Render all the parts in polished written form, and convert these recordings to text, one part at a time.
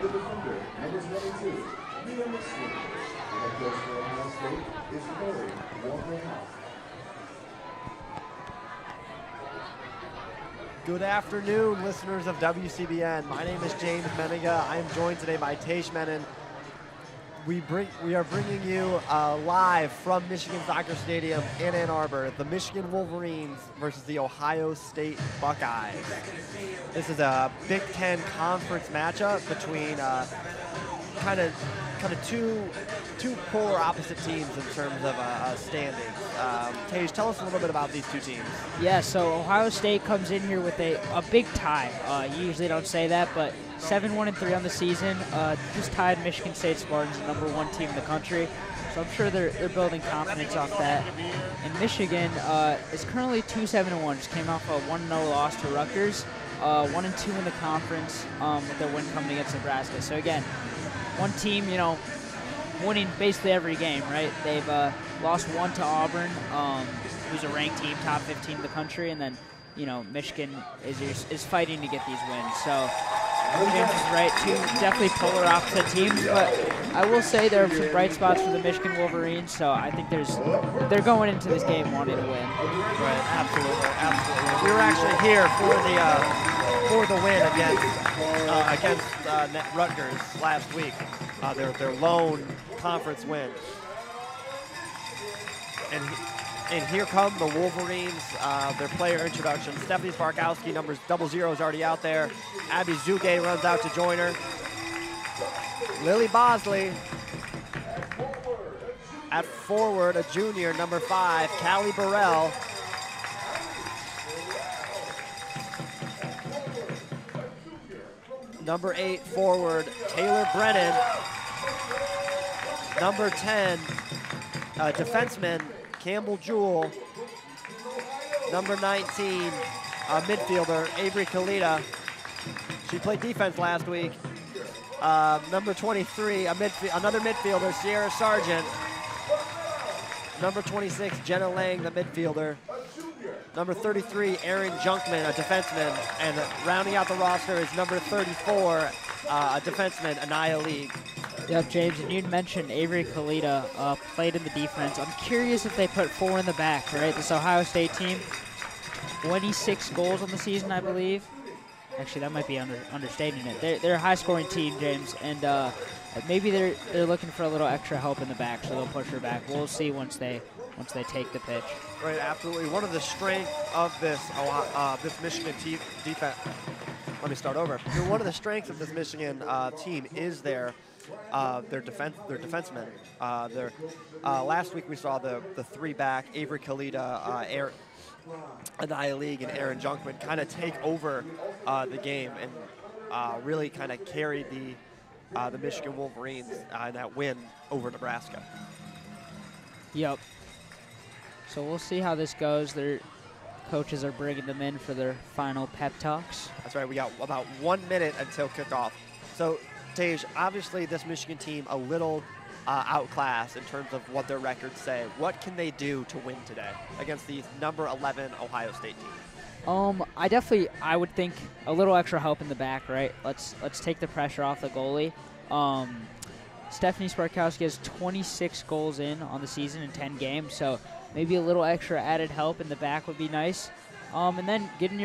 The defender, number 22, Menon and the coach for Ohio State is Lori Walker-House. Good afternoon, listeners of WCBN. My name is James Meninga. I am joined today by Menon. We are bringing you live from Michigan Soccer Stadium in Ann Arbor, the Michigan Wolverines versus the Ohio State Buckeyes. This is a Big Ten conference matchup between kind of two polar opposite teams in terms of standings. Tage, tell us a little bit about these two teams. Yeah, so Ohio State comes in here with a big tie. You usually don't say that, but 7-1-3 on the season. Just tied Michigan State Spartans, the #1 team in the country. So I'm sure they're building confidence off that. And Michigan is currently 2-7-1. Just came off a 1-0 loss to Rutgers. 1-2 in the conference with their win coming against Nebraska. So again, one team, winning basically every game, right? They've lost one to Arbor, who's a ranked team, top 15 in the country, and then, Michigan is fighting to get these wins. So James is right, two definitely polar opposite teams, but I will say there are some bright spots for the Michigan Wolverines, so I think they're going into this game wanting to win. Right, absolutely. We were actually here for the win against Rutgers last week, their lone conference win. And here come the Wolverines, their player introduction. Stephanie Sparkowski, numbers 00 is already out there. Abby Zuge runs out to join her. Lily Bosley. At forward, a junior, number 5, Callie Burrell. Number 8, forward, Taylor Brennan. Number 10, defenseman, Campbell Jewell. Number 19, midfielder, Avery Kalita. She played defense last week. Number 23, another midfielder, Sierra Sargent. Number 26, Jenna Lang, the midfielder. Number 33, Aaron Junkman, a defenseman. And rounding out the roster is number 34, a defenseman, Anaya League. Yep, James, and you'd mentioned Avery Kalita played in the defense. I'm curious if they put 4 in the back, right? This Ohio State team, 26 goals on the season, I believe. Actually, that might be understating it. They're a high-scoring team, James, and maybe they're looking for a little extra help in the back, so they'll push her back. We'll see once they take the pitch. Right, absolutely. One of the strengths of this Michigan defense. Let me start over. One of the strengths of this Michigan team is their defensemen. Last week we saw the 3-back Avery Kalita, Anaya League, and Aaron Junkman kind of take over the game and really kind of carry the Michigan Wolverines in that win over Nebraska. Yep. So we'll see how this goes. Their coaches are bringing them in for their final pep talks. That's right. We got about 1 minute until kickoff. So, Tage, obviously this Michigan team a little outclassed in terms of what their records say. What can they do to win today against the number 11 Ohio State team? I would think a little extra help in the back, right? Let's take the pressure off the goalie. Stephanie Sparkowski has 26 goals in on the season in 10 games, so maybe a little extra added help in the back would be nice. And then getting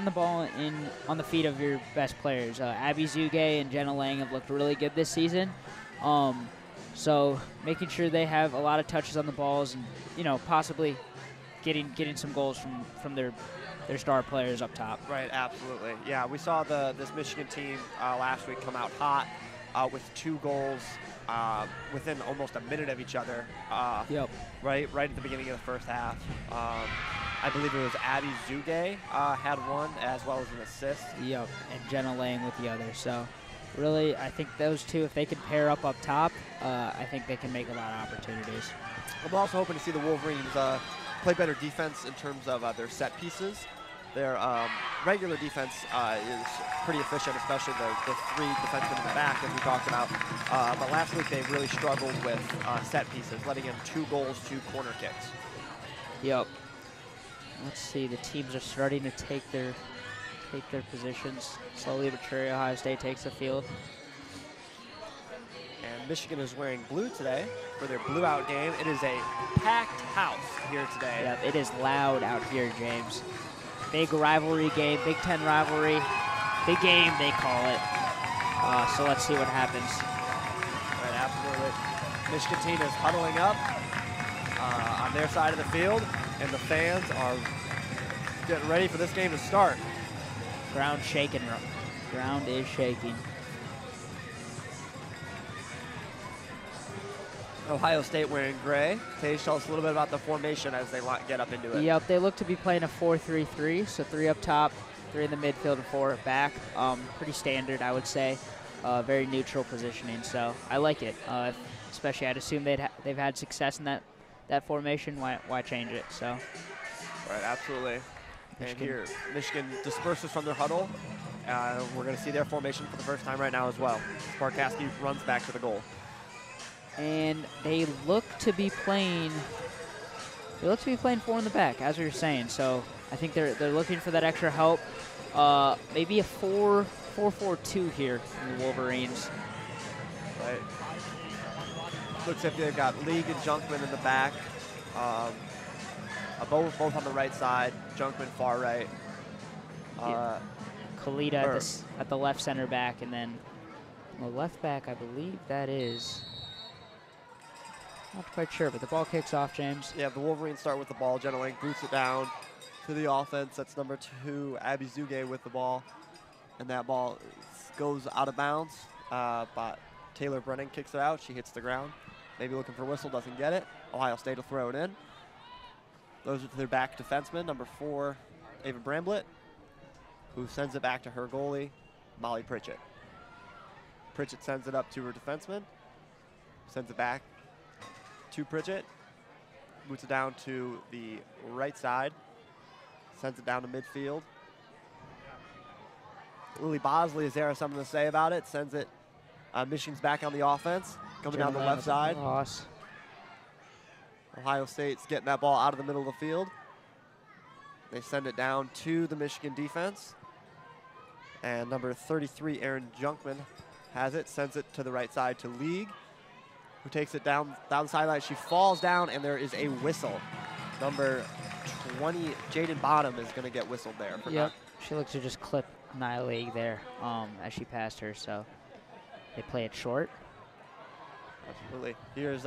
the ball on the feet of your best players. Abby Zuge and Jenna Lang have looked really good this season. So making sure they have a lot of touches on the balls and, possibly getting some goals from their star players up top. Right, absolutely. Yeah, we saw this Michigan team last week come out hot with 2 goals within almost a minute of each other. Yep. Right at the beginning of the first half. I believe it was Abby Zuge had one as well as an assist. Yep, and Jenna Lang with the other. So really, I think those two, if they can pair up top, I think they can make a lot of opportunities. I'm also hoping to see the Wolverines play better defense in terms of their set pieces. Their regular defense is pretty efficient, especially the 3 defensemen in the back, as we talked about. But last week they really struggled with set pieces, letting in 2 goals, 2 corner kicks. Yep. Let's see. The teams are starting to take their positions slowly but surely. Ohio State takes the field. Michigan is wearing blue today for their blue out game. It is a packed house here today. Yep, it is loud out here, James. Big rivalry game, Big Ten rivalry. Big game, they call it. So let's see what happens. Right, absolutely. Michigan team is huddling up on their side of the field, and the fans are getting ready for this game to start. Ground shaking. Ground is shaking. Ohio State wearing gray. Tage, tell us a little bit about the formation as they get up into it. Yep, they look to be playing a 4-3-3, so 3 up top, 3 in the midfield, and 4 back. Pretty standard, I would say. Very neutral positioning, so I like it. Especially, I'd assume they've had success in that formation. Why change it? So. Right, absolutely. And here, Michigan disperses from their huddle. We're going to see their formation for the first time right now as well. Sparkowski runs back to the goal. And they look to be playing. They look to be playing 4 in the back, as we were saying. So I think they're looking for that extra help. Maybe a 4-4-2 here in the Wolverines. Right. Looks like they've got League and Junkman in the back. Both on the right side. Junkman far right. Kalita at the left center back, and then the left back, I believe that is. Not quite sure, but the ball kicks off, James. Yeah, the Wolverines start with the ball. Jenna Lang boots it down to the offense. That's number 2, Abby Zuge with the ball. And that ball goes out of bounds, but Taylor Brennan kicks it out. She hits the ground. Maybe looking for a whistle, doesn't get it. Ohio State will throw it in. Those are to their back defenseman, number 4, Ava Bramblett, who sends it back to her goalie, Molly Pritchett. Pritchett sends it up to her defenseman, sends it back to Pritchett, boots it down to the right side, sends it down to midfield. Lily Bosley, is there something to say about it? Sends it, Michigan's back on the offense, coming down the left side. Ohio State's getting that ball out of the middle of the field. They send it down to the Michigan defense. And number 33, Erin Junkman, has it, sends it to the right side to League, who takes it down the sideline. She falls down, and there is a whistle. Number 20, Jaden Bottom, is going to get whistled there. Yep, she looks to just clip Nia League there as she passed her, so they play it short. Absolutely. Here's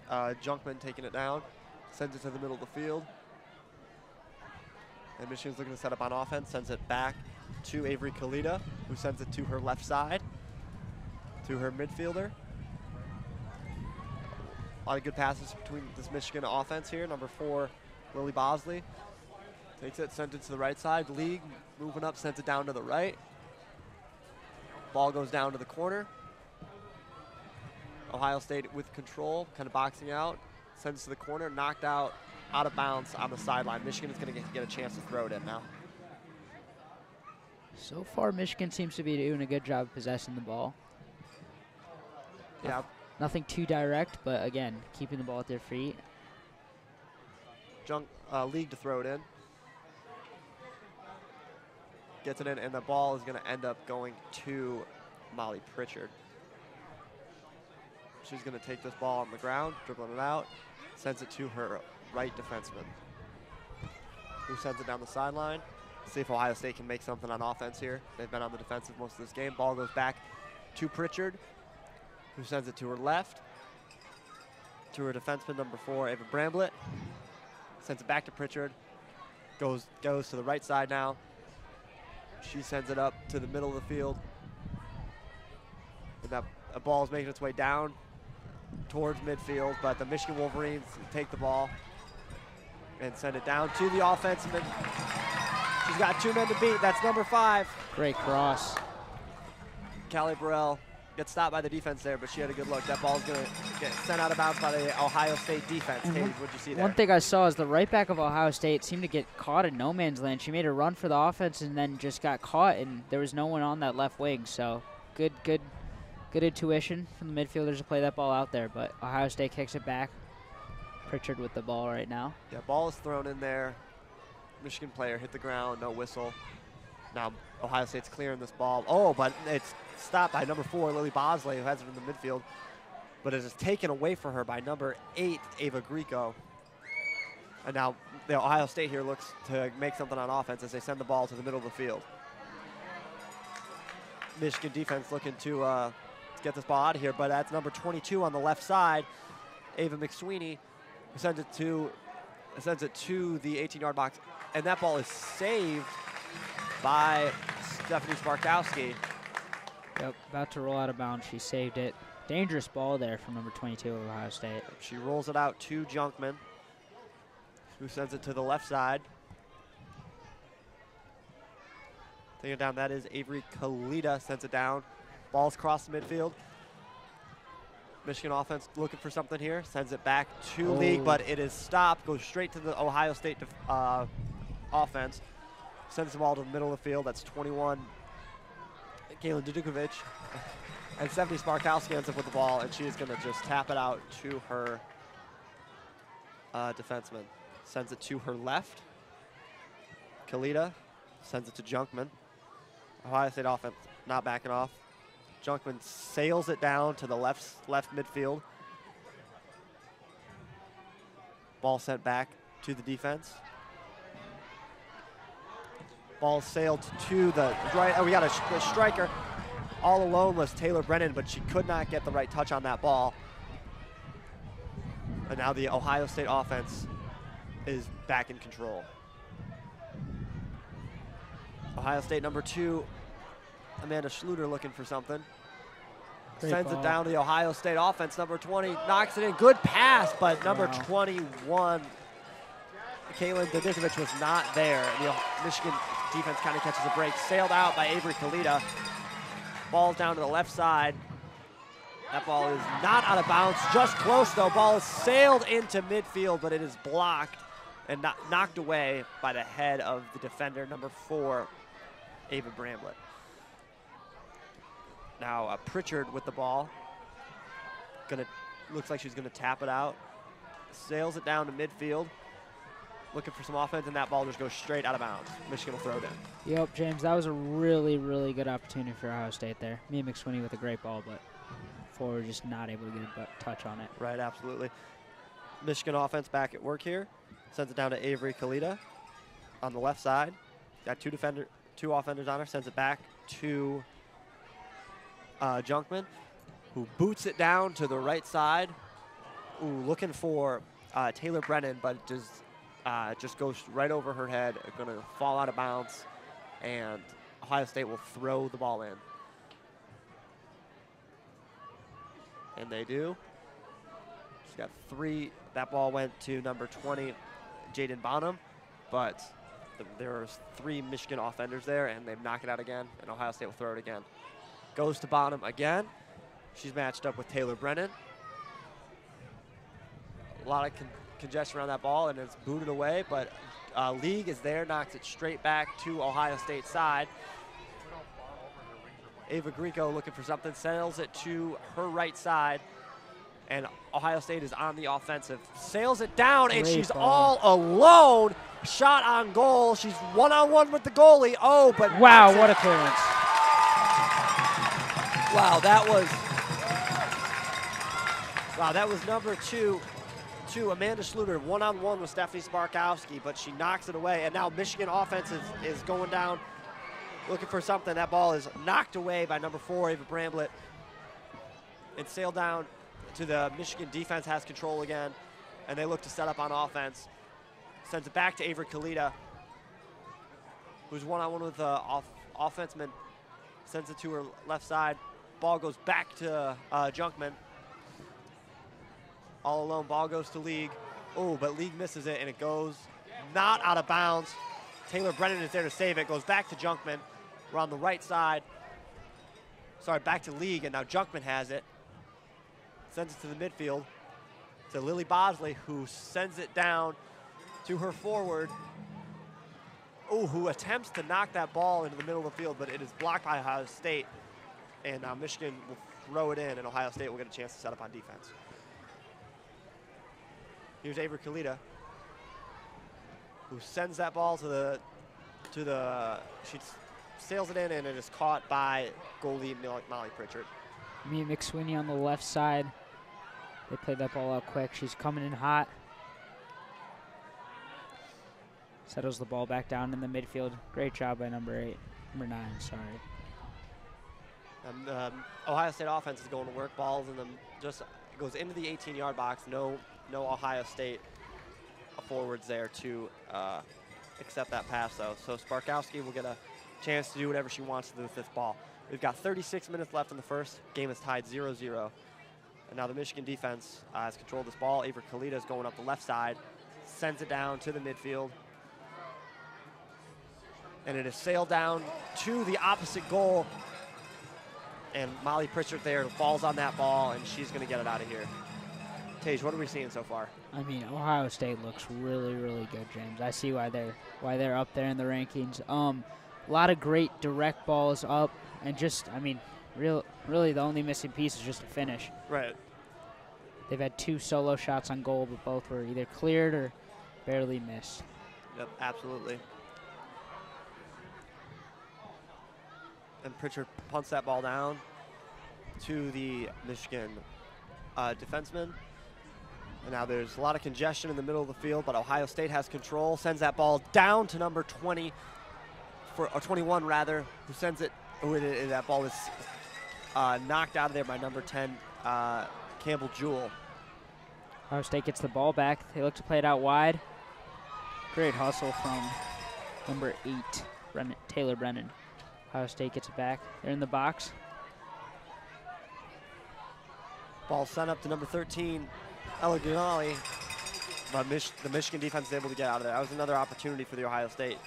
Junkman taking it down, sends it to the middle of the field. And Michigan's looking to set up on offense, sends it back to Avery Kalita, who sends it to her left side, to her midfielder. A lot of good passes between this Michigan offense here. Number 4, Lily Bosley, takes it, sends it to the right side. League moving up, sends it down to the right. Ball goes down to the corner. Ohio State with control, kind of boxing out, sends it to the corner, knocked out of bounds on the sideline. Michigan is going to get a chance to throw it in now. So far, Michigan seems to be doing a good job of possessing the ball. Yeah. Nothing too direct, but again, keeping the ball at their feet. League to throw it in. Gets it in, and the ball is going to end up going to Molly Pritchard. She's going to take this ball on the ground, dribbling it out, sends it to her right defenseman, who sends it down the sideline. See if Ohio State can make something on offense here. They've been on the defensive most of this game. Ball goes back to Pritchard, who sends it to her left, to her defenseman, number 4, Ava Bramblett. Sends it back to Pritchard. Goes to the right side now. She sends it up to the middle of the field. And that ball is making its way down towards midfield, but the Michigan Wolverines take the ball and send it down to the offensive. She's got 2 men to beat. That's number 5. Great cross. Callie Burrell gets stopped by the defense there, but she had a good look. That ball's going to get sent out of bounds by the Ohio State defense. Tage, what'd you see there? One thing I saw is the right back of Ohio State seemed to get caught in no man's land. She made a run for the offense and then just got caught, and there was no one on that left wing. So good intuition from the midfielders to play that ball out there, but Ohio State kicks it back. Pritchard with the ball right now. Yeah, ball is thrown in there. Michigan player hit the ground, no whistle. Now Ohio State's clearing this ball. Oh, but it's stopped by number 4, Lily Bosley, who has it in the midfield. But it is taken away from her by number 8, Ava Greco. And now the Ohio State here looks to make something on offense as they send the ball to the middle of the field. Michigan defense looking to get this ball out of here, but that's number 22 on the left side, Ava McSweeney, who sends it to the 18-yard box, and that ball is saved by Stephanie Sparkowski. Yep, about to roll out of bounds. She saved it. Dangerous ball there from number 22 of Ohio State. She rolls it out to Junkman, who sends it to the left side. Taking it down, that is Avery Kalita, sends it down. Ball's crossed the midfield. Michigan offense looking for something here, sends it back to League, but it is stopped, goes straight to the Ohio State offense. Sends the ball to the middle of the field, that's 21, Kaylin Dudukovic. And Stephanie Sparkowski ends up with the ball, and she is going to just tap it out to her defenseman. Sends it to her left. Kalita sends it to Junkman. Ohio State offense not backing off. Junkman sails it down to the left midfield. Ball sent back to the defense. Ball sailed to the right. Oh, we got a striker. All alone was Taylor Brennan, but she could not get the right touch on that ball. And now the Ohio State offense is back in control. Ohio State number 2, Amanda Schluter looking for something. Great Sends ball. it down to the Ohio State offense. Number 20 knocks it in. Good pass, but number Wow. 21, Kaylin Dudukovic, was not there. The Michigan defense kind of catches a break. Sailed out by Avery Kalita. Ball's down to the left side. That ball is not out of bounds, just close though. Ball is sailed into midfield, but it is blocked and knocked away by the head of the defender, number 4, Ava Bramlett. Now Pritchard with the ball. Looks like she's gonna tap it out. Sails it down to midfield. Looking for some offense, and that ball just goes straight out of bounds. Michigan will throw it in. Yep, James, that was a really, really good opportunity for Ohio State there. Me and McSweeney with a great ball, but forward just not able to get a touch on it. Right, absolutely. Michigan offense back at work here. Sends it down to Avery Kalita on the left side. Got two offenders on her. Sends it back to Junkman, who boots it down to the right side. Ooh, looking for Taylor Brennan, but just goes right over her head. Going to fall out of bounds, and Ohio State will throw the ball in. And they do. She's got 3. That ball went to number 20, Jaden Bonham, but there's 3 Michigan offenders there, and they've knocked it out again, and Ohio State will throw it again. Goes to Bonham again. She's matched up with Taylor Brennan. A lot of congestion around that ball, and it's booted away, but League is there, knocks it straight back to Ohio State's side. Ava Greco looking for something, sails it to her right side, and Ohio State is on the offensive. Sails it down, and Great she's ball. all alone. Shot on goal. She's one-on-one with the goalie. Oh, but Wow, what a clearance. Wow, that was number 2, Amanda Schluter, one-on-one with Stephanie Sparkowski, but she knocks it away, and now Michigan offense is going down, looking for something. That ball is knocked away by number 4, Ava Bramlett, and sailed down to the Michigan defense, has control again, and they look to set up on offense. Sends it back to Avery Kalita, who's one-on-one with the offenseman, sends it to her left side. Ball goes back to Junkman. All alone, ball goes to League. Oh, but League misses it, and it goes not out of bounds. Taylor Brennan is there to save it. Goes back to Junkman. We're on the right side. Sorry, back to League, and now Junkman has it. Sends it to the midfield to Lily Bosley, who sends it down to her forward. Oh, who attempts to knock that ball into the middle of the field, but it is blocked by Ohio State. And now Michigan will throw it in, and Ohio State will get a chance to set up on defense. Here's Avery Kalita, who sends that ball to the sails it in, and it is caught by goalie Molly Pritchard. Mia McSweeney on the left side. They played that ball out quick. She's coming in hot. Settles the ball back down in the midfield. Great job by number 9, sorry. And Ohio State offense is going to work. Balls in them, just goes into the 18-yard box. No Ohio State forwards there to accept that pass, though. So Sparkowski will get a chance to do whatever she wants to do with this ball. We've got 36 minutes left in the first. Game is tied 0-0. And now the Michigan defense has controlled this ball. Avery Kalita is going up the left side, sends it down to the midfield. And it is sailed down to the opposite goal. And Molly Pritchard there falls on that ball, and she's going to get it out of here. Tage, what are we seeing so far? I mean, Ohio State looks really, really good, James. I see why they're up there in the rankings. A lot of great direct balls up, and just, I mean, really the only missing piece is just a finish. Right. They've had 2 solo shots on goal, but both were either cleared or barely missed. Yep, absolutely. And Pritchard punts that ball down to the Michigan defenseman. And now there's a lot of congestion in the middle of the field, but Ohio State has control, sends that ball down to number 20, or 21 rather, who sends it, that ball is knocked out of there by number 10, Campbell Jewell. Ohio State gets the ball back. They look to play it out wide. Great hustle from number 8, Taylor Brennan. Ohio State gets it back. They're in the box. Ball sent up to number 13, Ella Gunali, but the Michigan defense is able to get out of there. That was another opportunity for the Ohio State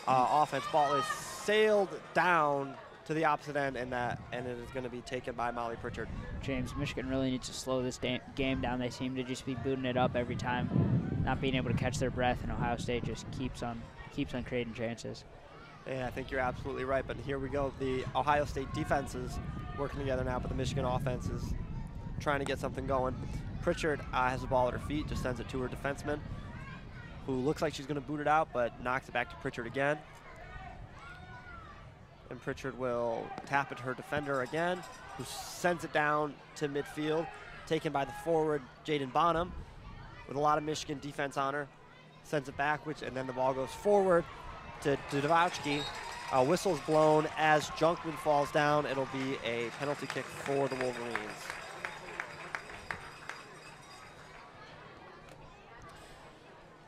offense. Ball is sailed down to the opposite end, and it is going to be taken by Molly Pritchard. James, Michigan really needs to slow this game down. They seem to just be booting it up every time, not being able to catch their breath, and Ohio State just keeps on creating chances. Yeah, I think you're absolutely right, but here we go. The Ohio State defense is working together now, but the Michigan offense is trying to get something going. Pritchard has the ball at her feet, just sends it to her defenseman, who looks like she's going to boot it out, but knocks it back to Pritchard again. And Pritchard will tap it to her defender again, who sends it down to midfield, taken by the forward, Jaden Bonham, with a lot of Michigan defense on her. Sends it back, and then the ball goes forward to Dvochki. Whistle's blown as Junkman falls down. It'll be a penalty kick for the Wolverines.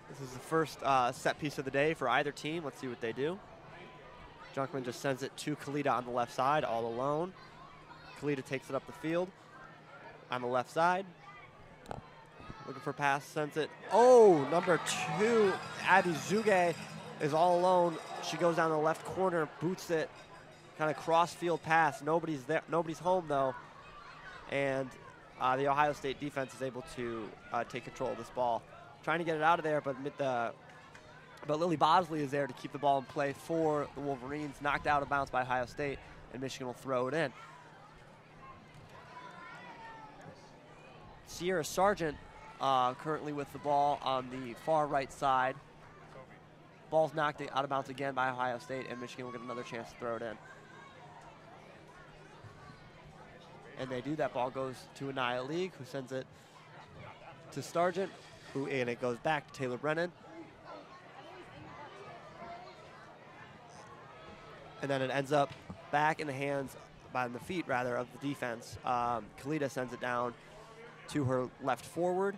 This is the first set piece of the day for either team. Let's see what they do. Junkman just sends it to Kalita on the left side, all alone. Kalita takes it up the field on the left side. Looking for a pass, sends it. Oh, number 2, Abby Zuge is all alone. She goes down the left corner, boots it, kind of cross-field pass. Nobody's there. Nobody's home, though. And the Ohio State defense is able to take control of this ball. Trying to get it out of there, but Lily Bosley is there to keep the ball in play for the Wolverines. Knocked out of bounds by Ohio State, and Michigan will throw it in. Sierra Sargent currently with the ball on the far right side. Ball's knocked out of bounds again by Ohio State, and Michigan will get another chance to throw it in. And they do. That ball goes to Anaya League, who sends it to Sargent, and it goes back to Taylor Brennan. And then it ends up back in the hands, by the feet rather, of the defense. Kalita sends it down to her left forward,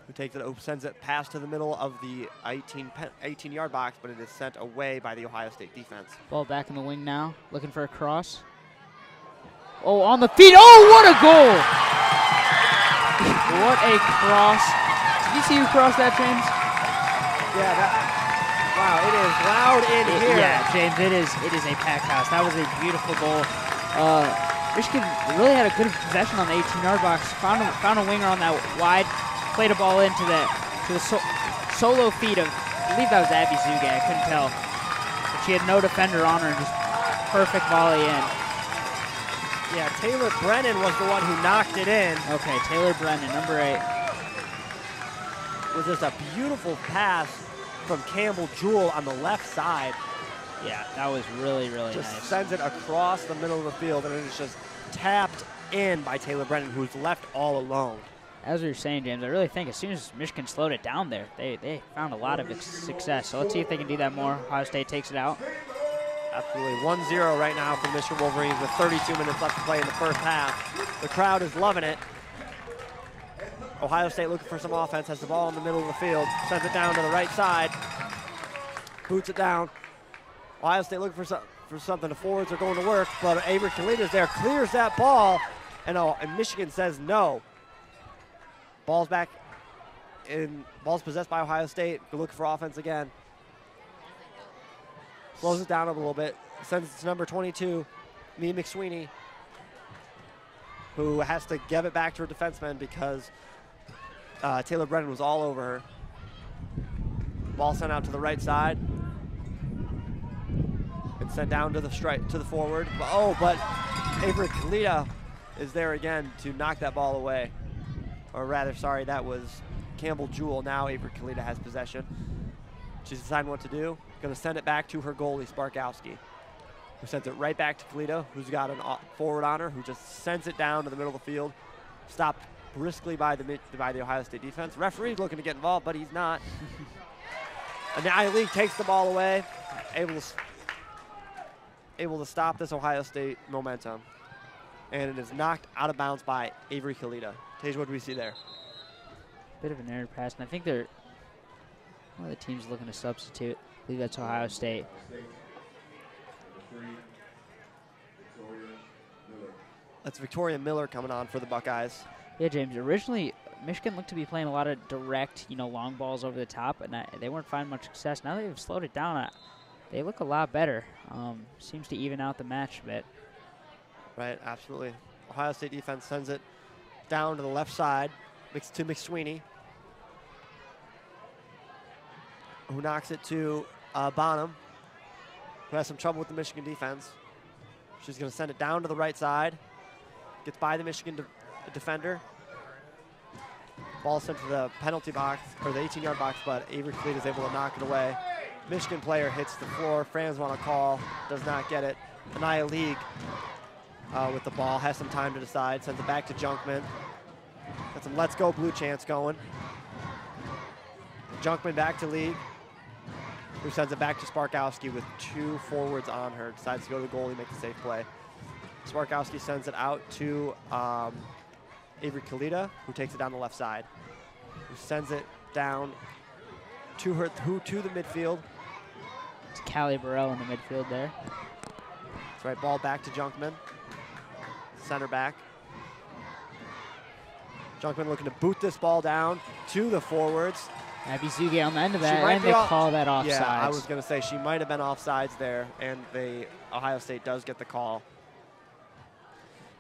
who takes it, sends it past to the middle of the 18-yard box, but it is sent away by the Ohio State defense. Ball back in the wing now, looking for a cross. Oh, on the feet. Oh, what a goal! What a cross. Did you see who crossed that, James? Yeah, wow, it is loud in here. Yeah, James, it is a packed house. That was a beautiful goal. Michigan really had a good possession on the 18-yard box. Found a winger on that wide, played a ball into the solo feet of, I believe that was Abby Zuge, I couldn't tell. But she had no defender on her, and just perfect volley in. Yeah, Taylor Brennan was the one who knocked it in. Okay, Taylor Brennan, number 8. It was just a beautiful pass from Campbell Jewell on the left side. Yeah, that was really, really Just nice. sends it across the middle of the field, and it's just tapped in by Taylor Brennan, who's left all alone. As we were saying, James, I really think as soon as Michigan slowed it down there, they found a lot of success. So let's see if they can do that more. Ohio State takes it out. Absolutely. 1-0 right now for the Michigan Wolverines with 32 minutes left to play in the first half. The crowd is loving it. Ohio State looking for some offense, has the ball in the middle of the field, sends it down to the right side, boots it down. Ohio State looking for something. The forwards are going to work, but Avery Kalita's there, clears that ball, and Michigan says no. Ball's back in, ball's possessed by Ohio State. They're looking for offense again. Slows it down a little bit, sends it to number 22, Mia McSweeney, who has to give it back to her defenseman because Taylor Brennan was all over her. Ball sent out to the right side and sent down to the forward. But Avery Kalita is there again to knock that ball away. Or rather, sorry, that was Campbell Jewell. Now Avery Kalita has possession. She's deciding what to do. Going to send it back to her goalie, Sparkowski, who sends it right back to Kalita, who's got an forward on her, who just sends it down to the middle of the field. Stopped briskly by the Ohio State defense. Referee's looking to get involved, but he's not. And the I-League takes the ball away, able to stop this Ohio State momentum. And it is knocked out of bounds by Avery Kalita. Tage, what do we see there? Bit of an error pass, and I think one of the teams looking to substitute. I believe that's Ohio State. That's Victoria Miller coming on for the Buckeyes. Yeah, James, originally Michigan looked to be playing a lot of direct, long balls over the top, and they weren't finding much success. Now they've slowed it down. They look a lot better. Seems to even out the match a bit. Right, absolutely. Ohio State defense sends it down to the left side to McSweeney, who knocks it to Bonham, who has some trouble with the Michigan defense. She's going to send it down to the right side. Gets by the Michigan defender. Ball sent to the penalty box, or the 18-yard box, but Avery Kalita is able to knock it away. Michigan player hits the floor. Fans want to call, does not get it. Anaya League with the ball, has some time to decide, sends it back to Junkman. Got some Let's Go Blue chants going. Junkman back to League, who sends it back to Sparkowski with two forwards on her. Decides to go to the goalie, make the safe play. Sparkowski sends it out to Avery Kalita, who takes it down the left side. Who sends it down to the midfield. It's Callie Burrell in the midfield there. That's right, ball back to Junkman. Center back. Junkman looking to boot this ball down to the forwards. Abby Zuge on the end of that, and they call that offside. Yeah, I was going to say she might have been offsides there, and Ohio State does get the call.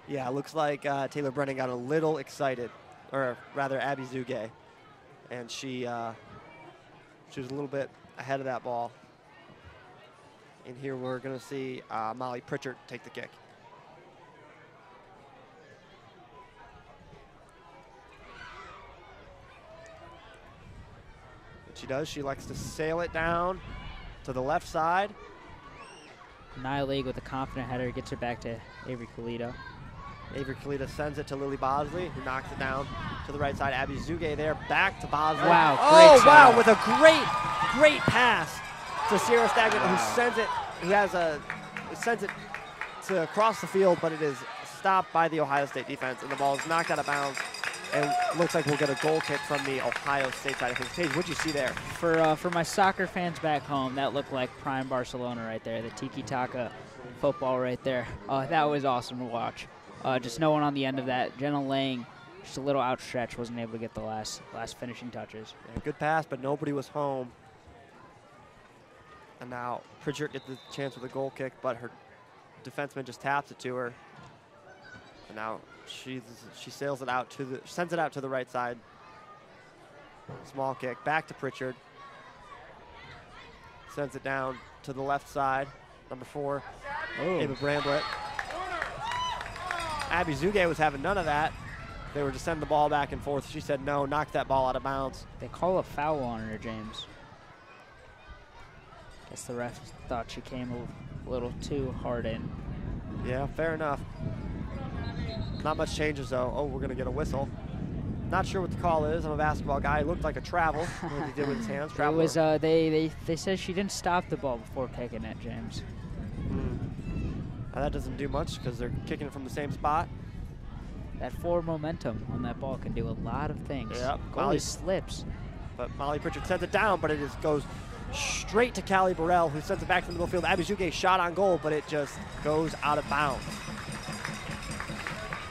Yeah, it looks like Taylor Brennan got a little excited, or rather Abby Zuge, and she was a little bit ahead of that ball. And here we're going to see Molly Pritchard take the kick. She does. She likes to sail it down to the left side. Nia League with a confident header gets it back to Avery Kalita. Avery Kalita sends it to Lily Bosley, who knocks it down to the right side. Abby Zuge there, back to Bosley. Wow, oh, great wow, setup. with a great pass to Sierra Stagnant, who sends it to across the field, but it is stopped by the Ohio State defense, and the ball is knocked out of bounds. And looks like we'll get a goal kick from the Ohio State side of things. Paige, what'd you see there? For my soccer fans back home, that looked like prime Barcelona right there, the tiki-taka football right there. That was awesome to watch. Just no one on the end of that. Jenna Lang, just a little outstretched, wasn't able to get the last finishing touches. Yeah, good pass, but nobody was home. And now Pritchard gets the chance with a goal kick, but her defenseman just taps it to her. And now she sails it out sends it out to the right side. Small kick back to Pritchard. Sends it down to the left side. Number 4, Ava Bramblett. Abby Zuge was having none of that. They were just sending the ball back and forth. She said no, knocked that ball out of bounds. They call a foul on her, James. Guess the ref thought she came a little too hard in. Yeah, fair enough. Not much changes though. Oh, we're gonna get a whistle. Not sure what the call is. I'm a basketball guy. It looked like a travel. What he did with his hands. It Travel. was they said she didn't stop the ball before kicking it, James. Now that doesn't do much because they're kicking it from the same spot. That forward momentum on that ball can do a lot of things. Yep. Goalie slips. But Molly Pritchard sends it down, but it just goes straight to Callie Burrell, who sends it back to the middle field. Abby Zuge shot on goal, but it just goes out of bounds.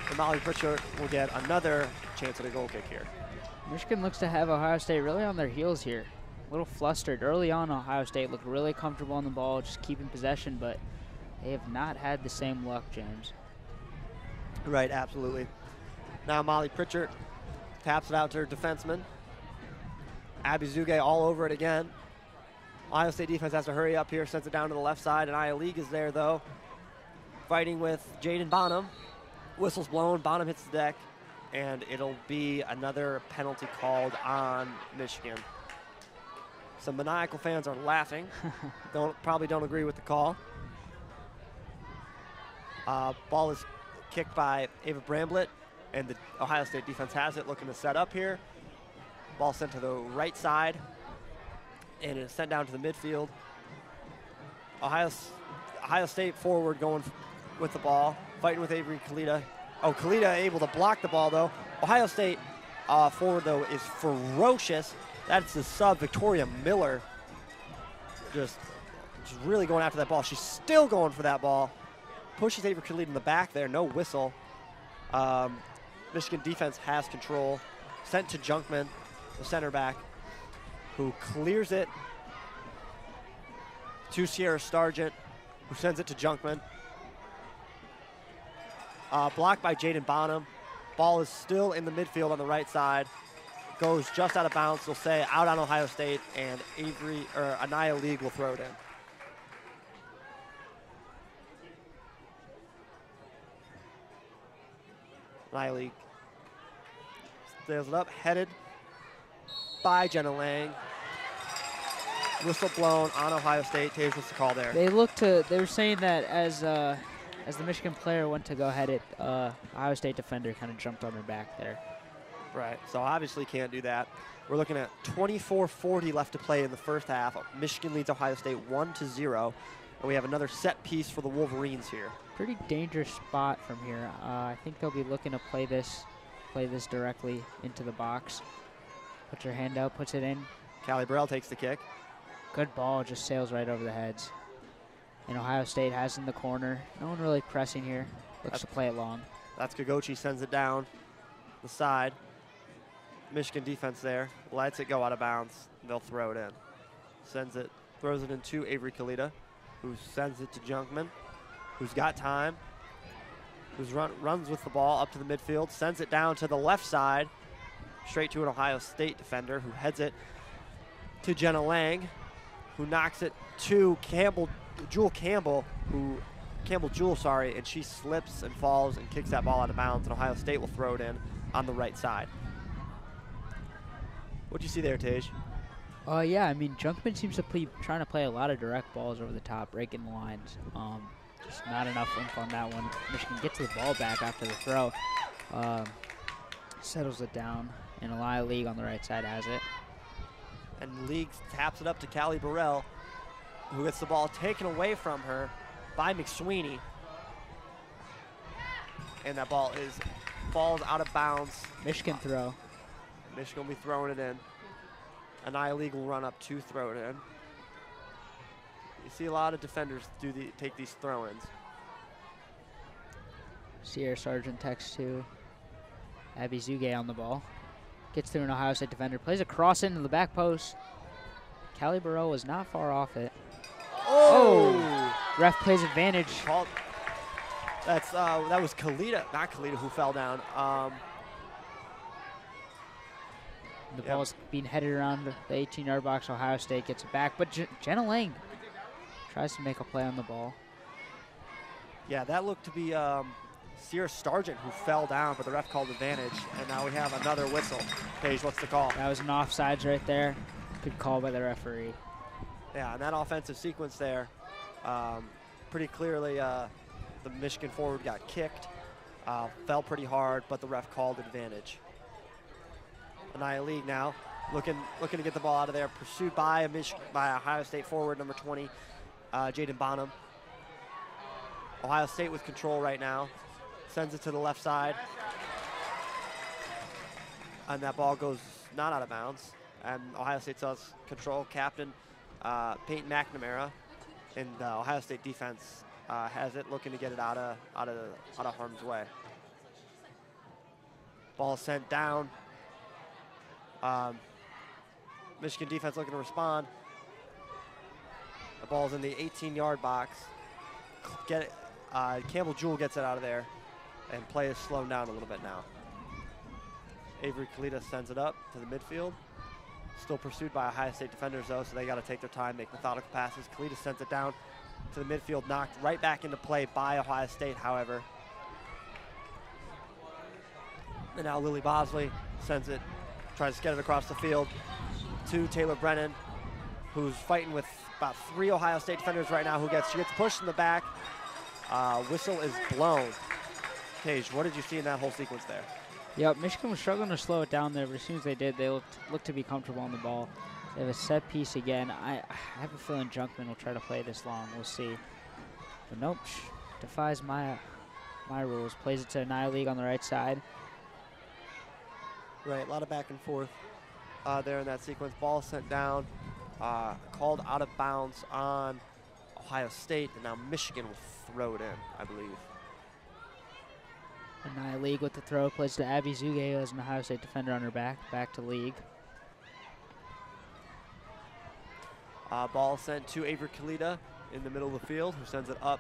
And Molly Pritchard will get another chance at a goal kick here. Michigan looks to have Ohio State really on their heels here. A little flustered. Early on, Ohio State looked really comfortable on the ball, just keeping possession, but they have not had the same luck, James. Right, absolutely. Now Molly Pritchard taps it out to her defenseman. Abby Zuge all over it again. Ohio State defense has to hurry up here, sends it down to the left side, and Aya League is there, though. Fighting with Jaden Bonham. Whistle's blown, Bonham hits the deck, and it'll be another penalty called on Michigan. Some maniacal fans are laughing. Probably don't agree with the call. Ball is kicked by Ava Bramblett, and the Ohio State defense has it, looking to set up here. Ball sent to the right side, and it's sent down to the midfield. Ohio State forward going with the ball, fighting with Avery Kalita. Oh, Kalita able to block the ball, though. Ohio State forward, though, is ferocious. That's the sub, Victoria Miller. Just really going after that ball. She's still going for that ball. Pushes Avery Kalita in the back there, no whistle. Michigan defense has control. Sent to Junkman, the center back, who clears it to Sierra Sargent, who sends it to Junkman. Blocked by Jaden Bonham. Ball is still in the midfield on the right side. Goes just out of bounds. They'll say out on Ohio State, and Anaya League will throw it in. Anaya League sails it up, headed by Jenna Lang. Whistle blown on Ohio State. Taves what's the call there? They were saying that as the Michigan player went to go head it, Ohio State defender kind of jumped on her back there. Right, so obviously can't do that. We're looking at 24:40 left to play in the first half. Michigan leads Ohio State 1-0, and we have another set piece for the Wolverines here. Pretty dangerous spot from here. I think they'll be looking to play this directly into the box. Puts her hand out, puts it in. Callie Burrell takes the kick. Good ball, just sails right over the heads. And Ohio State has in the corner. No one really pressing here. Looks to play it long. That's Kogochi, sends it down the side. Michigan defense there, lets it go out of bounds. They'll throw it in. Throws it into Avery Kalita, who sends it to Junkman, who's got time, runs with the ball up to the midfield, sends it down to the left side, straight to an Ohio State defender, who heads it to Jenna Lang, who knocks it to Jewel Campbell, and she slips and falls and kicks that ball out of bounds, and Ohio State will throw it in on the right side. What'd you see there, Tage? Yeah, I mean, Junkman seems to be trying to play a lot of direct balls over the top, breaking the lines. Just not enough oomph on that one. Michigan gets the ball back after the throw. Settles it down, and Elia League on the right side has it. And League taps it up to Callie Burrell, who gets the ball taken away from her by McSweeney. And that ball falls out of bounds. Michigan throw. Michigan will be throwing it in. Anaya League will run up to throw it in. You see a lot of defenders take these throw-ins. Sierra Sargent texts to Abby Zuge on the ball. Gets through an Ohio State defender. Plays a cross into the back post. Callie Burrell was not far off it. Oh! Ref plays advantage. That was Kalita, not Kalita, who fell down. The ball is being headed around the 18-yard box. Ohio State gets it back, but Jenna Lang tries to make a play on the ball. Yeah, that looked to be Sierra Sargent who fell down, but the ref called advantage, and now we have another whistle. Paige, what's the call? That was an offsides right there. Good call by the referee. Yeah, and that offensive sequence there, pretty clearly the Michigan forward got kicked, fell pretty hard, but the ref called advantage. Nia League now looking to get the ball out of there, pursued by Ohio State forward number 20, Jaden Bonham. Ohio State with control right now, sends it to the left side, and that ball goes not out of bounds. And Ohio State still has control. Captain Peyton McNamara in the Ohio State defense has it, looking to get it out of harm's way. Ball sent down. Michigan defense looking to respond. The ball's in the 18-yard box. Get it. Campbell Jewell gets it out of there, and play is slowed down a little bit now. Avery Kalita sends it up to the midfield. Still pursued by Ohio State defenders, though, so they got to take their time, make methodical passes. Kalita sends it down to the midfield, knocked right back into play by Ohio State, however. And now Lily Bosley sends it, tries to get it across the field to Taylor Brennan, who's fighting with about 3 Ohio State defenders right now. She gets pushed in the back. Whistle is blown. Tage, what did you see in that whole sequence there? Yep, Michigan was struggling to slow it down there, but as soon as they did, they looked to be comfortable on the ball. They have a set piece again. I have a feeling Junkman will try to play this long. We'll see. But nope, defies my rules. Plays it to Nia League on the right side. Right, a lot of back and forth there in that sequence. Ball sent down, called out of bounds on Ohio State, and now Michigan will throw it in, I believe. And Nia League with the throw, plays to Abby Zuge, who has an Ohio State defender on her back to League. Ball sent to Avery Kalita in the middle of the field, who sends it up.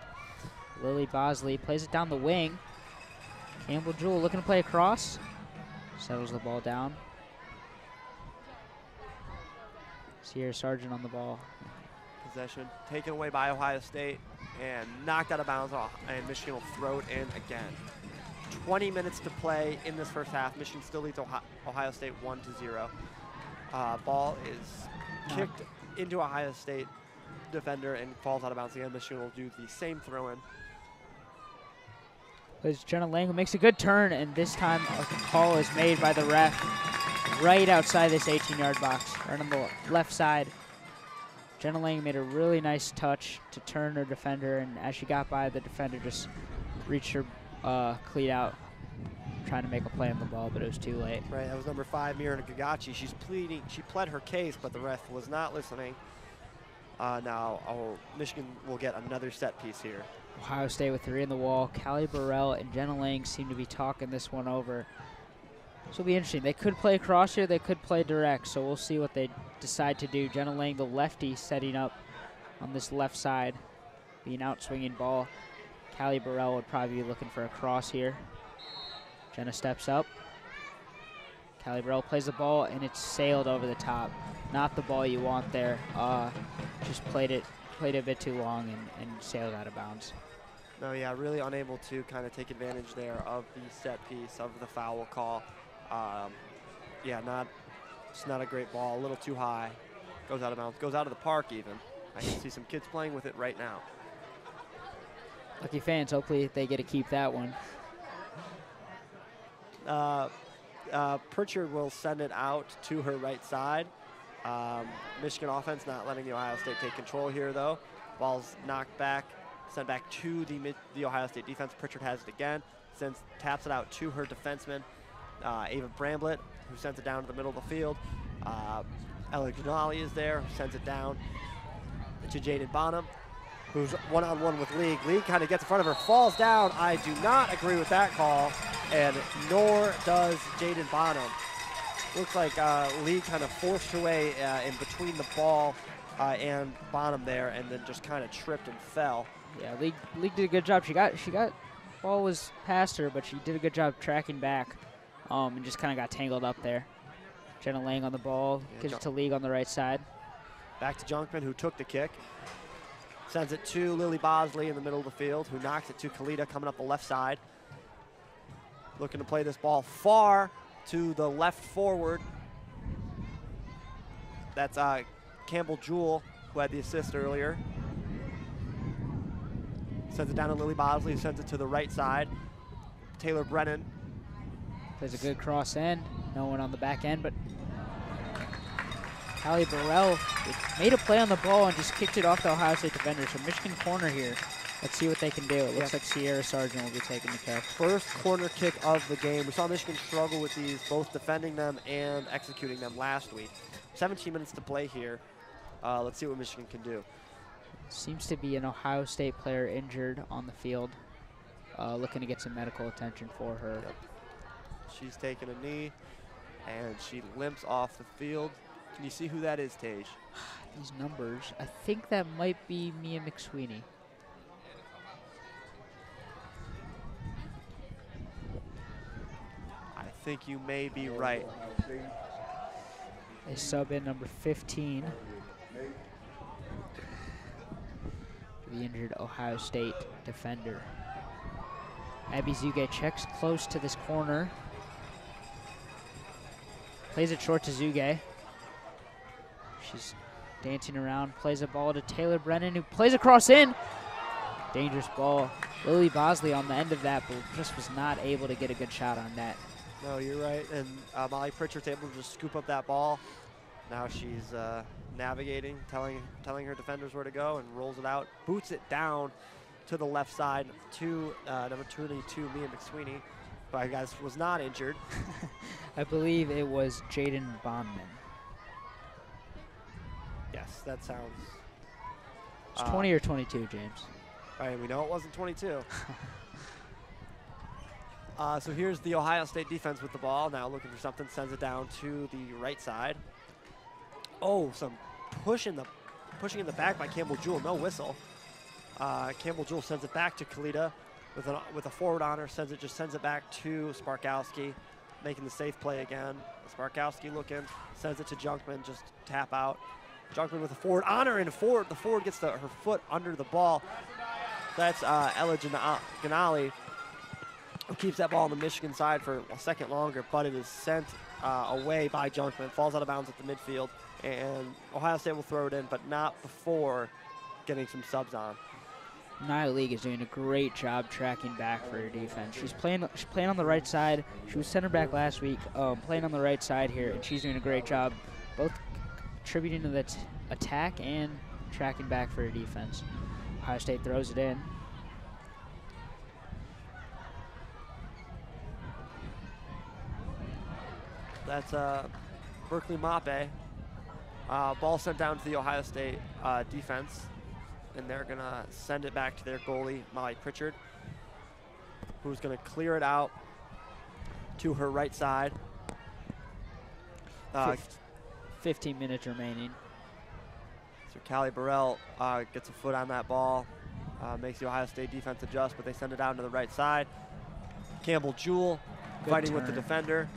Lily Bosley plays it down the wing. Campbell Jewell looking to play across. Settles the ball down. Sierra Sargent on the ball. Possession taken away by Ohio State and knocked out of bounds, and Michigan will throw it in again. 20 minutes to play in this first half. Michigan still leads Ohio State 1-0. Ball is kicked into Ohio State defender and falls out of bounds again. Michigan will do the same throw-in. Plays Jenna Lang, who makes a good turn, and this time a call is made by the ref right outside this 18-yard box, right on the left side. Jenna Lang made a really nice touch to turn her defender, and as she got by, the defender just reached her cleat out, trying to make a play on the ball, but it was too late. Right, that was number 5, Mirna Gagachi. She pled her case, but the ref was not listening. Now Michigan will get another set piece here. Ohio State with 3 in the wall. Callie Burrell and Jenna Lang seem to be talking this one over. This will be interesting. They could play across here, they could play direct, so we'll see what they decide to do. Jenna Lang, the lefty, setting up on this left side, being out swinging ball. Callie Burrell would probably be looking for a cross here. Jenna steps up. Callie Burrell plays the ball, and it's sailed over the top. Not the ball you want there. Just played it a bit too long and sailed out of bounds. No, yeah, really unable to kind of take advantage there of the set piece, of the foul call. Yeah, it's not a great ball, a little too high. Goes out of bounds, goes out of the park even. I can see some kids playing with it right now. Lucky fans, hopefully they get to keep that one. Pritchard will send it out to her right side. Michigan offense not letting the Ohio State take control here, though. Ball's knocked back, sent back to the Ohio State defense. Pritchard has it again, taps it out to her defenseman, Ava Bramblett, who sends it down to the middle of the field. Ella Gunali is there, who sends it down to Jaden Bonham, who's one-on-one with League. League kind of gets in front of her, falls down. I do not agree with that call, and nor does Jaden Bonham. Looks like League kind of forced her way in between the ball and Bonham there, and then just kind of tripped and fell. Yeah, League did a good job. She got ball was past her, but she did a good job tracking back, and just kind of got tangled up there. Jenna Lang on the ball, gives it to League on the right side. Back to Junkman, who took the kick. Sends it to Lily Bosley in the middle of the field, who knocks it to Kalita coming up the left side. Looking to play this ball far to the left forward. That's Campbell Jewell, who had the assist earlier. Sends it down to Lily Bosley, who sends it to the right side. Taylor Brennan. Plays a good cross end. No one on the back end, but Callie Burrell made a play on the ball and just kicked it off the Ohio State defender. So Michigan corner here. Let's see what they can do. It looks like Sierra Sargent will be taking the catch. First corner kick of the game. We saw Michigan struggle with these, both defending them and executing them last week. 17 minutes to play here. Let's see what Michigan can do. Seems to be an Ohio State player injured on the field. Looking to get some medical attention for her. Yep. She's taking a knee, and she limps off the field. Can you see who that is, Tage? These numbers, I think that might be Mia McSweeney. I think you may be right. They sub in number 15. The injured Ohio State defender. Abby Zuge checks close to this corner. Plays it short to Zuge. She's dancing around, plays a ball to Taylor Brennan, who plays a cross in. Dangerous ball. Lily Bosley on the end of that, but just was not able to get a good shot on that. No, you're right. And Molly Pritchard's able to just scoop up that ball. Now she's navigating, telling her defenders where to go, and rolls it out, boots it down to the left side to number 22, Mia McSweeney, who I guess was not injured. I believe it was Jaden Bondman. Yes, that sounds. It's 20 or 22, James. Right, we know it wasn't 22. So here's the Ohio State defense with the ball. Now looking for something, sends it down to the right side. Oh, some pushing in the back by Campbell Jewell, no whistle. Campbell Jewell sends it back to Kalita with a forward on her, sends it back to Sparkowski, making the safe play again. Sparkowski looking, sends it to Junkman, just tap out. Junkman with a forward on her, and the forward gets her foot under the ball. That's Ella Ganali, who keeps that ball on the Michigan side for a second longer, but it is sent away by Junkman, falls out of bounds at the midfield, and Ohio State will throw it in, but not before getting some subs on. Nia League is doing a great job tracking back for her defense. She's playing on the right side. She was center back last week, playing on the right side here, and she's doing a great job, both contributing to the attack and tracking back for her defense. Ohio State throws it in. That's Berkeley Mape. Ball sent down to the Ohio State defense, and they're going to send it back to their goalie, Molly Pritchard, who's going to clear it out to her right side. 15 minutes remaining. So Callie Burrell gets a foot on that ball, makes the Ohio State defense adjust, but they send it down to the right side. Campbell Jewell fighting with the defender,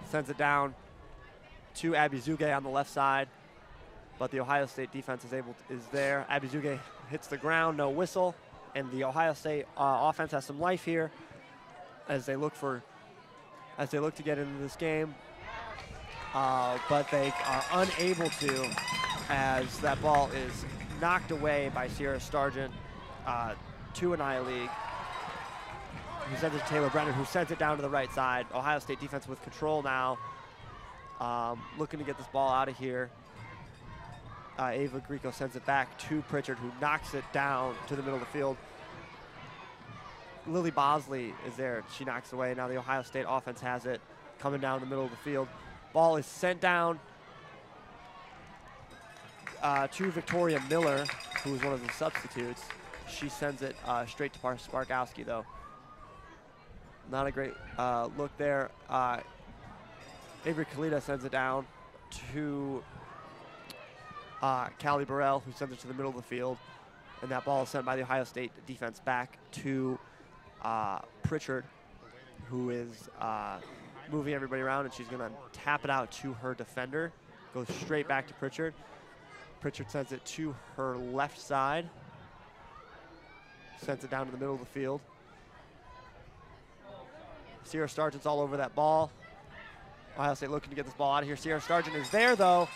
sends it down to Abby Zuge on the left side, but the Ohio State defense is there. Abby Zuge hits the ground, no whistle, and the Ohio State offense has some life here as they look to get into this game, but they are unable to, as that ball is knocked away by Sierra Sargent to an Nia League, who sends it to Taylor Brennan, who sends it down to the right side. Ohio State defense with control now, looking to get this ball out of here. Ava Greco sends it back to Pritchard, who knocks it down to the middle of the field. Lily Bosley is there. She knocks away. Now the Ohio State offense has it, coming down the middle of the field. Ball is sent down to Victoria Miller, who is one of the substitutes. She sends it straight to Sparkowski, though. Not a great look there. Avery Kalita sends it down to Callie Burrell, who sends it to the middle of the field. And that ball is sent by the Ohio State defense back to Pritchard, who is moving everybody around, and she's going to tap it out to her defender. Goes straight back to Pritchard. Pritchard sends it to her left side. Sends it down to the middle of the field. Sierra Sargent's all over that ball. Ohio State looking to get this ball out of here. Sierra Sargent is there, though.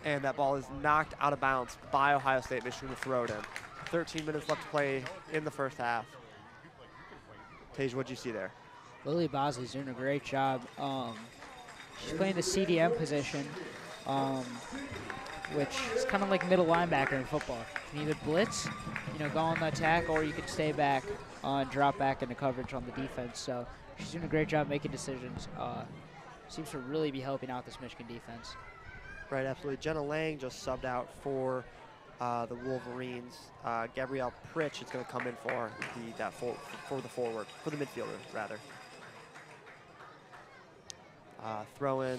And that ball is knocked out of bounds by Ohio State. Michigan will throw it in. 13 minutes left to play in the first half. Tage, what'd you see there? Lily Bosley's doing a great job. She's playing the CDM position, which is kind of like middle linebacker in football. You can either blitz, go on the attack, or you can stay back and drop back into coverage on the defense. So she's doing a great job making decisions. Seems to really be helping out this Michigan defense. Right, absolutely. Jenna Lang just subbed out for the Wolverines. Gabrielle Pritch is going to come in for the midfielder, rather. Throw in.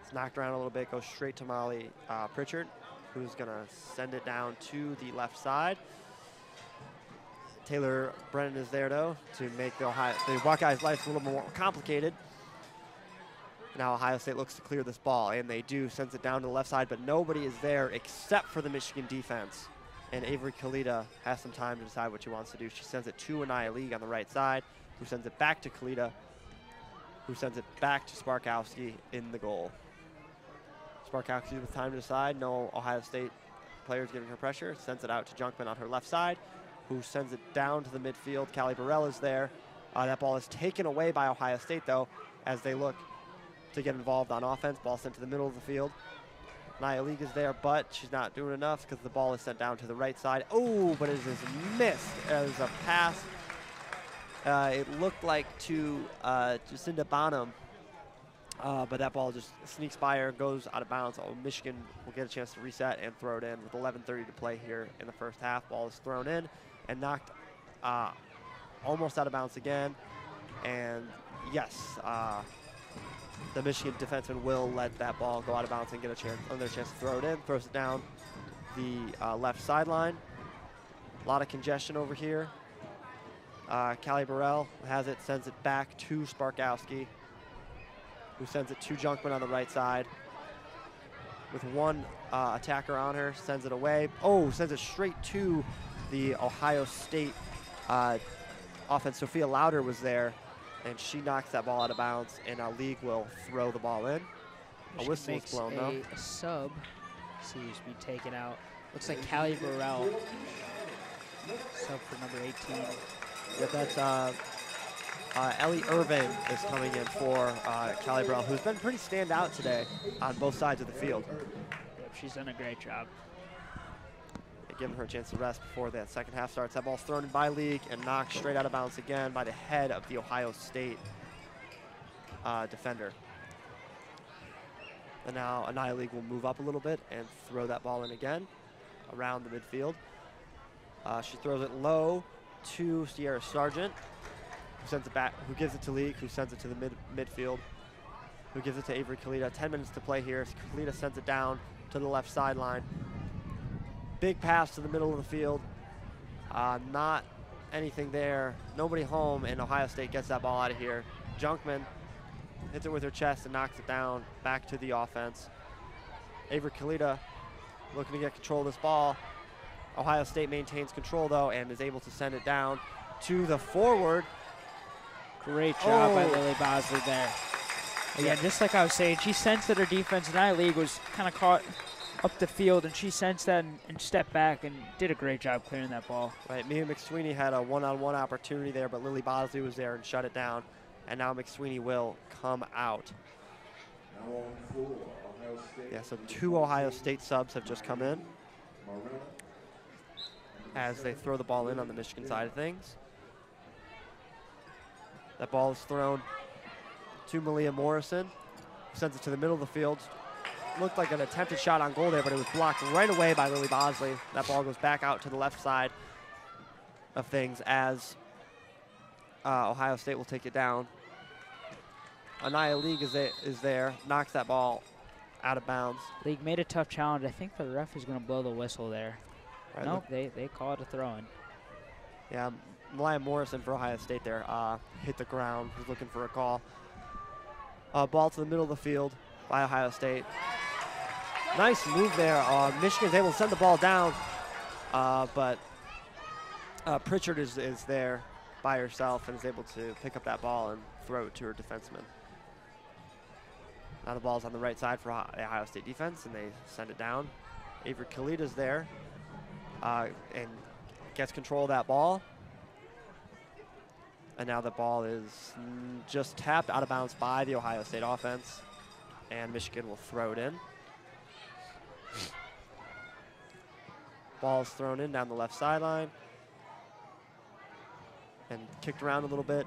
It's knocked around a little bit. Goes straight to Molly Pritchard, who's going to send it down to the left side. Taylor Brennan is there, though, to make the Buckeyes' life a little more complicated. Now Ohio State looks to clear this ball, and they do. Sends it down to the left side, but nobody is there except for the Michigan defense. And Avery Kalita has some time to decide what she wants to do. She sends it to Anaya League on the right side, who sends it back to Kalita, who sends it back to Sparkowski in the goal. Sparkowski with time to decide. No Ohio State players giving her pressure. Sends it out to Junkman on her left side, who sends it down to the midfield. Callie Burrell is there. That ball is taken away by Ohio State, though, as they look to get involved on offense. Ball sent to the middle of the field. Nia League is there, but she's not doing enough because the ball is sent down to the right side. Oh, but it is missed as a pass. It looked like to Jacinda Bonham, but that ball just sneaks by her, goes out of bounds. Oh, Michigan will get a chance to reset and throw it in with 11:30 to play here in the first half. Ball is thrown in and knocked almost out of bounds again. And yes, the Michigan defenseman will let that ball go out of bounds and get another chance to throw it in. Throws it down the left sideline. A lot of congestion over here. Callie Burrell has it, sends it back to Sparkowski, who sends it to Junkman on the right side. With one attacker on her, sends it away. Oh, sends it straight to the Ohio State offense. Sophia Lauder was there, and she knocks that ball out of bounds, and our league will throw the ball in. A whistle is blown, though. A sub seems to be taken out. Looks like Callie Burrell, sub for number 18. Yeah, that's Ellie Irvin is coming in for Callie Burrell, who's been pretty standout today on both sides of the field. Yep, she's done a great job. Giving her a chance to rest before that second half starts. That ball's thrown in by League and knocked straight out of bounds again by the head of the Ohio State defender. And now Anaya League will move up a little bit and throw that ball in again around the midfield. She throws it low to Sierra Sargent, who sends it back, who gives it to League, who sends it to the midfield, who gives it to Avery Kalita. 10 minutes to play here. Kalita sends it down to the left sideline. Big pass to the middle of the field. Not anything there. Nobody home, and Ohio State gets that ball out of here. Junkman hits it with her chest and knocks it down back to the offense. Avery Kalita looking to get control of this ball. Ohio State maintains control, though, and is able to send it down to the forward. Great job by Lily Bosley there. Again, just like I was saying, she sensed that her defense in that league was kind of caught up the field, and she sensed that and stepped back and did a great job clearing that ball. Right, Mia McSweeney had a one-on-one opportunity there, but Lily Bosley was there and shut it down, and now McSweeney will come out. Yeah, so 2 Ohio State subs have just come in as they throw the ball in on the Michigan side of things. That ball is thrown to Malia Morrison, who sends it to the middle of the field. Looked like an attempted shot on goal there, but it was blocked right away by Lily Bosley. That ball goes back out to the left side of things as Ohio State will take it down. Anaya League is there, knocks that ball out of bounds. League made a tough challenge. I think the ref is going to blow the whistle there. Right, nope, they call it a throw-in. Yeah, Malia Morrison for Ohio State there hit the ground, was looking for a call. Ball to the middle of the field by Ohio State. Nice move there. Michigan's able to send the ball down, but Pritchard is there by herself and is able to pick up that ball and throw it to her defenseman. Now the ball's on the right side for the Ohio State defense, and they send it down. Avery Kalita's there and gets control of that ball. And now the ball is just tapped out of bounds by the Ohio State offense, and Michigan will throw it in. Ball is thrown in down the left sideline and kicked around a little bit.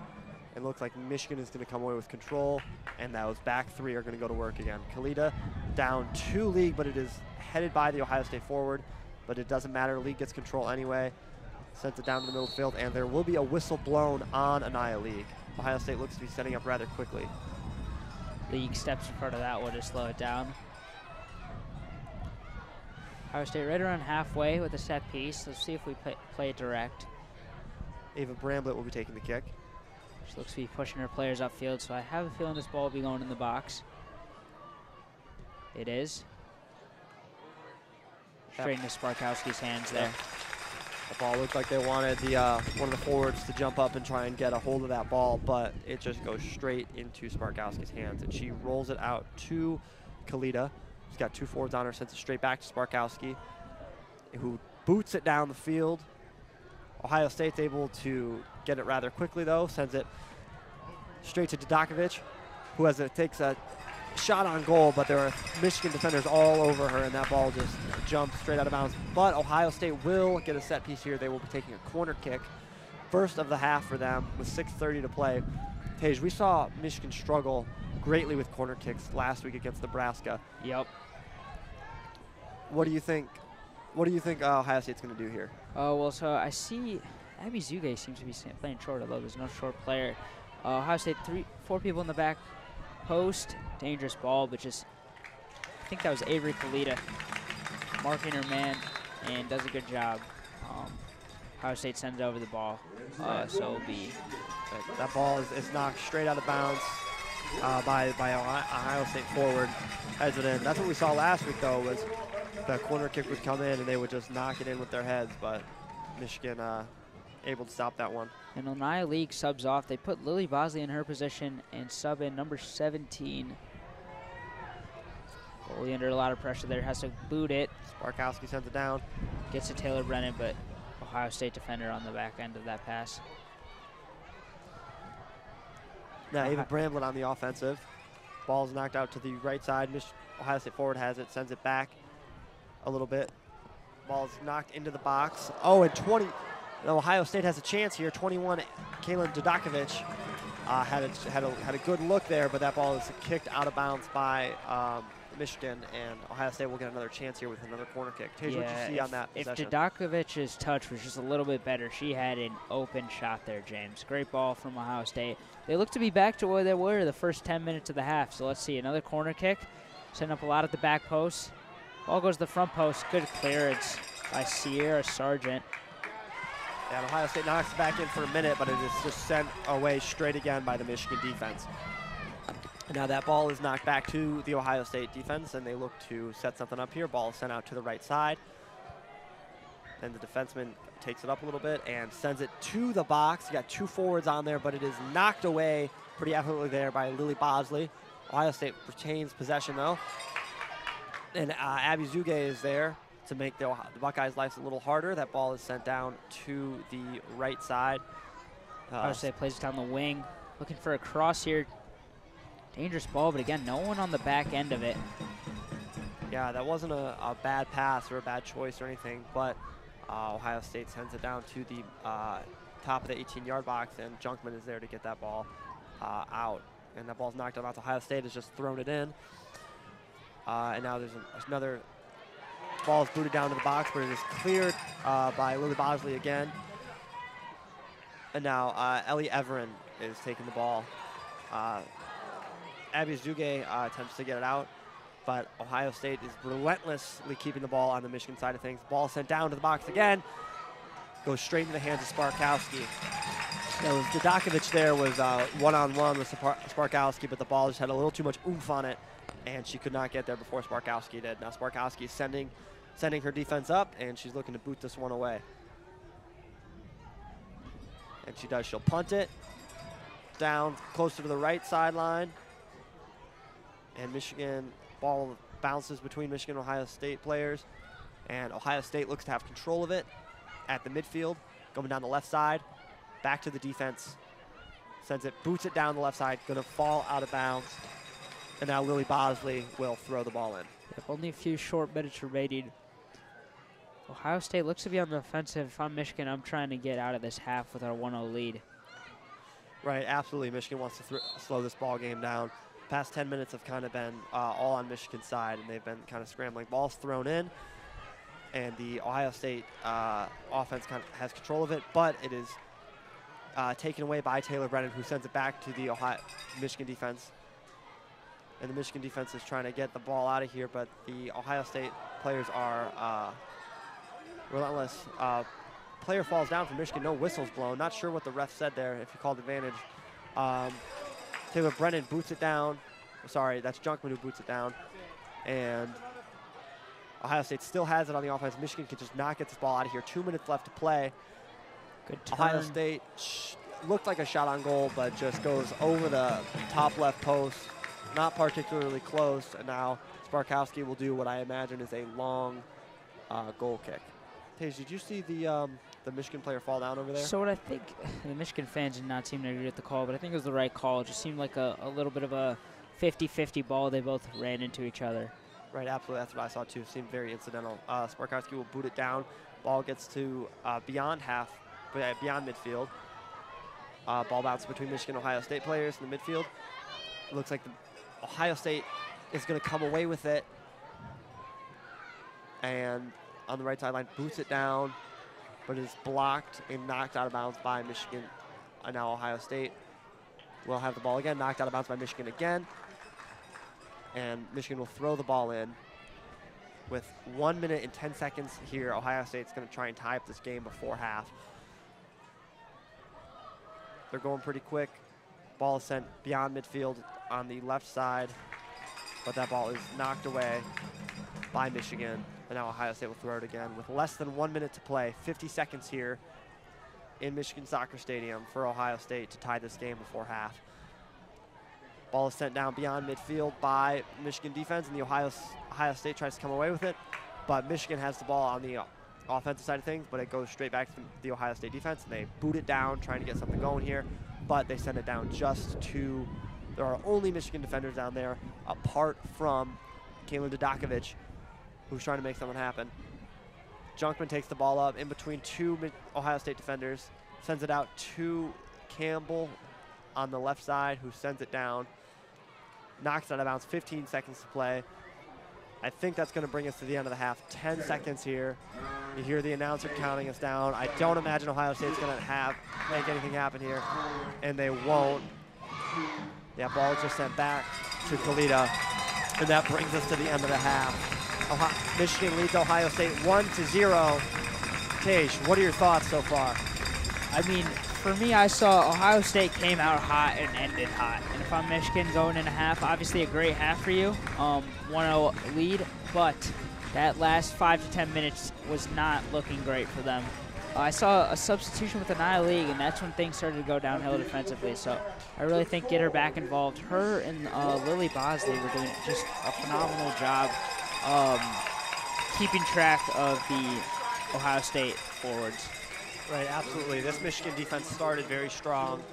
It looks like Michigan is going to come away with control, and those back three are going to go to work again. Kalita down 2 League, but it is headed by the Ohio State forward, but it doesn't matter. League gets control anyway. Sends it down to the middle of the field, and there will be a whistle blown on Anaya League. Ohio State looks to be setting up rather quickly. League steps in front of that one to slow it down. Ohio State right around halfway with a set piece. Let's see if we play it direct. Ava Bramblett will be taking the kick. She looks to be pushing her players upfield, so I have a feeling this ball will be going in the box. It is. Straight into Sparkowski's hands there. The ball looked like they wanted the one of the forwards to jump up and try and get a hold of that ball, but it just goes straight into Sparkowski's hands, and she rolls it out to Kalita. She's got 2 forwards on her, sends it straight back to Sparkowski, who boots it down the field. Ohio State's able to get it rather quickly, though, sends it straight to Dodakovic, who takes a shot on goal, but there are Michigan defenders all over her, and that ball just jumps straight out of bounds. But Ohio State will get a set piece here. They will be taking a corner kick, first of the half for them, with 6:30 to play. Tej, we saw Michigan struggle greatly with corner kicks last week against Nebraska. Yep. What do you think? What do you think Ohio State's going to do here? Oh, well, so I see Abby Zuge seems to be playing short, although there's no short player. Ohio State 4 people in the back post. Dangerous ball, but just, I think that was Avery Kalita marking her man and does a good job. Ohio State sends over the ball, so it'll be. That ball is knocked straight out of bounds by Ohio State forward. Heads it in. That's what we saw last week, though, was the corner kick would come in and they would just knock it in with their heads, but Michigan able to stop that one. And Anaya League subs off. They put Lily Bosley in her position and sub in number 17. Goalie under a lot of pressure there, has to boot it. Sparkowski sends it down. Gets to Taylor Brennan, but Ohio State defender on the back end of that pass. Now Ava Bramblett on the offensive. Ball's knocked out to the right side. Ohio State forward has it, sends it back a little bit. Ball's knocked into the box. Oh, and 20. Ohio State has a chance here. 21, Kaylin Dodakovic had a good look there, but that ball is kicked out of bounds by Michigan, and Ohio State will get another chance here with another corner kick. Tej, what did you see on that possession? If Dodakovic's touch was just a little bit better, she had an open shot there, James. Great ball from Ohio State. They look to be back to where they were the first 10 minutes of the half, so let's see. Another corner kick, setting up a lot at the back post. Ball goes to the front post. Good clearance by Sierra Sargent. And Ohio State knocks it back in for a minute, but it is just sent away straight again by the Michigan defense. And now that ball is knocked back to the Ohio State defense, and they look to set something up here. Ball is sent out to the right side. Then the defenseman takes it up a little bit and sends it to the box. You got 2 forwards on there, but it is knocked away pretty effortlessly there by Lily Bosley. Ohio State retains possession, though. And Abby Zuge is there to make the Buckeyes' life a little harder. That ball is sent down to the right side. Ohio State plays it down the wing. Looking for a cross here. Dangerous ball, but again, no one on the back end of it. Yeah, that wasn't a bad pass or a bad choice or anything, but Ohio State sends it down to the top of the 18-yard box, and Junkman is there to get that ball out. And that ball's knocked out. Ohio State has just thrown it in. And now there's another ball is booted down to the box, but it is cleared by Lily Bosley again. And now Ellie Everin is taking the ball. Abby Zuge attempts to get it out, but Ohio State is relentlessly keeping the ball on the Michigan side of things. Ball sent down to the box again. Goes straight into the hands of Sparkowski. Dodakovic there was one-on-one with Sparkowski, but the ball just had a little too much oomph on it, and she could not get there before Sparkowski did. Now Sparkowski is sending her defense up, and she's looking to boot this one away. And she does. She'll punt it down closer to the right sideline. and Michigan ball bounces between Michigan and Ohio State players, and Ohio State looks to have control of it at the midfield, going down the left side, back to the defense, sends it, boots it down the left side, going to fall out of bounds, and now Lily Bosley will throw the ball in. Yep, only a few short minutes remaining. Ohio State looks to be on the offensive. If I'm Michigan, I'm trying to get out of this half with our 1-0 lead. Right, absolutely. Michigan wants to slow this ball game down. Past 10 minutes have kind of been all on Michigan's side, and they've been kind of scrambling. Balls thrown in, and the Ohio State offense kind of has control of it, but it is taken away by Taylor Brennan, who sends it back to the Michigan defense. And the Michigan defense is trying to get the ball out of here, but the Ohio State players are relentless. Player falls down for Michigan, no whistles blown. Not sure what the ref said there, if he called advantage. Taylor Brennan boots it down. Sorry, that's Junkman who boots it down. And Ohio State still has it on the offense. Michigan can just not get this ball out of here. 2 minutes left to play. Good turn. Ohio State looked like a shot on goal, but just goes over the top left post. Not particularly close. And now Sparkowski will do what I imagine is a long goal kick. Tage, did you see the Michigan player fall down over there? So what I think, the Michigan fans did not seem to agree with the call, but I think it was the right call. It just seemed like a little bit of a 50-50 ball. They both ran into each other. Right, absolutely. That's what I saw too. Seemed very incidental. Sparkowski will boot it down. Ball gets to beyond midfield. Ball bounces between Michigan and Ohio State players in the midfield. It looks like the Ohio State is going to come away with it. And on the right sideline, boots it down, but is blocked and knocked out of bounds by Michigan. And now Ohio State will have the ball again, knocked out of bounds by Michigan again. And Michigan will throw the ball in. With 1 minute and 10 seconds here, Ohio State's going to try and tie up this game before half. They're going pretty quick. Ball is sent beyond midfield on the left side, but that ball is knocked away by Michigan. And now Ohio State will throw it again with less than 1 minute to play. 50 seconds here in Michigan Soccer Stadium for Ohio State to tie this game before half. Ball is sent down beyond midfield by Michigan defense, and the Ohio State tries to come away with it. But Michigan has the ball on the offensive side of things, but it goes straight back to the Ohio State defense, and they boot it down, trying to get something going here. But they send it down just to, there are only Michigan defenders down there, apart from Kalen Dodakovich, who's trying to make something happen. Junkman takes the ball up in between two Ohio State defenders, sends it out to Campbell on the left side, who sends it down, knocks it out of bounds. 15 seconds to play. I think that's going to bring us to the end of the half. 10 seconds here. You hear the announcer counting us down. I don't imagine Ohio State's going to make anything happen here, and they won't. Yeah, ball is just sent back to Kalita, and that brings us to the end of the half. Michigan leads Ohio State 1-0. Tage, what are your thoughts so far? I mean, for me, I saw Ohio State came out hot and ended hot. And if I'm Michigan going in a half, obviously a great half for you, 1-0 lead, but that last 5 to 10 minutes was not looking great for them. I saw a substitution with the Nile League, and that's when things started to go downhill defensively. So I really think get her back involved. Her and Lily Bosley were doing just a phenomenal job keeping track of the Ohio State forwards. Right, absolutely. This Michigan defense started very strong.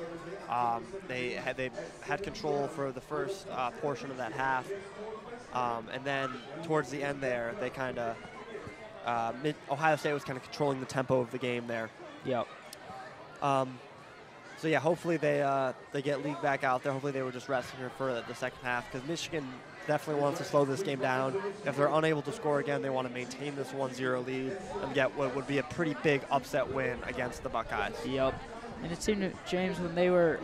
They had control for the first portion of that half, and then towards the end there, they kind of Ohio State was kind of controlling the tempo of the game there. Yep. So yeah, hopefully they get League back out there. Hopefully they were just resting her for the second half, because Michigan definitely wants to slow this game down. If they're unable to score again, they want to maintain this 1-0 lead and get what would be a pretty big upset win against the Buckeyes. Yep. And it seemed to James, when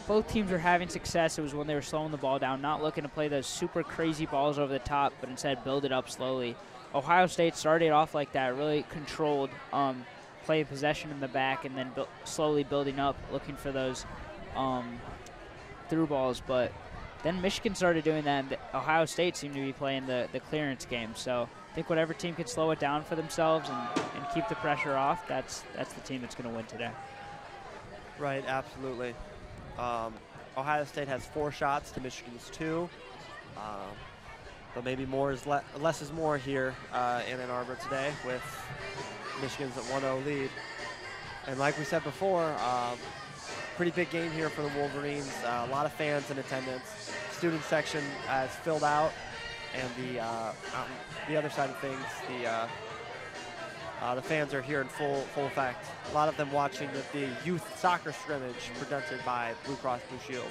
both teams were having success, it was when they were slowing the ball down, not looking to play those super crazy balls over the top, but instead build it up slowly. Ohio State started off like that, really controlled, play possession in the back, and then slowly building up, looking for those through balls. But then Michigan started doing that, and Ohio State seemed to be playing the clearance game. So I think whatever team can slow it down for themselves and keep the pressure off, that's the team that's going to win today. Right, absolutely. Ohio State has 4 shots to Michigan's 2. But maybe more is less is more here in Ann Arbor today with Michigan's 1-0 lead. And like we said before, pretty big game here for the Wolverines. A lot of fans in attendance. Student section is filled out, and the other side of things, the fans are here in full effect. A lot of them watching the youth soccer scrimmage presented by Blue Cross Blue Shield.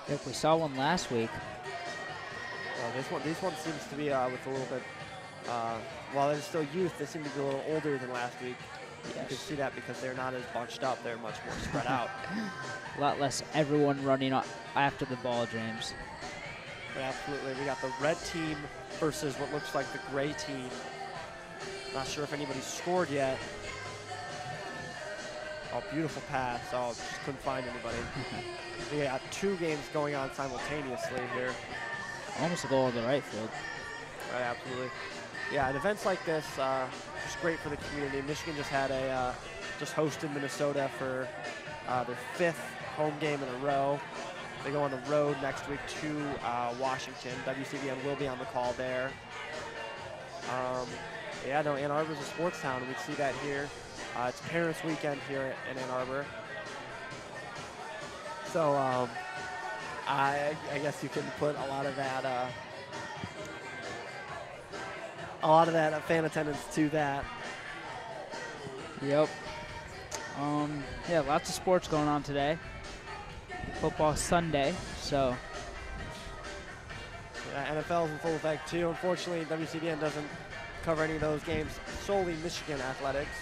Yep, we saw one last week. This one seems to be with a little bit. While they're still youth, they seem to be a little older than last week. Yes. You can see that because they're not as bunched up. They're much more spread out. A lot less everyone running after the ball, James. But absolutely, we got the red team versus what looks like the gray team. Not sure if anybody's scored yet. Oh, beautiful pass. Oh, just couldn't find anybody. We got two games going on simultaneously here. Almost a goal in the right field. Right, absolutely. Yeah, and events like this, just great for the community. Michigan just had just hosted Minnesota for their 5th home game in a row. They go on the road next week to Washington. WCBN will be on the call there. Yeah, no, Ann Arbor's a sports town. We see that here. It's Parents' Weekend here in Ann Arbor. So I guess you can put a lot of that fan attendance to that. Yep. Yeah, lots of sports going on today. Football Sunday, so. Yeah, NFL's in full effect too. Unfortunately, WCBN doesn't cover any of those games. Solely Michigan athletics.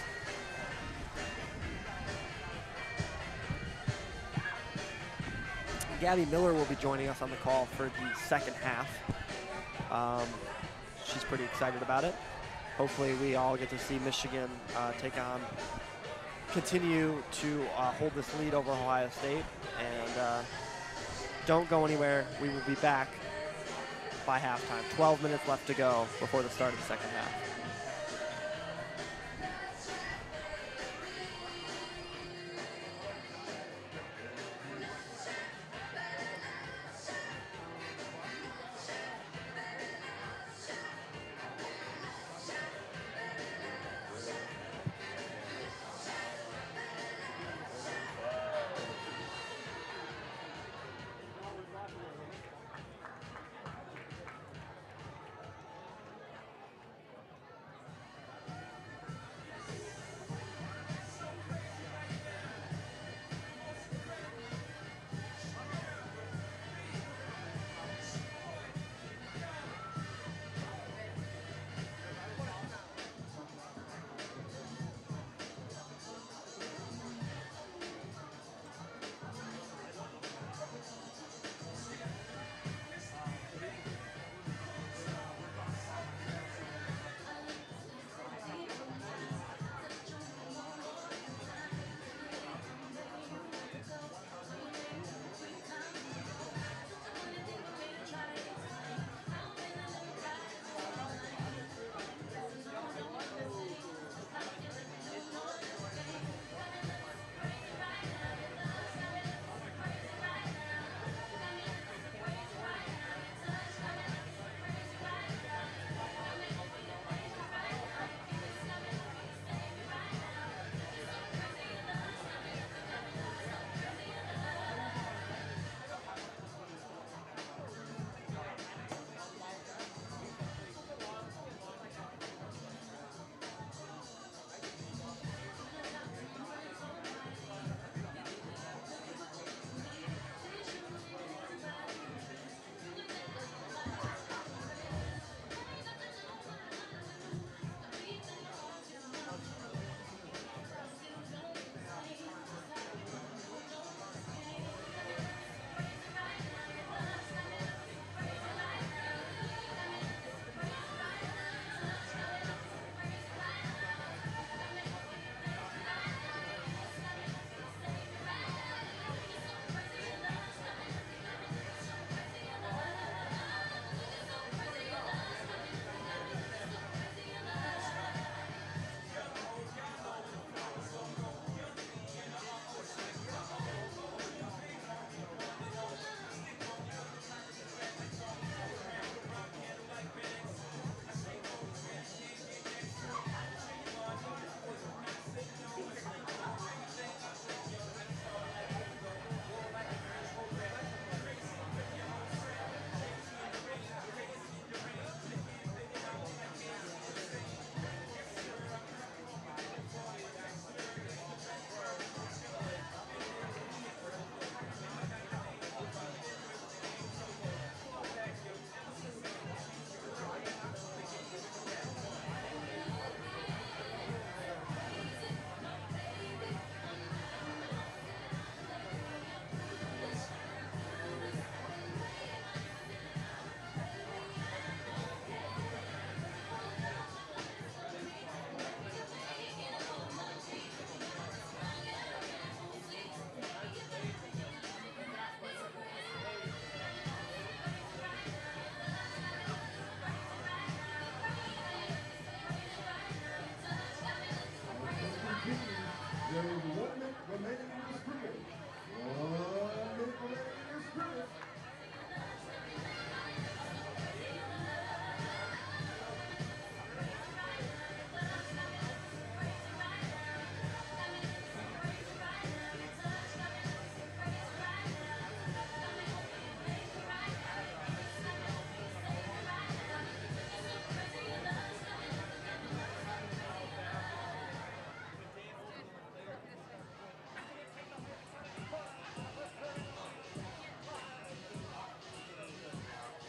Gabby Miller will be joining us on the call for the second half. She's pretty excited about it. Hopefully we all get to see Michigan continue to hold this lead over Ohio State. And don't go anywhere. We will be back by halftime. 12 minutes left to go before the start of the second half.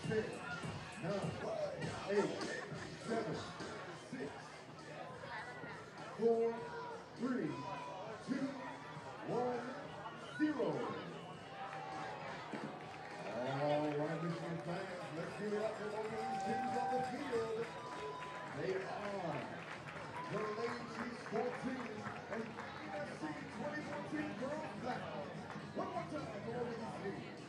10, 9, 8, 7, 6, 4, 3, 2, 1, 0. All right, Michigan fans, let's give it up for both of these teams on the field. They are the Ladies 14 and USC 2014 girls basketball. One more time for both of these teams.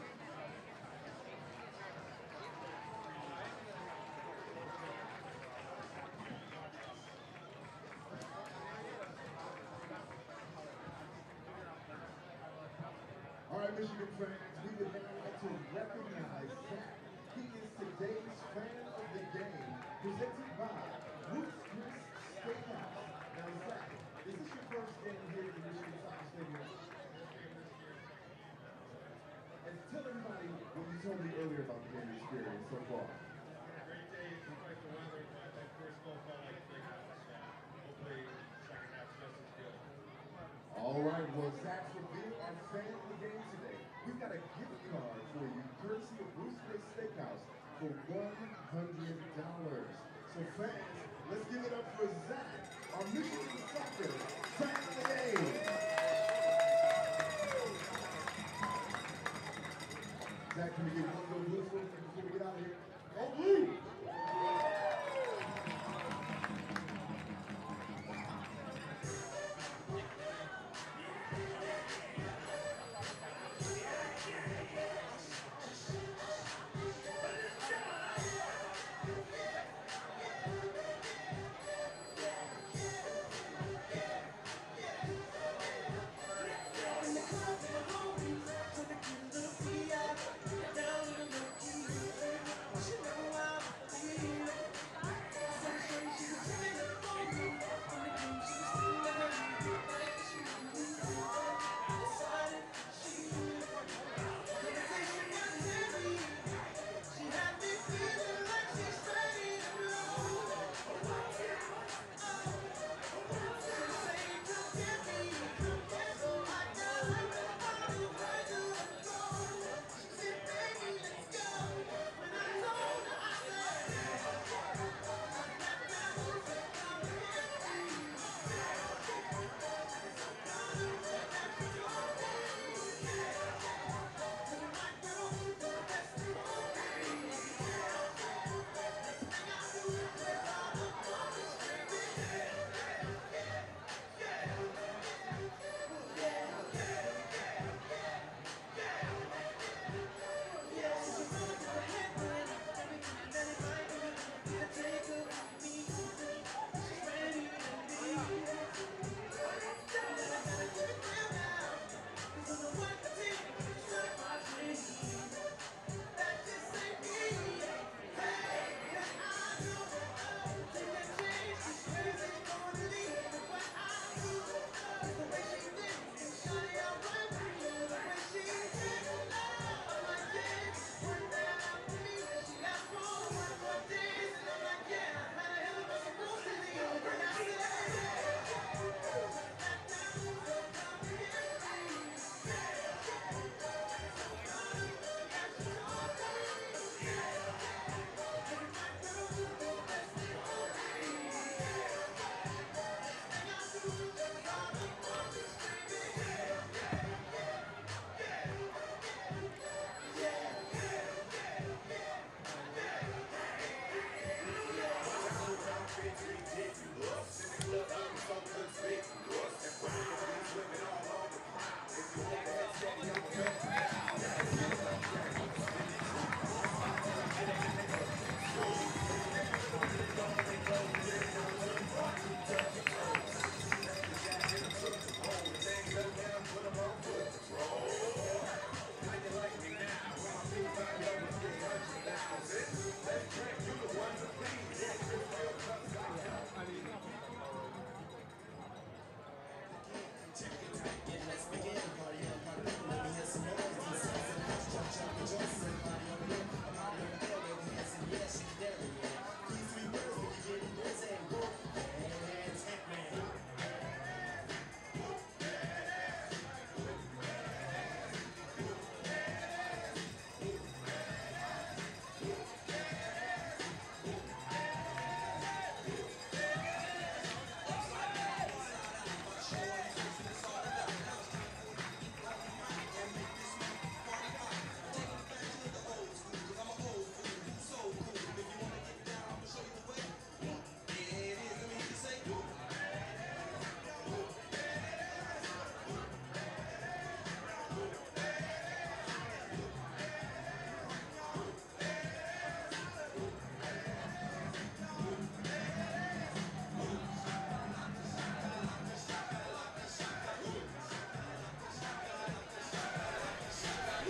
All right, Michigan fans, we would now like to recognize Zach. He is today's fan of the game, presented by Rutgers Steakhouse. Now, Zach, is this your first game here at the Michigan Soccer Stadium? And tell everybody what you told me earlier about the game experience so far. Great day, despite the weather, but that first goal felt like a big house. Hopefully, second half's just as good. All right, well, Zach's revealed our fan of the game today. We've got a gift card for you, courtesy of Rutgers Steakhouse, for $100. So fans, let's give it up for Zach, our Michigan Soccer fan of the game. Zach, can we get one go blue for before we get out of here? Go blue!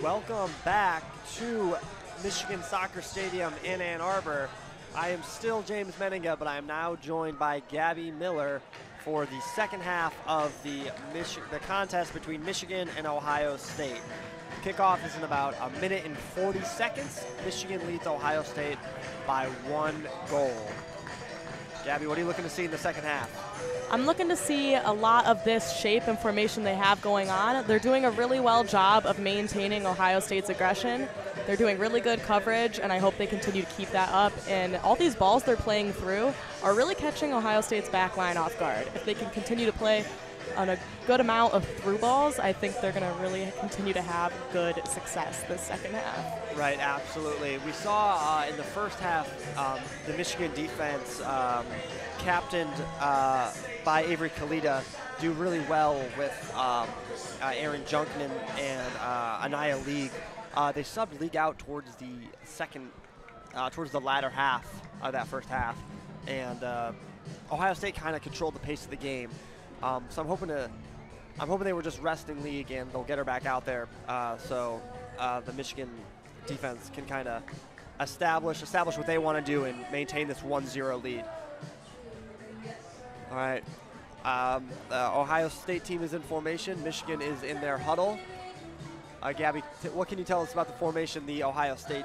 Welcome back to Michigan Soccer Stadium in Ann Arbor. I am still James Meninga, but I am now joined by Gabby Miller for the second half of the contest between Michigan and Ohio State. Kickoff is in about a minute and 40 seconds. Michigan leads Ohio State by 1 goal. Gabby, what are you looking to see in the second half? I'm looking to see a lot of this shape and formation they have going on. They're doing a really well job of maintaining Ohio State's aggression. They're doing really good coverage, and I hope they continue to keep that up. And all these balls they're playing through are really catching Ohio State's back line off guard. If they can continue to play on a good amount of through balls, I think they're going to really continue to have good success this second half. Right, absolutely. We saw in the first half the Michigan defense captained by Avery Kalita do really well with Aaron Junkman and Anaya League. They subbed League out towards the latter half of that first half, and Ohio State kind of controlled the pace of the game. So I'm hoping they were just resting League and they'll get her back out there, so the Michigan defense can kind of establish what they want to do and maintain this 1-0 lead. All right, the Ohio State team is in formation. Michigan is in their huddle. Gabby, what can you tell us about the formation the Ohio State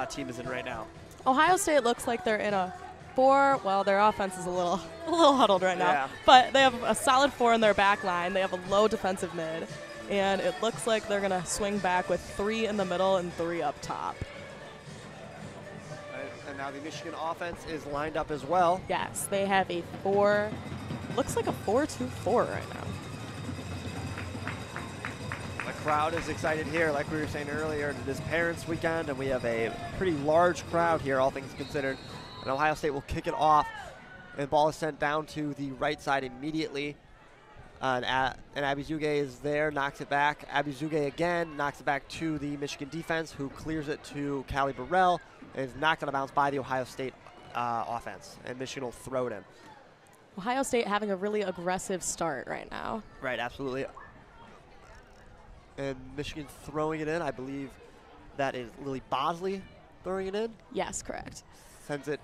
team is in right now? Ohio State looks like they're in a 4. Well, their offense is a little huddled right now, yeah. But they have a solid 4 in their back line. They have a low defensive mid, and it looks like they're going to swing back with 3 in the middle and 3 up top. And now the Michigan offense is lined up as well. Yes, they have a 4. Looks like a 4-2-4 right now. The crowd is excited here, like we were saying earlier. It is Parents Weekend, and we have a pretty large crowd here, all things considered. And Ohio State will kick it off, and the ball is sent down to the right side immediately. And Abby Zuge is there, knocks it back. Abby Zuge again knocks it back to the Michigan defense, who clears it to Callie Burrell, and is knocked out of bounds by the Ohio State offense, and Michigan will throw it in. Ohio State having a really aggressive start right now. Right, absolutely. And Michigan throwing it in. I believe that is Lily Bosley throwing it in. Yes, correct. Sends it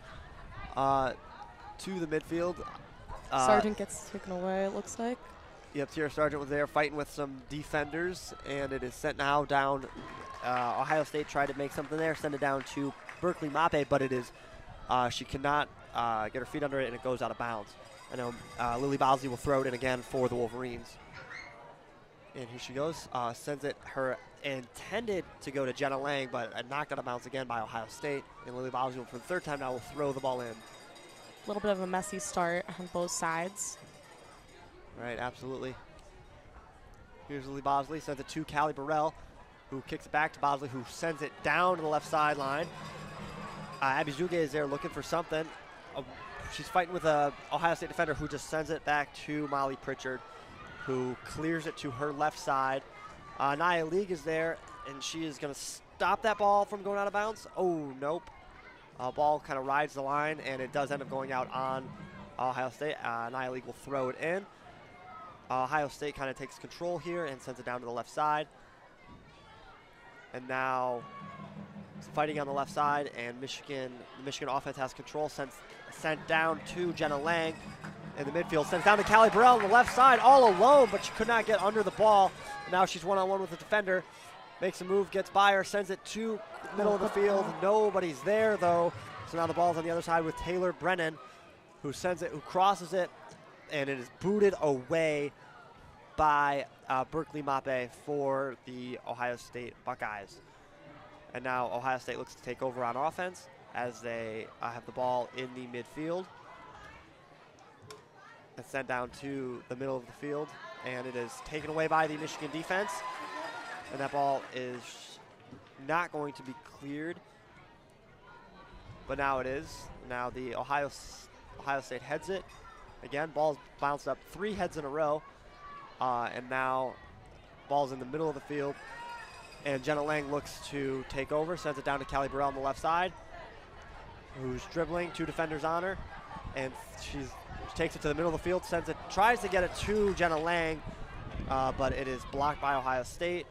to the midfield. Sargent gets taken away, it looks like. Yep, Tierra Sargent was there fighting with some defenders, and it is sent now down. Ohio State tried to make something there, send it down to Berkeley Mape, but it is she cannot get her feet under it, and it goes out of bounds. I know Lily Bosley will throw it in again for the Wolverines. And here she goes, sends it, her intended to go to Jenna Lang, but knocked out of bounds again by Ohio State. And Lily Bosley, for the third time now, will throw the ball in. A little bit of a messy start on both sides. Right, absolutely. Here's Lily Bosley, sends it to Callie Burrell, who kicks it back to Bosley, who sends it down to the left sideline. Abby Zuge is there looking for something. She's fighting with a Ohio State defender who just sends it back to Molly Pritchard, who clears it to her left side. Nia League is there, and she is going to stop that ball from going out of bounds. Oh, nope. Ball kind of rides the line, and it does end up going out on Ohio State. Nia League will throw it in. Ohio State kind of takes control here and sends it down to the left side. And now fighting on the left side, and the Michigan offense has control, sent down to Jenna Lang in the midfield, sends down to Callie Burrell on the left side, all alone, but she could not get under the ball. Now she's one-on-one with the defender, makes a move, gets by her, sends it to the middle of the field. Nobody's there, though, so now the ball's on the other side with Taylor Brennan, who sends it, who crosses it, and it is booted away by Berkeley Mape for the Ohio State Buckeyes. And now Ohio State looks to take over on offense as they have the ball in the midfield. It's sent down to the middle of the field, and it is taken away by the Michigan defense. And that ball is not going to be cleared, but now it is. Now the Ohio State heads it. Again, ball's bounced up 3 heads in a row, and now ball's in the middle of the field. And Jenna Lang looks to take over, sends it down to Callie Burrell on the left side, who's dribbling, 2 defenders on her, and she takes it to the middle of the field, tries to get it to Jenna Lang, but it is blocked by Ohio State.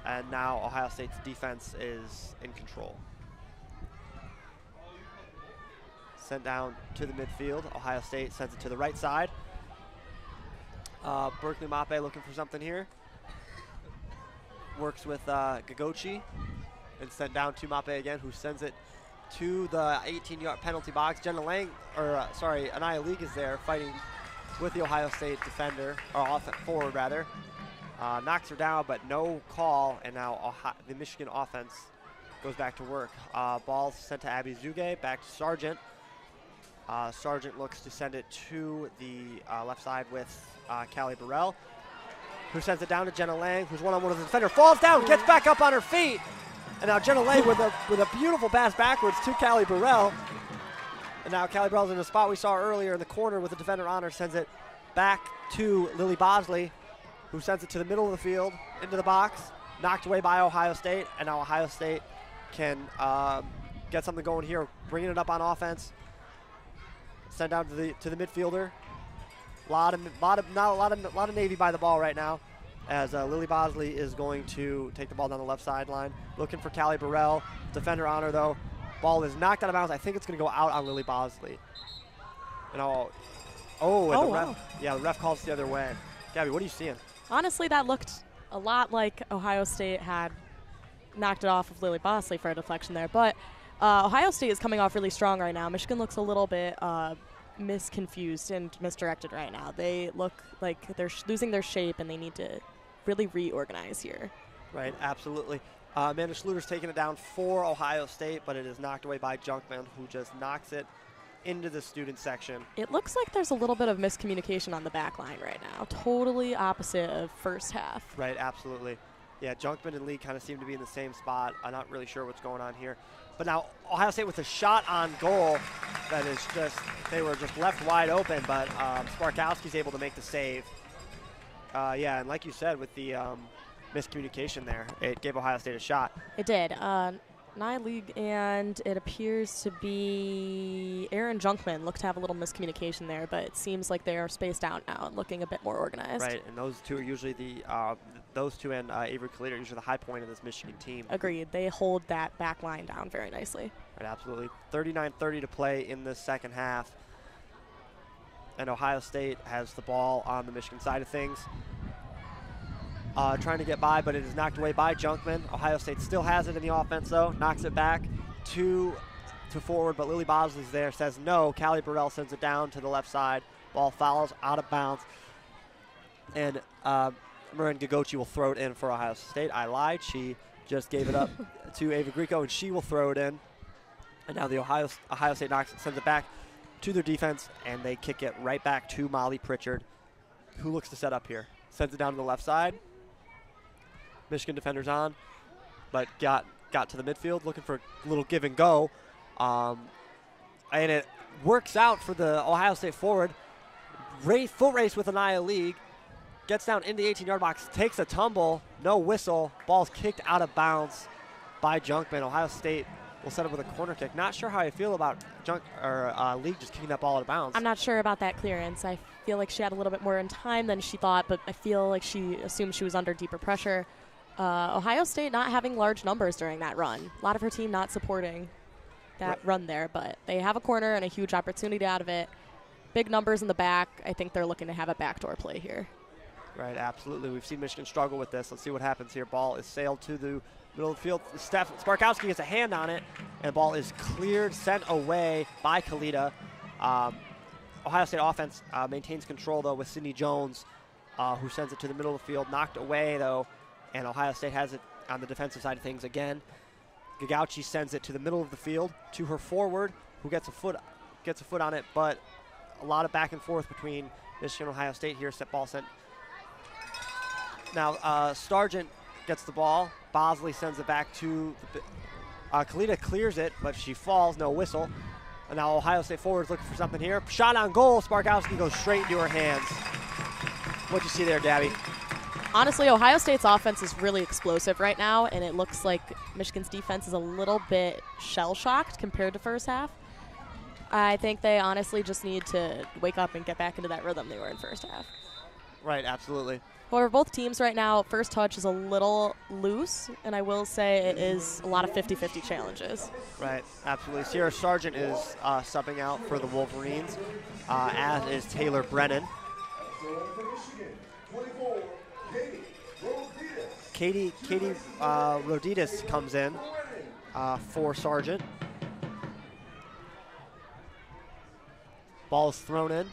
And now Ohio State's defense is in control. Sent down to the midfield. Ohio State sends it to the right side. Berkeley Mape looking for something here. Works with Gagochi and sent down to Mape again, who sends it to the 18-yard penalty box. Jenna Lang, Anaya League is there fighting with the Ohio State defender, or forward rather. Knocks her down, but no call, and now the Michigan offense goes back to work. Ball sent to Abby Zuge, back to Sargent. Sargent looks to send it to the left side with Callie Burrell, who sends it down to Jenna Lang, who's one-on-one with the defender, falls down, gets back up on her feet, and now Jenna Lang with a beautiful pass backwards to Callie Burrell. And now Callie Burrell's in the spot we saw earlier in the corner with the defender on her, sends it back to Lily Bosley, who sends it to the middle of the field, into the box, knocked away by Ohio State, and now Ohio State can get something going here, bringing it up on offense. Send down to the midfielder. A lot of Navy by the ball right now, as Lily Bosley is going to take the ball down the left sideline, looking for Callie Burrell. Defender on her though. Ball is knocked out of bounds. I think it's going to go out on Lily Bosley. And the ref calls the other way. Gabby, what are you seeing? Honestly, that looked a lot like Ohio State had knocked it off of Lily Bosley for a deflection there. But Ohio State is coming off really strong right now. Michigan looks a little bit misconfused and misdirected right now. They look like they're losing their shape, and they need to really reorganize here. Right, absolutely. Amanda Schluter's taking it down for Ohio State, but it is knocked away by Junkman, who just knocks it into the student section. It looks like there's a little bit of miscommunication on the back line right now. Totally opposite of first half. Right, absolutely. Yeah, Junkman and Lee kind of seem to be in the same spot. I'm not really sure what's going on here. But now Ohio State with a shot on goal that is just, they were just left wide open, but Sparkowski's able to make the save. Yeah, and like you said, with the miscommunication there, it gave Ohio State a shot. It did. Nia League and it appears to be Aaron Junkman look to have a little miscommunication there, but it seems like they are spaced out now and looking a bit more organized. Right, and those two are usually those two and Avery Kalita are usually the high point of this Michigan team. Agreed. They hold that back line down very nicely. Right, absolutely. 39:30 to play in the second half. And Ohio State has the ball on the Michigan side of things. Trying to get by, but it is knocked away by Junkman. Ohio State still has it in the offense, though. Knocks it back to forward, but Lily Bosley's there, says no. Callie Burrell sends it down to the left side. Ball fouls out of bounds. And Marin Gagochi will throw it in for Ohio State. I lied. She just gave it up to Ava Greco, and she will throw it in. And now the Ohio State sends it back to their defense, and they kick it right back to Molly Pritchard, who looks to set up here. Sends it down to the left side. Michigan defenders on, but got to the midfield looking for a little give and go. And it works out for the Ohio State forward. Foot race with Anaya League. Gets down in the 18-yard box, takes a tumble, no whistle. Ball's kicked out of bounds by Junkman. Ohio State will set up with a corner kick. Not sure how I feel about League just kicking that ball out of bounds. I'm not sure about that clearance. I feel like she had a little bit more in time than she thought, but I feel like she assumed she was under deeper pressure. Ohio State not having large numbers during that run. A lot of her team not supporting that run there, but they have a corner and a huge opportunity out of it. Big numbers in the back. I think they're looking to have a backdoor play here. Right, absolutely. We've seen Michigan struggle with this. Let's see what happens here. Ball is sailed to the middle of the field. Sparkowski gets a hand on it, and the ball is cleared, sent away by Kalita. Ohio State offense maintains control, though, with Sydney Jones, who sends it to the middle of the field. Knocked away, though, and Ohio State has it on the defensive side of things again. Gagauchi sends it to the middle of the field to her forward, who gets a foot on it, but a lot of back and forth between Michigan and Ohio State here. Ball sent. Now Sargent gets the ball. Bosley sends it back to Kalita clears it, but she falls. No whistle. And now Ohio State forwards looking for something here. Shot on goal. Sparkowski goes straight into her hands. What'd you see there, Gabby? Honestly, Ohio State's offense is really explosive right now, and it looks like Michigan's defense is a little bit shell-shocked compared to first half. I think they honestly just need to wake up and get back into that rhythm they were in first half. Right, absolutely. However, both teams right now, first touch is a little loose, and I will say it is a lot of 50-50 challenges. Right, absolutely. Sierra Sargent is subbing out for the Wolverines, as is Taylor Brennan. Katie Roditas comes in for Sargent. Ball is thrown in,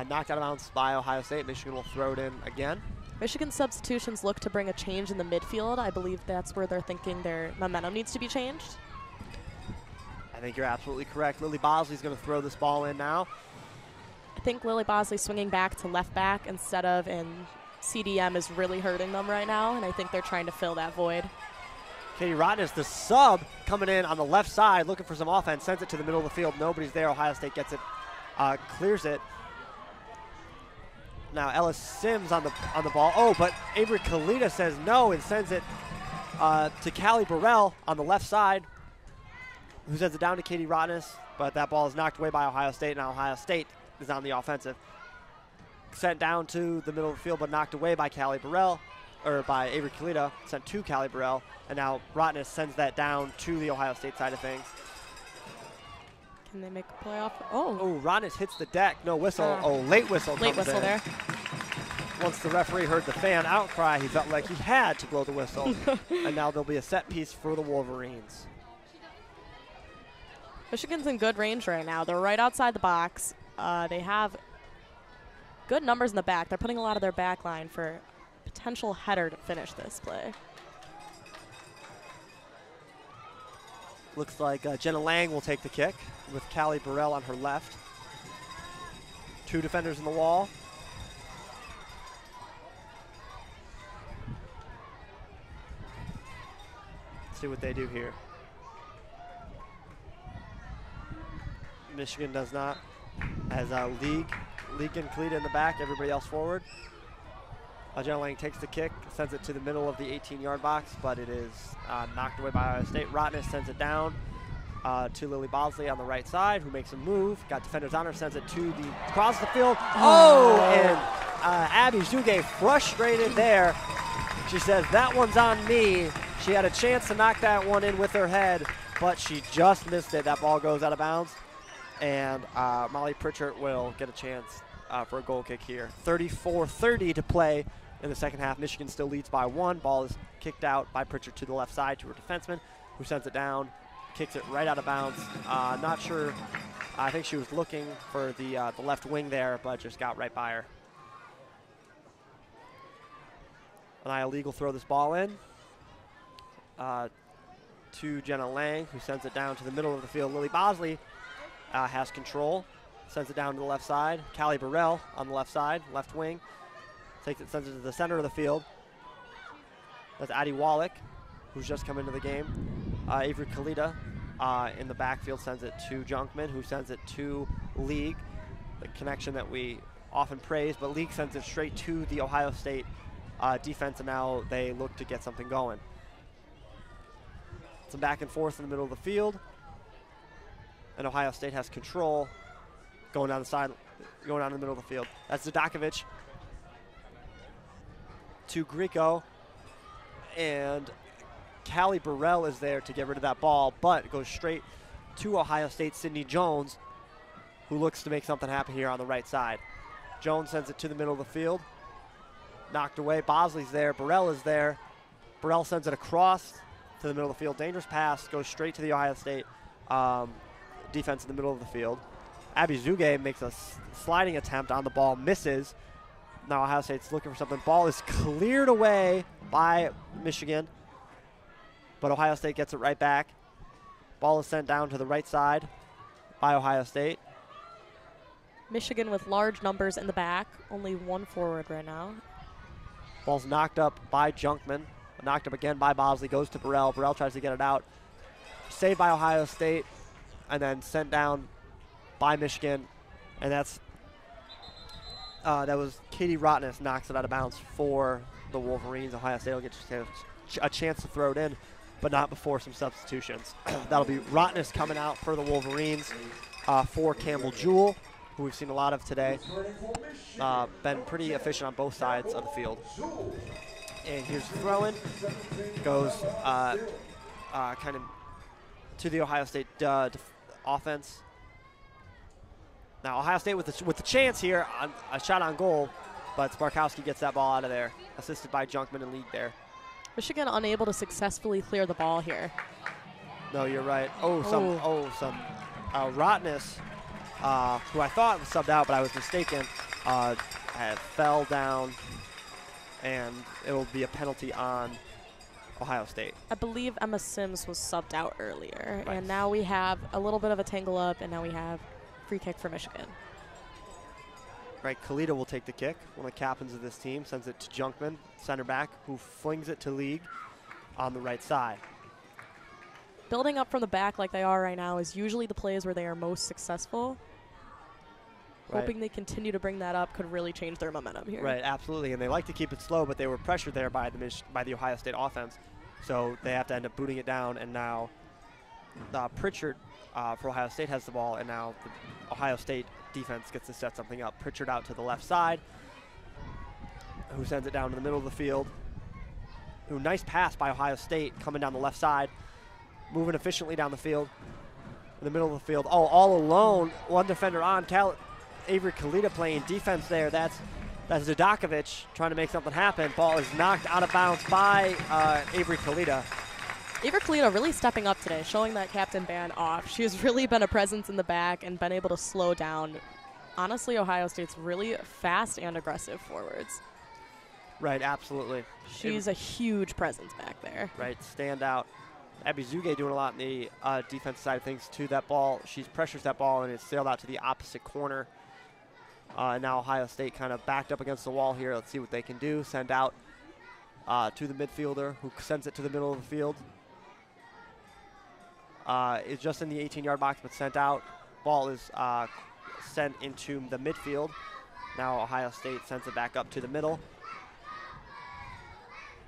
knocked out of bounds by Ohio State. Michigan will throw it in again. Michigan substitutions look to bring a change in the midfield. I believe that's where they're thinking their momentum needs to be changed. I think you're absolutely correct. Lily Bosley's going to throw this ball in now. I think Lily Bosley swinging back to left back instead of in CDM is really hurting them right now, and I think they're trying to fill that void. Katie Rottness, the sub, coming in on the left side, looking for some offense, sends it to the middle of the field. Nobody's there. Ohio State gets it, clears it. Now Ellis Sims on the ball. Oh, but Avery Kalita says no and sends it to Callie Burrell on the left side, who sends it down to Katie Rottness, but that ball is knocked away by Ohio State. Now Ohio State is on the offensive. Sent down to the middle of the field, but knocked away by Callie Burrell, or by Avery Kalita, sent to Callie Burrell, and now Rottness sends that down to the Ohio State side of things. Can they make a play off? Oh, Rottness hits the deck. No whistle. Late whistle late comes whistle in. there. Once the referee heard the fan outcry, he felt like he had to blow the whistle. And now there'll be a set piece for the Wolverines. Michigan's in good range right now. They're right outside the box. They have good numbers in the back. They're putting a lot of their back line for potential header to finish this play. Looks like Jenna Lang will take the kick with Callie Burrell on her left. Two defenders in the wall. Let's see what they do here. Michigan does not. Has League and Kalita in the back, everybody else forward. Jenna Lang takes the kick, sends it to the middle of the 18-yard box, but it is knocked away by Ohio State. Rottness sends it down to Lily Bosley on the right side, who makes a move. Got defenders on her, sends it to across the field. And Abby Zuge frustrated there. She says, that one's on me. She had a chance to knock that one in with her head, but she just missed it. That ball goes out of bounds, and Molly Pritchard will get a chance for a goal kick here. 34-30 to play in the second half. Michigan still leads by 1. Ball is kicked out by Pritchard to the left side to her defenseman, who sends it down, kicks it right out of bounds. Not sure. I think she was looking for the left wing there, but just got right by her. Anaya League will throw this ball in to Jenna Lang, who sends it down to the middle of the field. Lily Bosley has control. Sends it down to the left side. Callie Burrell on the left side, left wing. Takes it, sends it to the center of the field. That's Addie Wallach, who's just come into the game. Avery Kalita in the backfield sends it to Junkman, who sends it to League. The connection that we often praise, but League sends it straight to the Ohio State defense, and now they look to get something going. Some back and forth in the middle of the field, and Ohio State has control. Going down the side, going down the middle of the field. That's Zadakovic to Grieco, and Callie Burrell is there to get rid of that ball, but it goes straight to Ohio State Sydney Jones, who looks to make something happen here on the right side. Jones sends it to the middle of the field. Knocked away. Bosley's there. Burrell is there. Burrell sends it across to the middle of the field. Dangerous pass. Goes straight to the Ohio State defense in the middle of the field. Abby Zuge makes a sliding attempt on the ball. Misses. Now Ohio State's looking for something. Ball is cleared away by Michigan, but Ohio State gets it right back. Ball is sent down to the right side by Ohio State. Michigan with large numbers in the back. Only one forward right now. Ball's knocked up by Junkman. Knocked up again by Bosley. Goes to Burrell. Burrell tries to get it out. Saved by Ohio State, and then sent down by Michigan. And that's that was Katie Rottness knocks it out of bounds for the Wolverines. Ohio State will get a chance to throw it in, but not before some substitutions. That'll be Rottness coming out for the Wolverines for Campbell Jewell. who we've seen a lot of today. Been pretty efficient on both sides of the field. And here's the throw-in. Goes kind of to the Ohio State offense. Now Ohio State with the chance here, on a shot on goal, but Sparkowski gets that ball out of there, assisted by Junkman and League there. Michigan unable to successfully clear the ball here. No, you're right. Some Rottness, who I thought was subbed out, but I was mistaken, fell down, and it will be a penalty on Ohio State. I believe Emma Sims was subbed out earlier, Right. and now we have a little bit of a tangle up, and now we have free kick for Michigan. Right, Kalita will take the kick, one of the captains of this team, sends it to Junkman, center back, who flings it to League on the right side. Building up from the back like they are right now is usually the plays where they are most successful. Right. Hoping they continue to bring that up could really change their momentum here. Right, absolutely, and they like to keep it slow, but they were pressured there by the Ohio State offense, so they have to end up booting it down, and now Pritchard for Ohio State has the ball, and now the Ohio State defense gets to set something up. Pritchard out to the left side, who sends it down to the middle of the field. Nice pass by Ohio State coming down the left side, moving efficiently down the field. In the middle of the field, all alone, one defender on. Avery Kalita playing defense there. That's Zudakovic trying to make something happen. Ball is knocked out of bounds by Avery Kalita. Avery Kalita really stepping up today, showing that captain band off. She has really been a presence in the back and been able to slow down, honestly, Ohio State's really fast and aggressive forwards. Right, absolutely. She's a huge presence back there. Right, stand out. Abby Zuge doing a lot in the defensive side of things to that ball. She pressures that ball, and it's sailed out to the opposite corner. And now Ohio State kind of backed up against the wall here. Let's see what they can do. Send out to the midfielder, who sends it to the middle of the field. It's just in the 18-yard box, but sent out. Ball is sent into the midfield. Now Ohio State sends it back up to the middle.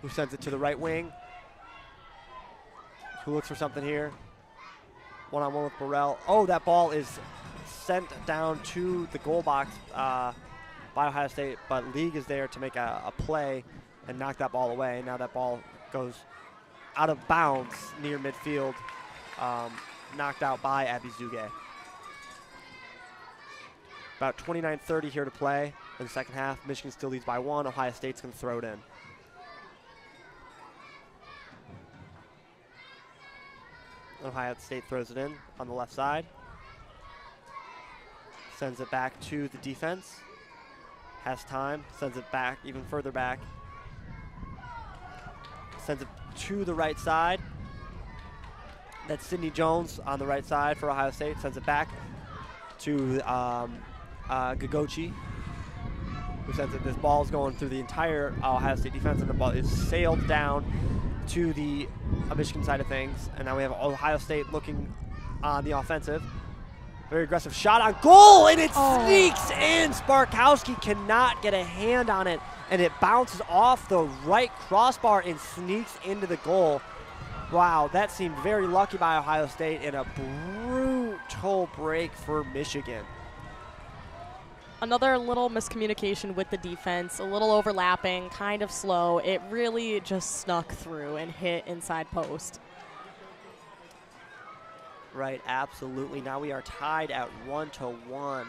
Who sends it to the right wing? Who looks for something here? One-on-one with Burrell. Oh, that ball is sent down to the goal box by Ohio State, but League is there to make a play and knock that ball away. Now that ball goes out of bounds near midfield, knocked out by Abby Zuge. About 29:30 here to play in the second half. Michigan still leads by 1. Ohio State's going to throw it in. Ohio State throws it in on the left side. Sends it back to the defense. Has time. Sends it back, even further back. Sends it to the right side. That's Sydney Jones on the right side for Ohio State. Sends it back to Gagochi, who sends it. This ball is going through the entire Ohio State defense, and the ball is sailed down to the Michigan side of things. And now we have Ohio State looking on the offensive. Very aggressive shot on goal, and it sneaks in. Sparkowski cannot get a hand on it, and it bounces off the right crossbar and sneaks into the goal. Wow, that seemed very lucky by Ohio State, and a brutal break for Michigan. Another little miscommunication with the defense, a little overlapping, kind of slow. It really just snuck through and hit inside post. Right, absolutely. Now we are tied at 1-1.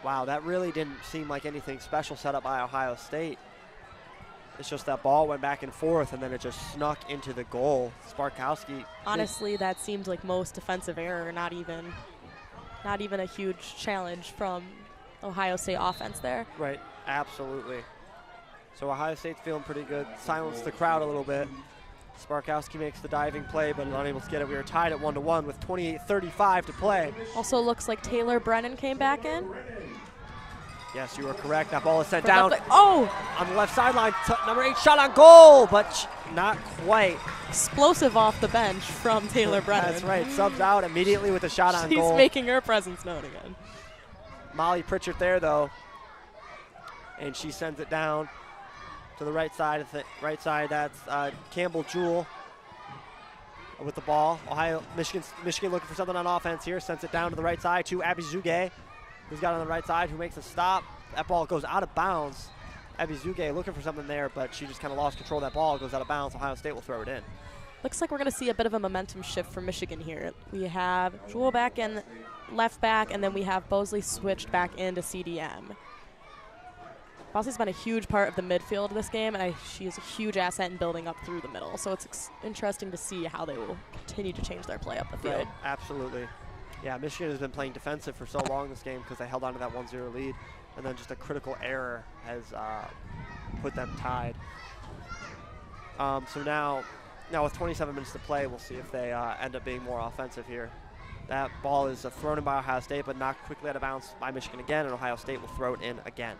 Wow, that really didn't seem like anything special set up by Ohio State. It's just that ball went back and forth, and then it just snuck into the goal. Sparkowski. Honestly, that seemed like most defensive error, not even a huge challenge from Ohio State offense there. Right, absolutely. So Ohio State's feeling pretty good. Silenced the crowd a little bit. Sparkowski makes the diving play, but unable to get it. We are tied at 1-1 with 28:35 to play. Also looks like Taylor Brennan came back in. Yes, you are correct. That ball is sent down on the left sideline. Number 8 shot on goal, but not quite. Explosive off the bench from Taylor Brennan. That's right. Subs out immediately with a shot on goal. She's making her presence known again. Molly Pritchard there, though, and she sends it down to the right side. That's Campbell Jewell with the ball. Michigan looking for something on offense here. Sends it down to the right side to Abby Zuge. who's got it on the right side, who makes a stop. That ball goes out of bounds. Abizuge looking for something there, but she just kind of lost control of that ball. It goes out of bounds. Ohio State will throw it in. Looks like we're going to see a bit of a momentum shift for Michigan here. We have Jewel back in left back, and then we have Bosley switched back into CDM. Bosley's been a huge part of the midfield this game, and she is a huge asset in building up through the middle. So it's interesting to see how they will continue to change their play up the field. Right, absolutely. Yeah, Michigan has been playing defensive for so long this game because they held on to that 1-0 lead, and then just a critical error has put them tied. So now with 27 minutes to play, we'll see if they end up being more offensive here. That ball is thrown in by Ohio State, but knocked quickly out of bounds by Michigan again, and Ohio State will throw it in again.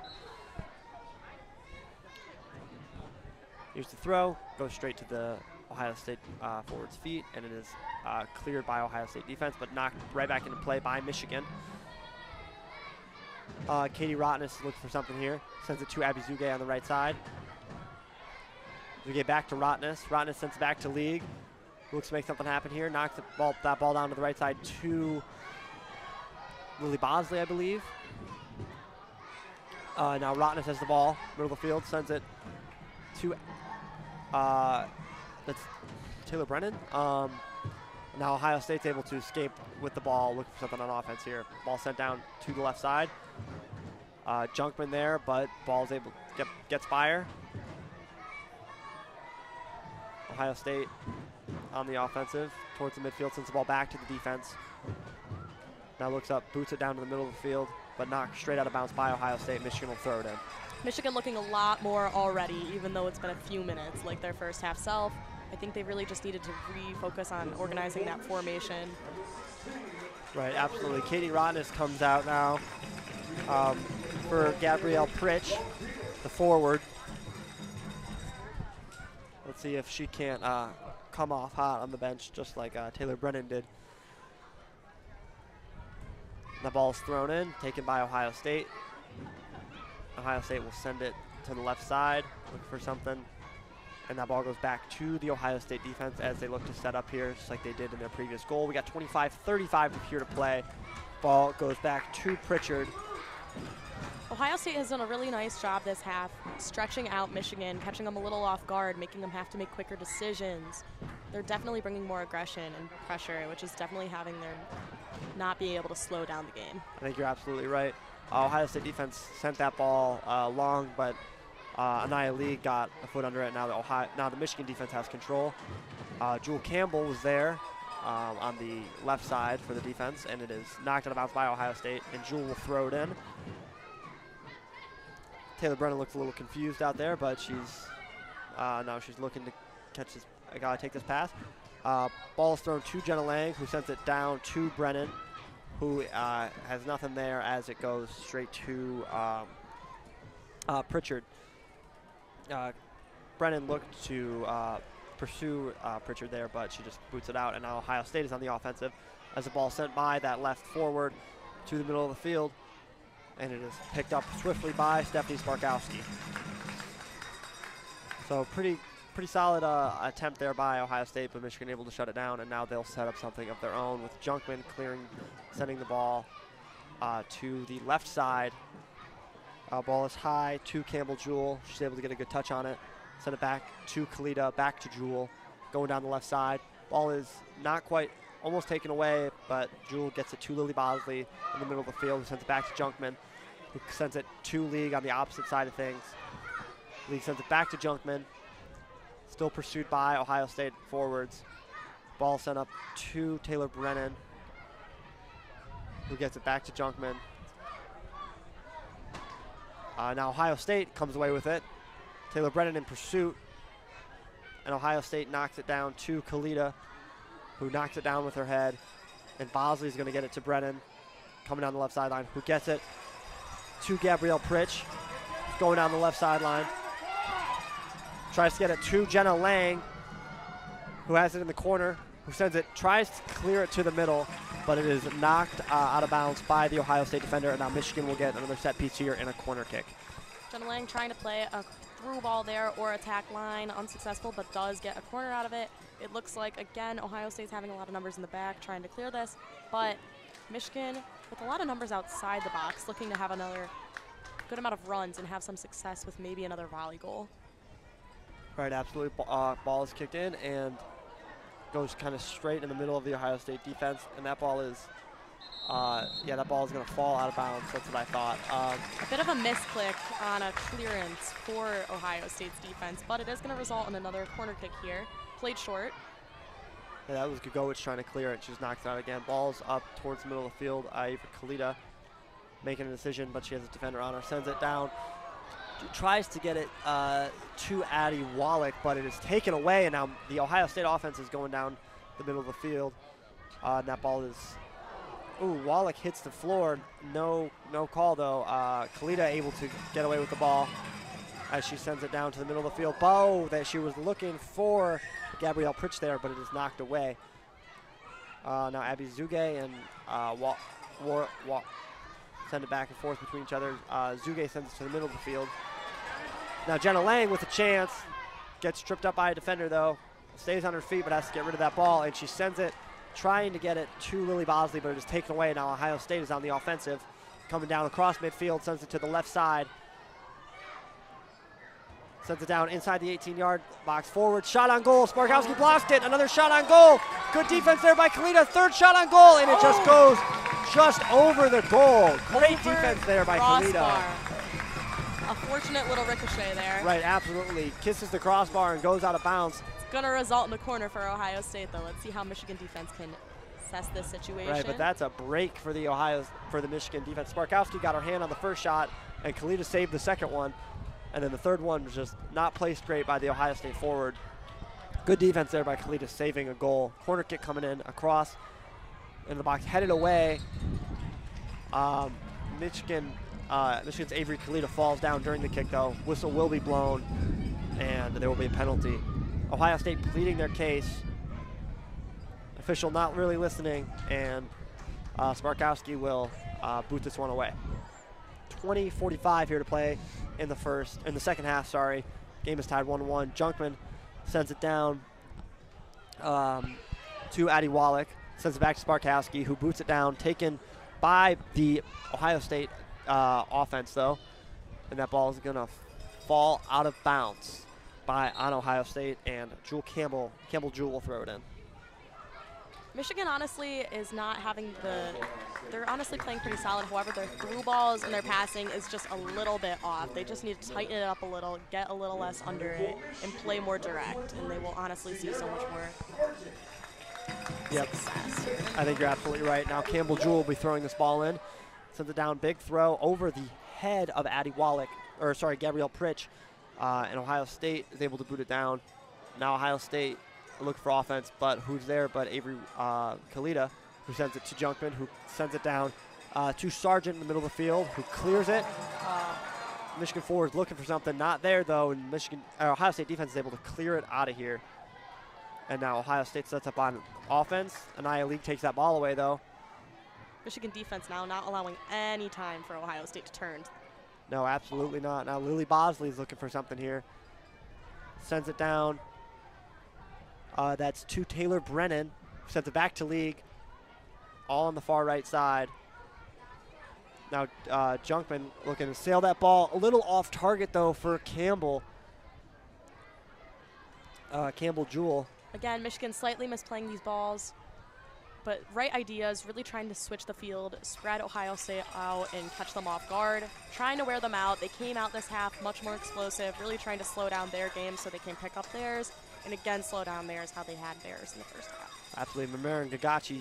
Here's the throw, goes straight to the Ohio State forward's feet, and it is cleared by Ohio State defense, but knocked right back into play by Michigan. Katie Rotness looking for something here, sends it to Abizuge on the right side. Zuge back to Rotness. Rotness sends it back to League. Looks to make something happen here. Knocks that ball down to the right side to Lily Bosley, I believe. Now Rotness has the ball, middle of the field, sends it to that's Taylor Brennan. Now Ohio State's able to escape with the ball, looking for something on offense here. Ball sent down to the left side. Junkman there, but ball's able to gets fire. Ohio State on the offensive towards the midfield, sends the ball back to the defense. Now looks up, boots it down to the middle of the field, but knocked straight out of bounds by Ohio State. Michigan will throw it in. Michigan looking a lot more already, even though it's been a few minutes, like their first half self. I think they really just needed to refocus on organizing that formation. Right, absolutely. Katie Rotness comes out now for Gabrielle Pritch, the forward. Let's see if she can't come off hot on the bench just like Taylor Brennan did. The ball's thrown in, taken by Ohio State. Ohio State will send it to the left side, look for something. And that ball goes back to the Ohio State defense as they look to set up here, just like they did in their previous goal. We got 25-35 here to play. Ball goes back to Pritchard. Ohio State has done a really nice job this half, stretching out Michigan, catching them a little off guard, making them have to make quicker decisions. They're definitely bringing more aggression and pressure, which is definitely having them not being able to slow down the game. I think you're absolutely right. Ohio State defense sent that ball long, but Anaya Lee got a foot under it. Now the Michigan defense has control. Jewel Campbell was there on the left side for the defense, and it is knocked out of bounds by Ohio State, and Jewel will throw it in. Taylor Brennan looks a little confused out there, but she's now she's looking to catch this. I gotta take this pass. Ball is thrown to Jenna Lang, who sends it down to Brennan, who has nothing there as it goes straight to Pritchard. Brennan looked to pursue Pritchard there, but she just boots it out, and now Ohio State is on the offensive as the ball sent by that left forward to the middle of the field, and it is picked up swiftly by Stephanie Sparkowski. So pretty solid attempt there by Ohio State, but Michigan able to shut it down, and now they'll set up something of their own with Junkman sending the ball to the left side. Ball is high to Campbell Jewel. She's able to get a good touch on it. Send it back to Kalita, back to Jewel, going down the left side. Ball is not quite, almost taken away, but Jewel gets it to Lily Bosley in the middle of the field, who sends it back to Junkman, who sends it to League on the opposite side of things. League sends it back to Junkman. Still pursued by Ohio State forwards. Ball sent up to Taylor Brennan, who gets it back to Junkman. Now Ohio State comes away with it. Taylor Brennan in pursuit, and Ohio State knocks it down to Kalita, who knocks it down with her head, and Bosley's going to get it to Brennan, coming down the left sideline, who gets it to Gabrielle Pritch, going down the left sideline. Tries to get it to Jenna Lang, who has it in the corner, who sends it, tries to clear it to the middle, but it is knocked out of bounds by the Ohio State defender, and now Michigan will get another set piece here in a corner kick. Jenna Lang trying to play a through ball there or attack line, unsuccessful, but does get a corner out of it. It looks like, again, Ohio State's having a lot of numbers in the back trying to clear this, but Michigan, with a lot of numbers outside the box, looking to have another good amount of runs and have some success with maybe another volley goal. Right, absolutely. Ball is kicked in and goes kind of straight in the middle of the Ohio State defense, and that ball is, that ball is going to fall out of bounds. That's what I thought. A bit of a misclick on a clearance for Ohio State's defense, but it is going to result in another corner kick here. Played short. Yeah, that was Gagowicz trying to clear it. She just knocks it out again. Ball's up towards the middle of the field. Ivor Kalita making a decision, but she has a defender on her. Sends it down. Tries to get it to Addie Wallach, but it is taken away, and now the Ohio State offense is going down the middle of the field. And that ball is, Wallach hits the floor. No call, though. Kalita able to get away with the ball as she sends it down to the middle of the field. Bow that she was looking for Gabrielle Pritch there, but it is knocked away. Now Abby Zuge and send it back and forth between each other. Zuge sends it to the middle of the field. Now Jenna Lang with a chance. Gets tripped up by a defender, though. Stays on her feet, but has to get rid of that ball, and she sends it, trying to get it to Lily Bosley, but it is taken away. Now Ohio State is on the offensive. Coming down across midfield, sends it to the left side. Sends it down inside the 18-yard box forward. Shot on goal. Sparkowski blocked it. Another shot on goal. Good defense there by Kalita. Third shot on goal, and it just goes just over the goal. Great defense there by Kalita. A fortunate little ricochet there. Right, absolutely. Kisses the crossbar and goes out of bounds. It's going to result in a corner for Ohio State, though. Let's see how Michigan defense can assess this situation. Right, but that's a break for the Michigan defense. Sparkowski got her hand on the first shot, and Kalita saved the second one. And then the third one was just not placed great by the Ohio State forward. Good defense there by Kalita, saving a goal. Corner kick coming in across in the box, headed away. Michigan's Avery Kalita falls down during the kick, though. Whistle will be blown, and there will be a penalty. Ohio State pleading their case. Official not really listening, and Sparkowski will boot this one away. 20:45 here to play in the second half. Game is tied 1-1. Junkman sends it down to Addie Wallach. Sends it back to Sparkowski, who boots it down. Taken by the Ohio State offense, though. And that ball is going to fall out of bounds on Ohio State, and Campbell Jewell will throw it in. Michigan honestly is not having they're honestly playing pretty solid. However, their through balls and their passing is just a little bit off. They just need to tighten it up a little, get a little less under it, and play more direct, and they will honestly see so much more success here. I think you're absolutely right. Now Campbell Jewell will be throwing this ball in. Sends it down, big throw over the head of Gabrielle Pritch, and Ohio State is able to boot it down. Now Ohio State look for offense, but who's there but Avery Kalita, who sends it to Junkman, who sends it down to Sargent in the middle of the field, who clears it. Michigan forward is looking for something, not there though, and Ohio State defense is able to clear it out of here. And now Ohio State sets up on offense. Anaya League takes that ball away though. Michigan defense now not allowing any time for Ohio State to turn. No, absolutely not. Now Lily Bosley is looking for something here. Sends it down. That's to Taylor Brennan, who sends it back to League, all on the far right side. Now Junkman looking to sail that ball. A little off target, though, for Campbell Jewell. Again, Michigan slightly misplaying these balls, but right ideas, really trying to switch the field, spread Ohio State out and catch them off guard, trying to wear them out. They came out this half much more explosive, really trying to slow down their game so they can pick up theirs. And again, slow down theirs how they had theirs in the first half. Absolutely. Meninga and Gagachi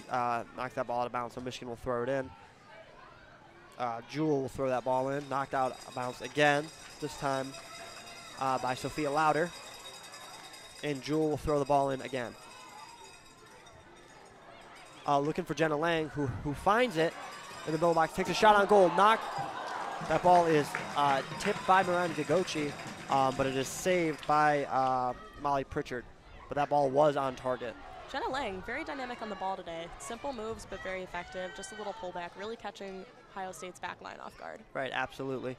knocked that ball out of bounds, so Michigan will throw it in. Jewell will throw that ball in, knocked out of bounds again, this time by Sophia Lauder. And Jewell will throw the ball in again. Looking for Jenna Lang, who finds it in the middle of the box, takes a shot on goal, that ball is tipped by Miranda Gagochi, but it is saved by Molly Pritchard. But that ball was on target. Jenna Lang, very dynamic on the ball today. Simple moves, but very effective. Just a little pullback, really catching Ohio State's back line off guard. Right, absolutely.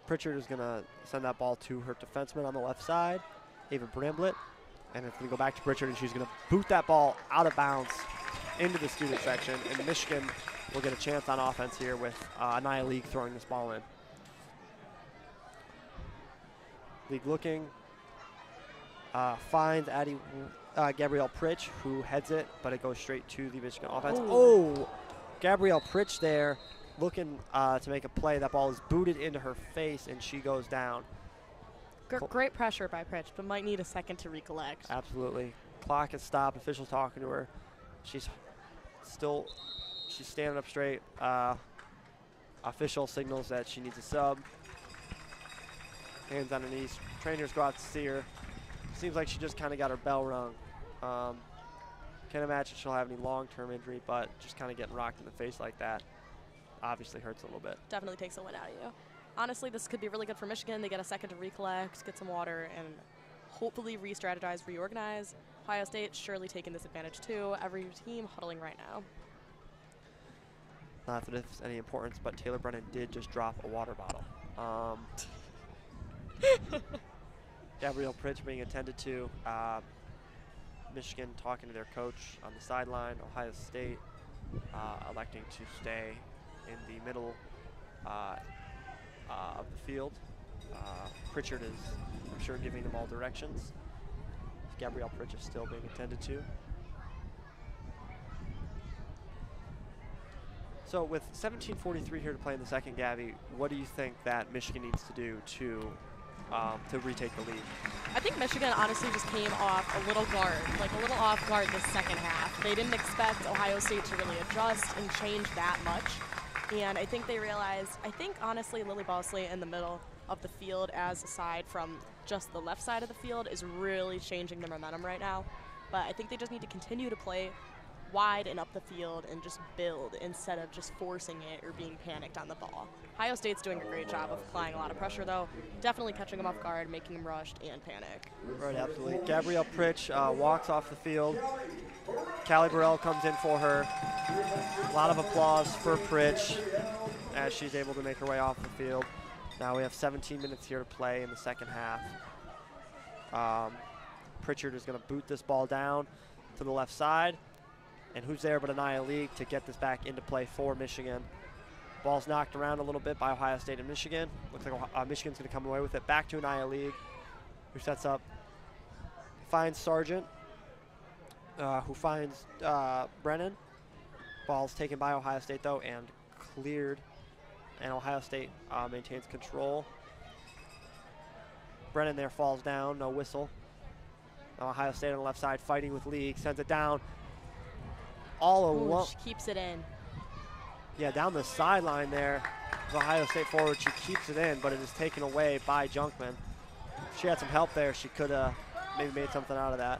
Pritchard is going to send that ball to her defenseman on the left side, Ava Bramblett. And it's going to go back to Pritchard, and she's going to boot that ball out of bounds into the student section. And Michigan will get a chance on offense here with Anaya League throwing this ball in. League looking, finds Gabrielle Pritch, who heads it, but it goes straight to the Michigan offense. Oh, Gabrielle Pritch there looking to make a play. That ball is booted into her face, and she goes down. Great pressure by Pritch, but might need a second to recollect. Absolutely. Clock has stopped. Officials talking to her. She's standing up straight. Official signals that she needs a sub. Hands on her knees. Trainers go out to see her. Seems like she just kind of got her bell rung. Can't imagine she'll have any long-term injury, but just kind of getting rocked in the face like that obviously hurts a little bit. Definitely takes a win out of you. Honestly, this could be really good for Michigan. They get a second to recollect, get some water, and hopefully re-strategize, reorganize. Ohio State surely taking this advantage too. Every team huddling right now. Not that it's any importance, but Taylor Brennan did just drop a water bottle. Gabrielle Pritch being attended to. Michigan talking to their coach on the sideline. Ohio State electing to stay in the middle of the field. Pritchard is, I'm sure, giving them all directions. Gabrielle Pritch is still being attended to. So with 17:43 here to play in the second, Gabby, what do you think that Michigan needs to do to retake the lead? I think Michigan honestly just came off a little off guard this second half. They didn't expect Ohio State to really adjust and change that much. And I think they realized, honestly, Lily Bosley in the middle of the field, as aside from just the left side of the field, is really changing the momentum right now. But I think they just need to continue to play wide and up the field and just build instead of just forcing it or being panicked on the ball. Ohio State's doing a great job of applying a lot of pressure, though. Definitely catching them off guard, making them rushed and panic. Right, absolutely. Gabrielle Pritch walks off the field. Callie Burrell comes in for her. A lot of applause for Pritch as she's able to make her way off the field. Now we have 17 minutes here to play in the second half. Pritchard is going to boot this ball down to the left side. And who's there but Anaya League to get this back into play for Michigan. Ball's knocked around a little bit by Ohio State and Michigan. Looks like Michigan's going to come away with it. Back to Anaya League, who sets up, finds Sargent, who finds Brennan. Ball's taken by Ohio State, though, and cleared. And Ohio State maintains control. Brennan there falls down, no whistle. Now Ohio State on the left side fighting with League, sends it down. All alone. She keeps it in. Yeah, down the sideline there. Ohio State forward, she keeps it in, but it is taken away by Junkman. If she had some help there, she could have maybe made something out of that.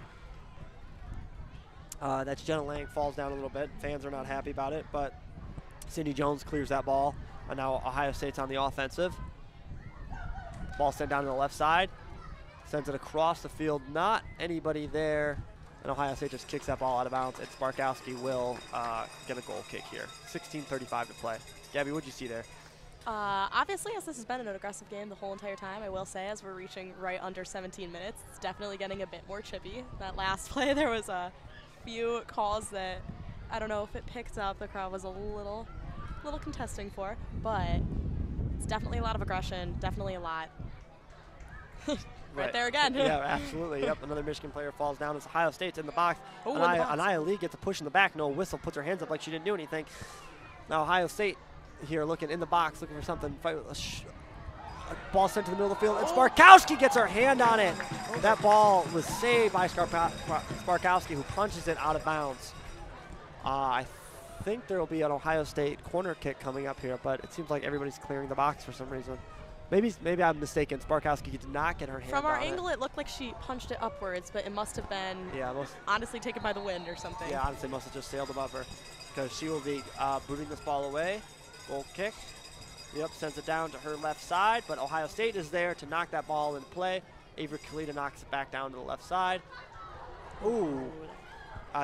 That's Jenna Lang, falls down a little bit. Fans are not happy about it, but Cindy Jones clears that ball. And now Ohio State's on the offensive. Ball sent down to the left side. Sends it across the field. Not anybody there. And Ohio State just kicks that ball out of bounds, and Sparkowski will get a goal kick here. 16:35 to play. Gabby, what'd you see there? Obviously, as this has been an aggressive game the whole entire time, I will say, as we're reaching right under 17 minutes, it's definitely getting a bit more chippy. That last play, there was a few calls that I don't know if it picked up. The crowd was a little contesting for, but it's definitely a lot of aggression, definitely a lot. Right there again. Yeah, absolutely. Yep, another Michigan player falls down as Ohio State's in the box. Oh, Anaya Lee gets a push in the back. No whistle, puts her hands up like she didn't do anything. Now Ohio State here looking in the box, looking for something. Ball sent to the middle of the field, and Sparkowski gets her hand on it. That ball was saved by Sparkowski, who punches it out of bounds. I think there will be an Ohio State corner kick coming up here, but it seems like everybody's clearing the box for some reason. Maybe I'm mistaken. Sparkowski did not get her hand on it. From our angle, it looked like she punched it upwards, but it must have been honestly taken by the wind or something. Yeah, honestly, must have just sailed above her, because she will be booting this ball away. Goal kick. Yep, sends it down to her left side, but Ohio State is there to knock that ball into play. Avery Kalita knocks it back down to the left side. Ooh.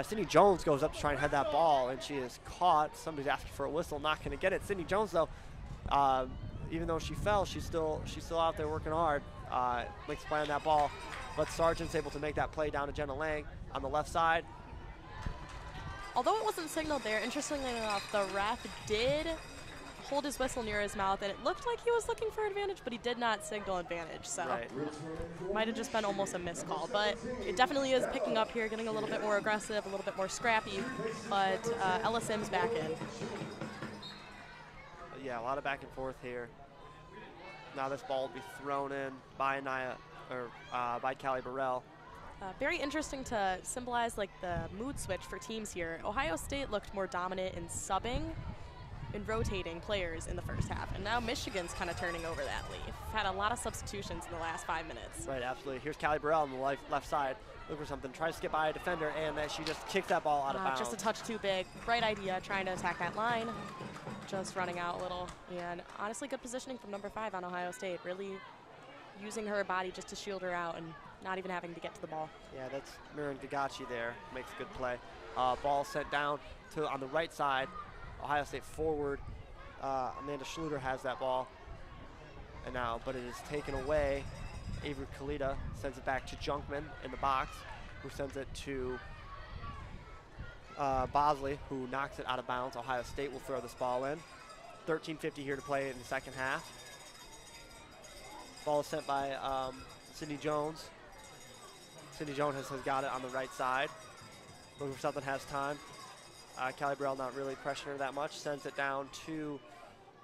Cindy Jones goes up to try and head that ball, and she is caught. Somebody's asking for a whistle, not going to get it. Cindy Jones, though, even though she fell, she's still out there working hard. Makes play on that ball. but Sargent's able to make that play down to Jenna Lang on the left side. Although it wasn't signaled there, interestingly enough, the ref did hold his whistle near his mouth, and it looked like he was looking for advantage, but he did not signal advantage, so Right. might have just been almost a missed call. But it definitely is picking up here, getting a little bit more aggressive, a little bit more scrappy, but Ella Sims back in. Yeah, a lot of back and forth here. Now this ball will be thrown in by by Callie Burrell. Very interesting to symbolize like the mood switch for teams here. Ohio State looked more dominant in subbing and rotating players in the first half, and now Michigan's kind of turning over that leaf. Had a lot of substitutions in the last 5 minutes. Right, absolutely. Here's Callie Burrell on the left side. Look for something. Tries to get by a defender, and that she just kicks that ball out of bounds. Just a touch too big. Right idea, trying to attack that line. Just running out a little. And honestly, good positioning from number 5 on Ohio State. Really using her body just to shield her out and not even having to get to the ball. Yeah, that's Meninga there. Makes a good play. Ball sent down to on the right side. Ohio State forward. Amanda Schluter has that ball. And now, but it is taken away. Avery Kalita sends it back to Junkman in the box, who sends it to Bosley, who knocks it out of bounds. Ohio State will throw this ball in. 13:50 here to play in the second half. Ball is sent by Sydney Jones. Sydney Jones has got it on the right side. Looking for something, has time. Callie Burrell not really pressuring her that much. Sends it down to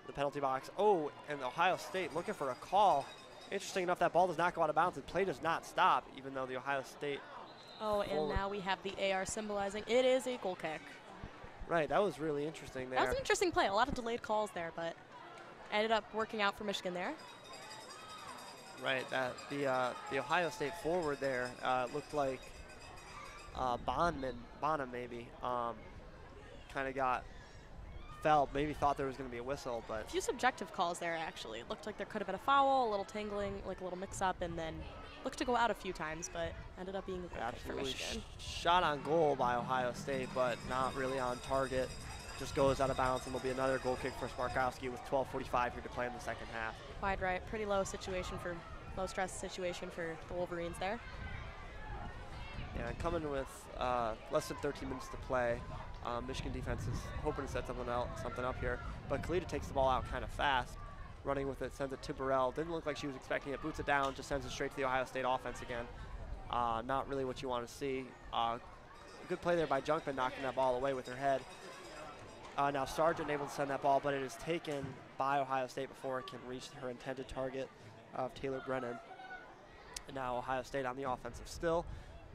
the penalty box. Oh, and Ohio State looking for a call. Interesting enough, that ball does not go out of bounds. The play does not stop, even though the Ohio State. Oh, and now we have the AR symbolizing it is a goal kick. Right, that was really interesting there. That was an interesting play. A lot of delayed calls there, but ended up working out for Michigan there. Right, that the Ohio State forward there looked like Bonham maybe, kind of fell, maybe thought there was going to be a whistle, but. A few subjective calls there, actually. It looked like there could have been a foul, a little tangling, like a little mix-up, and then looked to go out a few times, but ended up being a goal kick for Michigan. Shot on goal by Ohio State, but not really on target. Just goes out of bounds, and there'll be another goal kick for Sparkowski with 12:45 here to play in the second half. Wide right, pretty low stress situation for the Wolverines there. Yeah, coming with less than 13 minutes to play. Michigan defense is hoping to set something up here, but Kalita takes the ball out kind of fast, running with it, sends it to Burrell. Didn't look like she was expecting it, boots it down, just sends it straight to the Ohio State offense again. Not really what you want to see. Good play there by Junkman, knocking that ball away with her head. Now Sargent able to send that ball, but it is taken by Ohio State before it can reach her intended target of Taylor Brennan. And now Ohio State on the offensive still.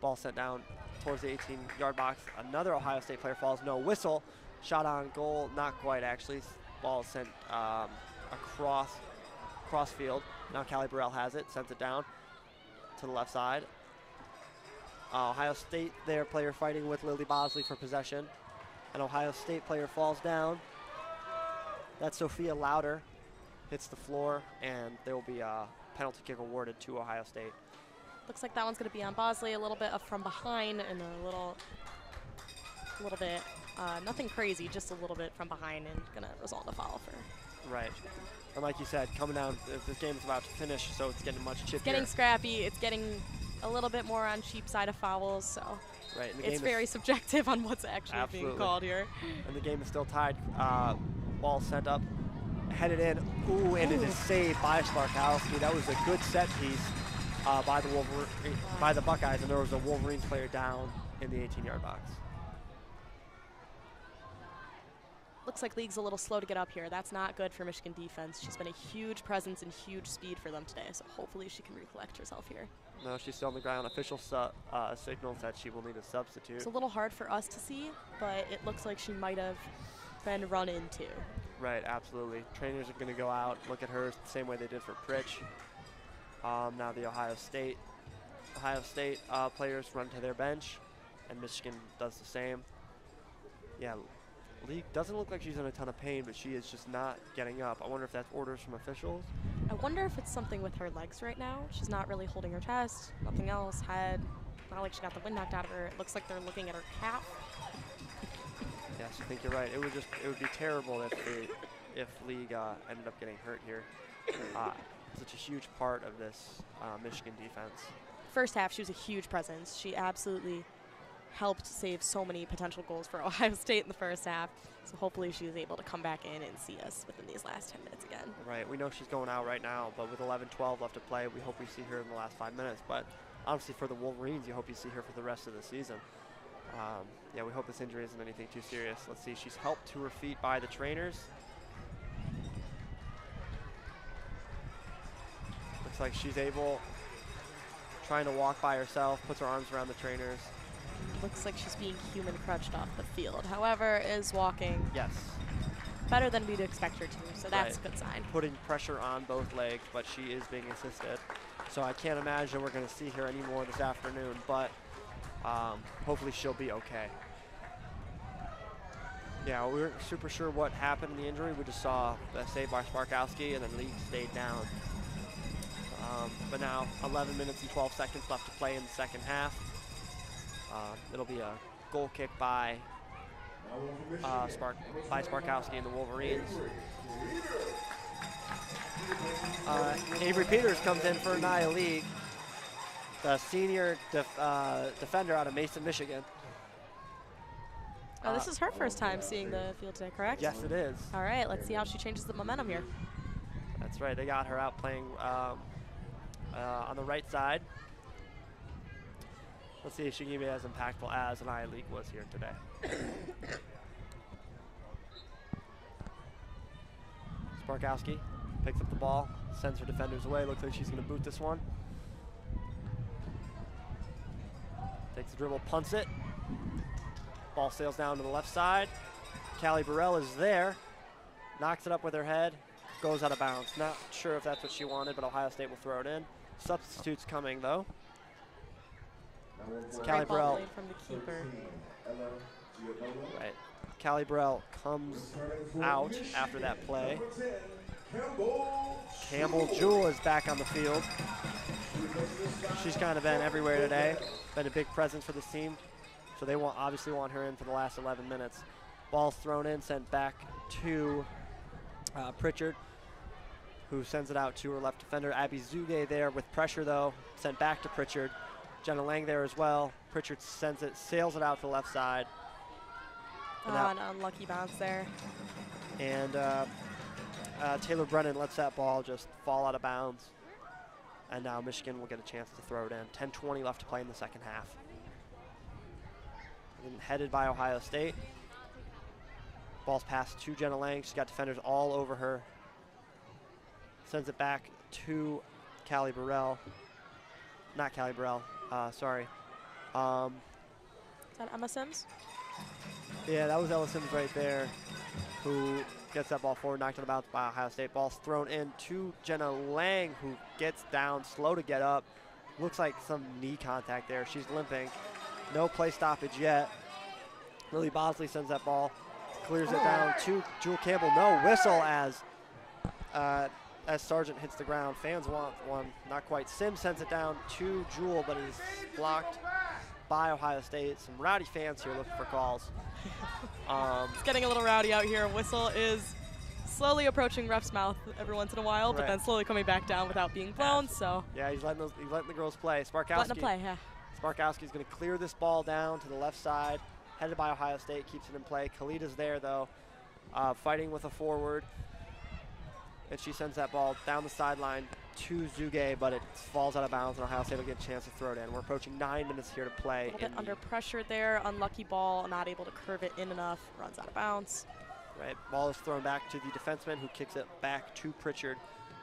Ball sent down towards the 18-yard box. Another Ohio State player falls, no whistle. Shot on goal, not quite actually. Ball sent across field. Now Callie Burrell has it, sends it down to the left side. Ohio State there, player fighting with Lily Bosley for possession. An Ohio State player falls down. That's Sophia Louder. Hits the floor, and there will be a penalty kick awarded to Ohio State. Looks like that one's going to be on Bosley, a little bit up from behind and a little bit, nothing crazy, just a little bit from behind, and going to result in a foul for. Right. And like you said, coming down, this game is about to finish, so it's getting much chippier. It's getting scrappy. It's getting a little bit more on cheap side of fouls, so right, and it's very subjective on what's actually being called here. And the game is still tied. Ball sent up, headed in. Ooh, and it is saved by Sparkowski. That was a good set piece by the Buckeyes, and there was a Wolverines player down in the 18-yard box. Looks like League's a little slow to get up here. That's not good for Michigan defense. She's been a huge presence and huge speed for them today, so hopefully she can recollect herself here. No, she's still on the ground. Official signals that she will need a substitute. It's a little hard for us to see, but it looks like she might have been run into. Right, absolutely. Trainers are going to go out, look at her the same way they did for Pritch. Now the Ohio State players run to their bench, and Michigan does the same. Yeah, League doesn't look like she's in a ton of pain, but she is just not getting up. I wonder if that's orders from officials. I wonder if it's something with her legs right now. She's not really holding her chest, nothing else, head. Not like she got the wind knocked out of her. It looks like they're looking at her calf. Yes, I think you're right. It would be terrible if League ended up getting hurt here. Such a huge part of this Michigan defense. first half, she was a huge presence. She absolutely helped save so many potential goals for Ohio State in the first half. So hopefully she was able to come back in and see us within these last 10 minutes again. Right, we know she's going out right now, but with 11-12 left to play, we hope we see her in the last 5 minutes. But honestly, for the Wolverines, you hope you see her for the rest of the season. Yeah, we hope this injury isn't anything too serious. Let's see, she's helped to her feet by the trainers. Looks like she's able, trying to walk by herself, puts her arms around the trainers. Looks like she's being human crutched off the field. However, is walking Yes. better than we'd expect her to, so that's a good sign. Putting pressure on both legs, but she is being assisted. So I can't imagine we're going to see her anymore this afternoon, but hopefully she'll be okay. Yeah, we weren't super sure what happened in the injury. We just saw a save by Sparkowski, and then Lee stayed down. But now 11 minutes and 12 seconds left to play in the second half. It'll be a goal kick by Sparkowski and the Wolverines. Avery Peters comes in for Nia League, the senior defender out of Mason, Michigan. Oh, this is her first time seeing the field today, correct? Yes, it is. All right, let's see how she changes the momentum here. That's right. They got her out playing on the right side. Let's see if she can be as impactful as an Nia League was here today. Sparkowski picks up the ball, sends her defenders away. Looks like she's going to boot this one. Takes the dribble, punts it. Ball sails down to the left side. Callie Burrell is there. Knocks it up with her head. Goes out of bounds. Not sure if that's what she wanted, but Ohio State will throw it in. Substitutes coming, though. Callie Burrell. From the keeper. Right. Callie Burrell comes out after that play. Campbell Jewell is back on the field. She's kind of been everywhere today. Been a big presence for this team. So they obviously want her in for the last 11 minutes. Ball's thrown in, sent back to Pritchard, who sends it out to her left defender. Abby Zuge there with pressure, though. Sent back to Pritchard. Jenna Lang there as well. Pritchard sends it, sails it out to the left side. An unlucky bounce there. And Taylor Brennan lets that ball just fall out of bounds. And now Michigan will get a chance to throw it in. 10:20 left to play in the second half. And headed by Ohio State. Ball's passed to Jenna Lang. She's got defenders all over her. Sends it back to Callie Burrell. Not Callie Burrell, sorry. Is that Emma Sims? Yeah, that was Ella Sims right there, who gets that ball forward, knocked it about by Ohio State. Ball's thrown in to Jenna Lang, who gets down, slow to get up. Looks like some knee contact there. She's limping. No play stoppage yet. Lily Bosley sends that ball, clears it down to Jewel Campbell. No whistle as Sargent hits the ground. Fans want one, not quite. Sims sends it down to Jewel, but it is blocked by Ohio State. Some rowdy fans here looking for calls. It's getting a little rowdy out here. Whistle is slowly approaching ref's mouth every once in a while, but then slowly coming back down without being blown. So yeah, he's letting the girls play. Sparkowski. Letting them play, yeah. Sparkowski's going to clear this ball down to the left side, headed by Ohio State, keeps it in play. Kalita's there, though, fighting with a forward. And she sends that ball down the sideline to Zuge, but it falls out of bounds, and Ohio State will get a chance to throw it in. We're approaching 9 minutes here to play. A little bit under pressure there. Unlucky ball, not able to curve it in enough. Runs out of bounds. Right, ball is thrown back to the defenseman, who kicks it back to Pritchard,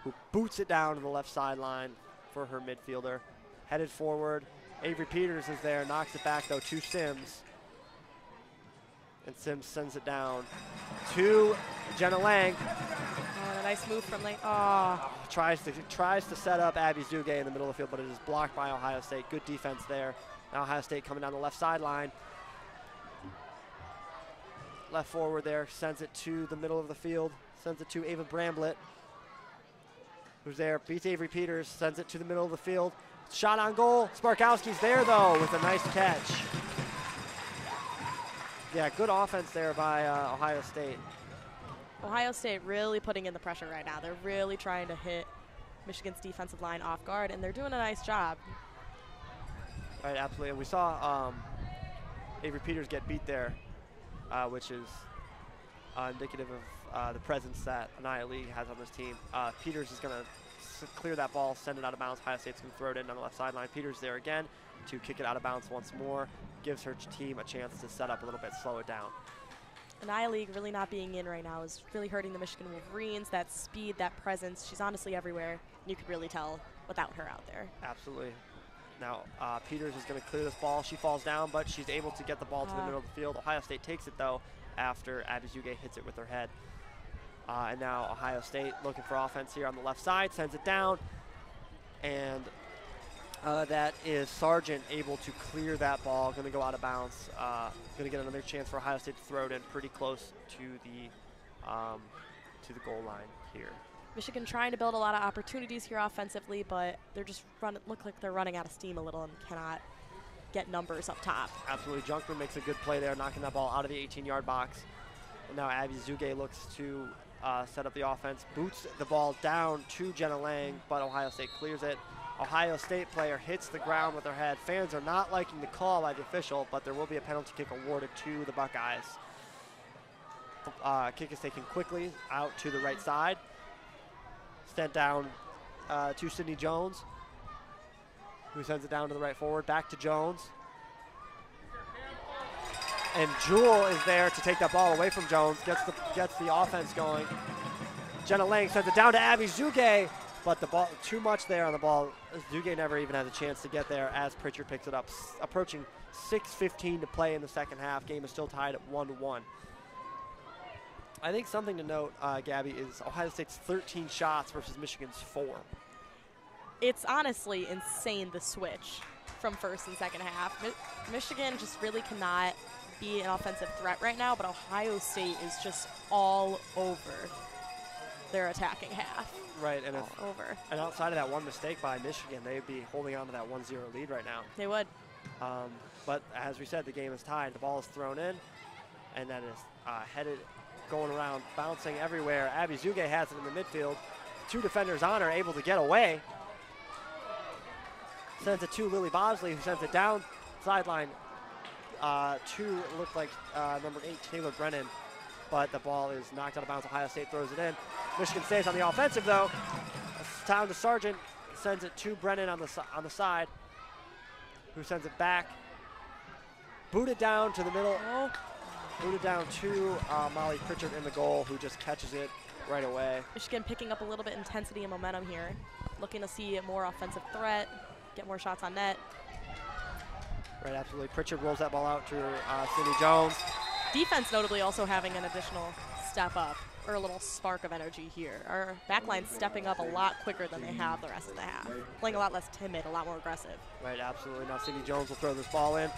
who boots it down to the left sideline for her midfielder. Headed forward. Avery Peters is there, knocks it back, though, to Sims. And Sims sends it down to Jenna Lang. Oh, a nice move from Lang. Oh. Tries to set up Abby Zuge in the middle of the field, but it is blocked by Ohio State. Good defense there. Now Ohio State coming down the left sideline. Left forward there, sends it to the middle of the field. Sends it to Ava Bramblett, who's there, beats Avery Peters, sends it to the middle of the field. Shot on goal. Sparkowski's there, though, with a nice catch. Yeah, good offense there by Ohio State. Ohio State really putting in the pressure right now. They're really trying to hit Michigan's defensive line off guard, and they're doing a nice job. Right, absolutely. And we saw Avery Peters get beat there, which is indicative of the presence that Anaya Lee has on this team. Peters is going to clear that ball, send it out of bounds. Ohio State's going to throw it in on the left sideline. Peters there again to kick it out of bounds once more. Gives her team a chance to set up a little bit, slow it down. Anaya Lee really not being in right now is really hurting the Michigan Wolverines. That speed, that presence, she's honestly everywhere. You could really tell without her out there. Absolutely. Now, Peters is going to clear this ball. She falls down, but she's able to get the ball to the middle of the field. Ohio State takes it, though, after Abby Zuge hits it with her head. And now Ohio State looking for offense here on the left side, sends it down. And that is Sargent able to clear that ball, going to go out of bounds. Going to get another chance for Ohio State to throw it in pretty close to the goal line here. Michigan trying to build a lot of opportunities here offensively, but they're just look like they're running out of steam a little and cannot get numbers up top. Absolutely. Junkman makes a good play there, knocking that ball out of the 18-yard box. And now Abby Zuge looks to set up the offense, boots the ball down to Jenna Lang, but Ohio State clears it. Ohio State player hits the ground with her head. Fans are not liking the call by the official, but there will be a penalty kick awarded to the Buckeyes. Kick is taken quickly out to the right side. Sent down to Sydney Jones, who sends it down to the right forward. Back to Jones. And Jewell is there to take that ball away from Jones, gets the offense going. Jenna Lang sends it down to Abby Zuge, but the ball, too much there on the ball. Zuge never even had a chance to get there as Pritchard picks it up. Approaching 6:15 to play in the second half. Game is still tied at 1-1. I think something to note, Gabby, is Ohio State's 13 shots versus Michigan's 4. It's honestly insane, the switch from first and second half. Michigan just really cannot be an offensive threat right now, but Ohio State is just all over their attacking half. Right, and over. And outside of that one mistake by Michigan, they'd be holding on to that 1-0 lead right now. They would. But as we said, the game is tied. The ball is thrown in, and that is headed, going around, bouncing everywhere. Abby Zuge has it in the midfield. 2 defenders on her, able to get away. Sends it to Lily Bosley, who sends it down sideline to look like number 8, Taylor Brennan. But the ball is knocked out of bounds. Ohio State throws it in. Michigan stays on the offensive, though. It's down to Sargent. Sends it to Brennan on the side, who sends it back. Booted down to the middle. Booted down to Molly Pritchard in the goal, who just catches it right away. Michigan picking up a little bit intensity and momentum here. Looking to see a more offensive threat, get more shots on net. Right, absolutely. Pritchard rolls that ball out to Cindy Jones. Defense notably also having an additional step up, or a little spark of energy here. Our backline stepping up a lot quicker than they have the rest of the half. Playing a lot less timid, a lot more aggressive. Right, absolutely. Now Cindy Jones will throw this ball in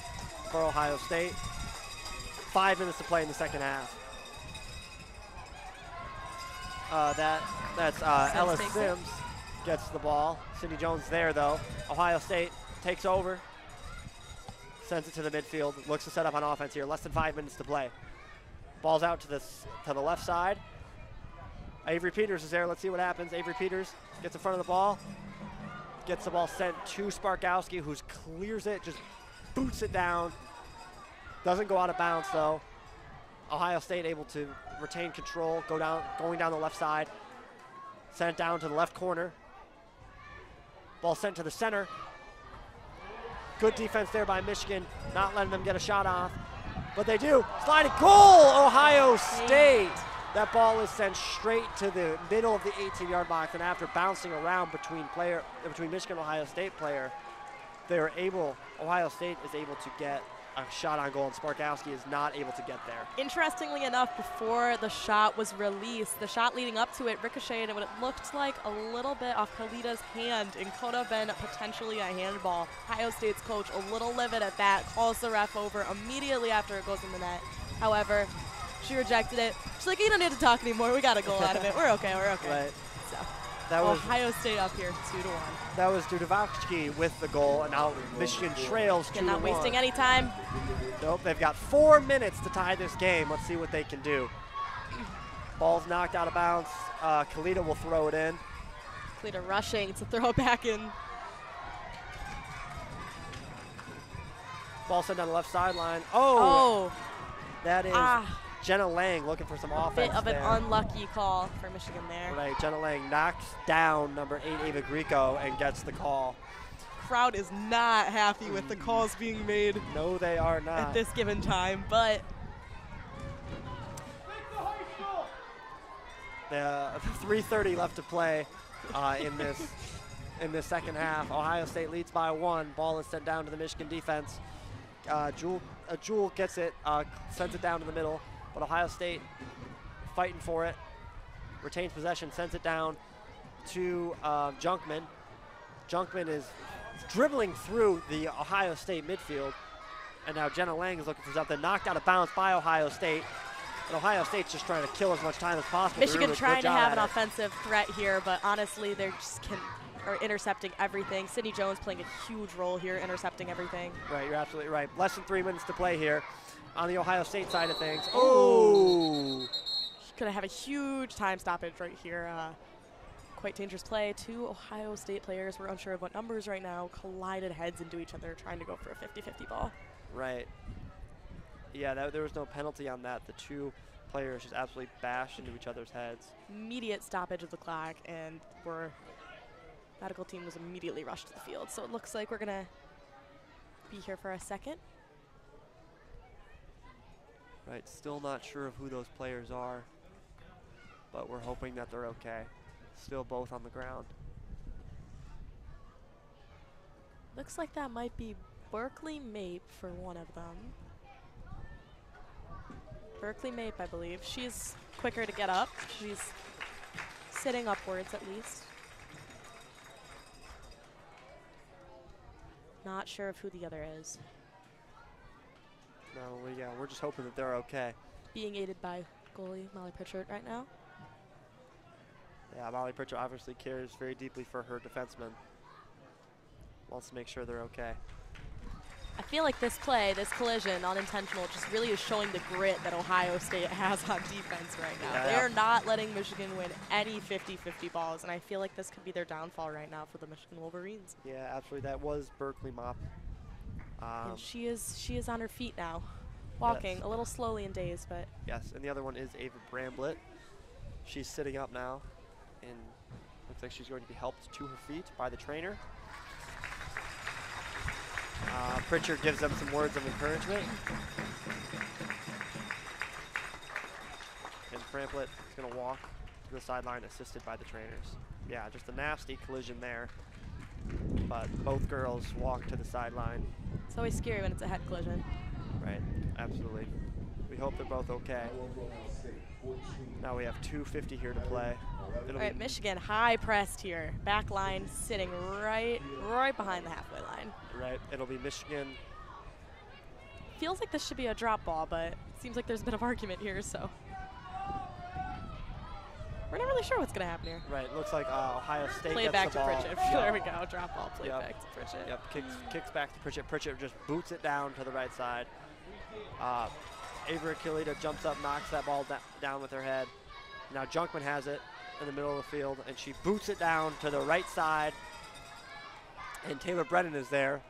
for Ohio State. 5 minutes to play in the second half. That's Ellis Sims gets the ball. Cindy Jones there, though. Ohio State takes over. Sends it to the midfield. Looks to set up on offense here. Less than 5 minutes to play. Ball's out to the left side. Avery Peters is there. Let's see what happens. Avery Peters gets in front of the ball. Gets the ball sent to Sparkowski, who clears it, just boots it down. Doesn't go out of bounds, though. Ohio State able to retain control, going down the left side. Sent down to the left corner. Ball sent to the center. Good defense there by Michigan, not letting them get a shot off. But they do. Sliding goal, Ohio State. That ball is sent straight to the middle of the 18-yard box, and after bouncing around between Michigan and Ohio State player, Ohio State is able to get a shot on goal, and Sparkowski is not able to get there. Interestingly enough, before the shot was released, the shot leading up to it ricocheted, and what it looked like a little bit off Kalida's hand, and could have been potentially a handball. Ohio State's coach a little livid at that, calls the ref over immediately after it goes in the net. However, she rejected it. She's like, you don't need to talk anymore. We got a goal out of it. We're okay. We're okay. Right. So, that was Ohio State up here 2-1. That was Dudovsky with the goal, and now Michigan trails 2-1. Not wasting any time. Nope, they've got 4 minutes to tie this game. Let's see what they can do. Ball's knocked out of bounds. Kalita will throw it in. Kalita rushing to throw it back in. Ball sent down the left sideline. Oh, That is Jenna Lang looking for some offense bit of an there. unlucky call for Michigan there. Right, Jenna Lang knocks down number 8 Ava Greco and gets the call. Crowd is not happy with the calls being made No, they are not. at this given time, but The 3:30 left to play in this second half. Ohio State leads by 1. Ball is sent down to the Michigan defense. Jewel gets it, sends it down to the middle, but Ohio State fighting for it. Retains possession, sends it down to Junkman. Junkman is dribbling through the Ohio State midfield, and now Jenna Lang is looking for something. Knocked out of bounds by Ohio State. And Ohio State's just trying to kill as much time as possible. Michigan trying to have an offensive threat here, but honestly, they're just are intercepting everything. Sydney Jones playing a huge role here, intercepting everything. Right, you're absolutely right. Less than 3 minutes to play here on the Ohio State side of things. Oh! Going to have a huge time stoppage right here. Quite dangerous play. 2 Ohio State players, we're unsure of what numbers right now, collided heads into each other trying to go for a 50-50 ball. Right. Yeah, there was no penalty on that. The 2 players just absolutely bashed into each other's heads. Immediate stoppage of the clock, and medical team was immediately rushed to the field. So it looks like we're going to be here for a second. Right, still not sure of who those players are, but we're hoping that they're okay. Still both on the ground. Looks like that might be Berkeley Mape for one of them. Berkeley Mape, I believe. She's quicker to get up. She's sitting upwards at least. Not sure of who the other is. No, we're just hoping that they're okay. Being aided by goalie Molly Pritchard right now. Yeah, Molly Pritchard obviously cares very deeply for her defensemen. Wants to make sure they're okay. I feel like this play, this collision, unintentional, just really is showing the grit that Ohio State has on defense right now. Yeah, They're not letting Michigan win any 50-50 balls, and I feel like this could be their downfall right now for the Michigan Wolverines. Yeah, absolutely. That was Berkeley Mop. And she is on her feet now, walking Yes. a little slowly and dazed, but Yes, and the other one is Ava Bramblett. She's sitting up now, and looks like she's going to be helped to her feet by the trainer. Pritchard gives them some words of encouragement. And Bramblett is going to walk to the sideline assisted by the trainers. Yeah, just a nasty collision there. But both girls walk to the sideline. it's always scary when it's a head collision. Right, absolutely. We hope they're both okay. Now we have 2:50 here to play. All right, Michigan high pressed here. Back line sitting right behind the halfway line. Right, it'll be Michigan. Feels like this should be a drop ball, but it seems like there's a bit of argument here, so. We're not really sure what's going to happen here. Right, looks like Ohio State Play gets back the to ball. Pritchett. Yep. There we go, drop ball, play Yep. back to Pritchett. Yep, kicks back to Pritchett. Pritchett just boots it down to the right side. Avery Kalita jumps up, knocks that ball down with her head. Now Junkman has it in the middle of the field, and she boots it down to the right side. And Taylor Brennan is there.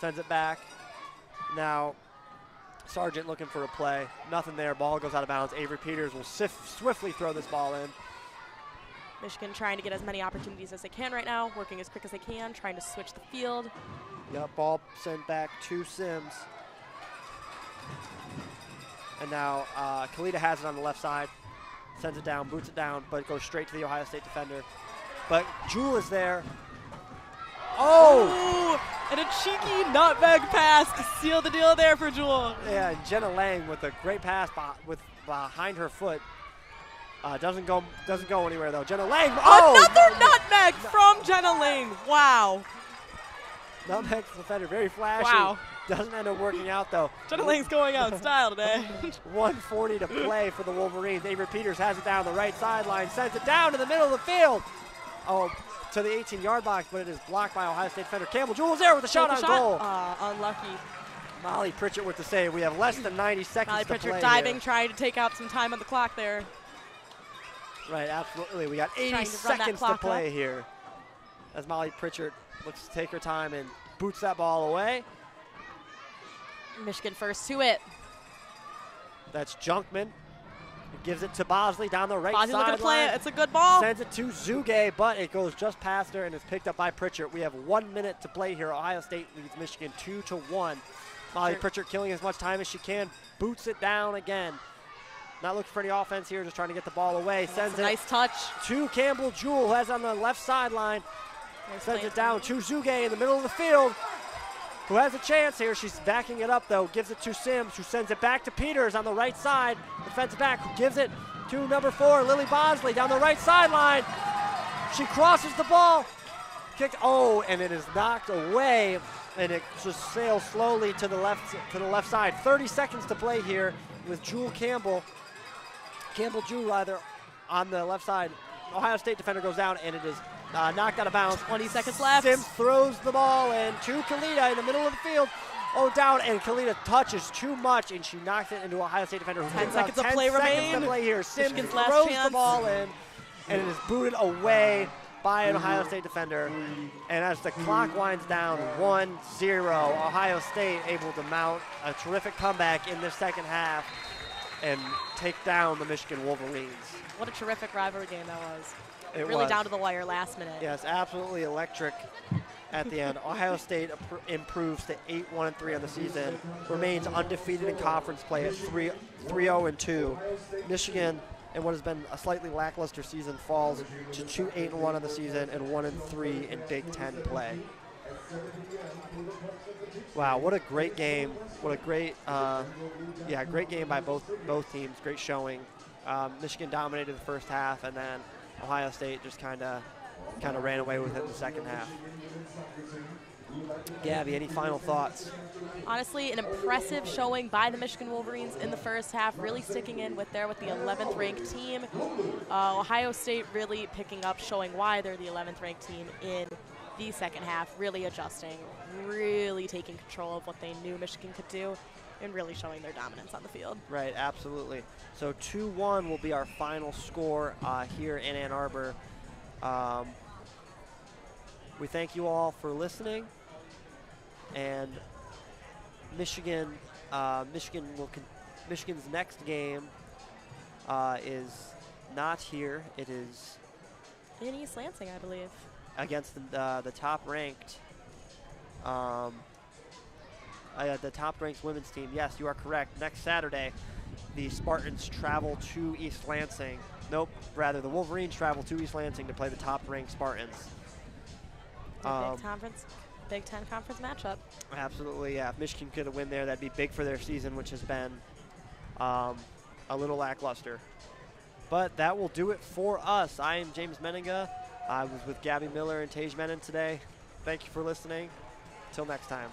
Sends it back. Now Sargent looking for a play. Nothing there. Ball goes out of bounds. Avery Peters will swiftly throw this ball in. Michigan trying to get as many opportunities as they can right now, working as quick as they can, trying to switch the field. Yep, ball sent back to Sims. And now Kalita has it on the left side. Sends it down, boots it down, but it goes straight to the Ohio State defender. But Jewel is there. Oh! Ooh, and a cheeky nutmeg pass to seal the deal there for Jewel. Yeah, and Jenna Lang with a great pass behind her foot. Doesn't go anywhere though. Jenna Lang. Oh! Another nutmeg from Jenna Lang. Wow. Nutmeg defender, very flashy. Wow. Doesn't end up working out though. Jenna Lang's going out in style today. 1:40 to play for the Wolverines. Avery Peters has it down the right sideline, sends it down to the middle of the field. Oh, to the 18-yard box, but it is blocked by Ohio State defender Campbell. Jewel's there with a shot on goal. Unlucky. Molly Pritchett with the save. We have less than 90 seconds Molly to Pritchard play diving, here. trying to take out some time on the clock there. Right, absolutely. We got 80 Trying to run that seconds to clock play here. As Molly Pritchard looks to take her time and boots that ball away. Michigan first to it. That's Junkman. He gives it to Bosley down the right Bosley looking to play sideline. it. It's a good ball. Sends it to Zuge, but it goes just past her and is picked up by Pritchard. We have 1 minute to play here. Ohio State leads Michigan 2-1. Molly Pritchard killing as much time as she can. Boots it down again. Not looking for any offense here, just trying to get the ball away. Sends it nice touch to Campbell Jewell, who has on the left sideline. Nice Sends play. it down to Zuge in the middle of the field, who has a chance here. She's backing it up, though. Gives it to Sims, who sends it back to Peters on the right side. Defensive back, who gives it to number 4, Lily Bosley, down the right sideline. She crosses the ball. Kicked, and it is knocked away, and it just sails slowly to the left side. 30 seconds to play here with Jewell Campbell on the left side. Ohio State defender goes down, and it is knocked out of bounds. 20 seconds left. Sims throws the ball in to Kalita in the middle of the field. Down, and Kalita touches too much, and she knocks it into Ohio State defender. 10 seconds of play remain. To play here. Sims Michigan's last throws the chance. ball in, and it is booted away by an Ohio State defender. And as the clock winds down, 1-0, Ohio State able to mount a terrific comeback in the second half and take down the Michigan Wolverines. What a terrific rivalry game that was. It Really was. down to the wire last minute. Yes, absolutely electric at the end. Ohio State improves to 8-1-3 on the season, remains undefeated in conference play at 3-0-2. Michigan, in what has been a slightly lackluster season, falls to 2-8-1 on the season and 1-3 in Big Ten play. Wow, what a great game! What a great, great game by both teams. Great showing. Michigan dominated the first half, and then Ohio State just kind of ran away with it in the second half. Gabby, any final thoughts? Honestly, an impressive showing by the Michigan Wolverines in the first half, really sticking in with the 11th ranked team. Ohio State really picking up, showing why they're the 11th ranked team in the second half, really adjusting, really taking control of what they knew Michigan could do, and really showing their dominance on the field. Right, absolutely. So 2-1 will be our final score here in Ann Arbor. We thank you all for listening, and Michigan's next game is not here. It is In East Lansing, I believe. against the top-ranked women's team. Yes, you are correct. Next Saturday, the Spartans travel to East Lansing. Nope, rather the Wolverines travel to East Lansing to play the top-ranked Spartans. Big Ten conference matchup. Absolutely, yeah. If Michigan could win there, that'd be big for their season, which has been a little lackluster. But that will do it for us. I am James Meninga. I was with Gabby Miller and Tage Menon today. Thank you for listening. Until next time.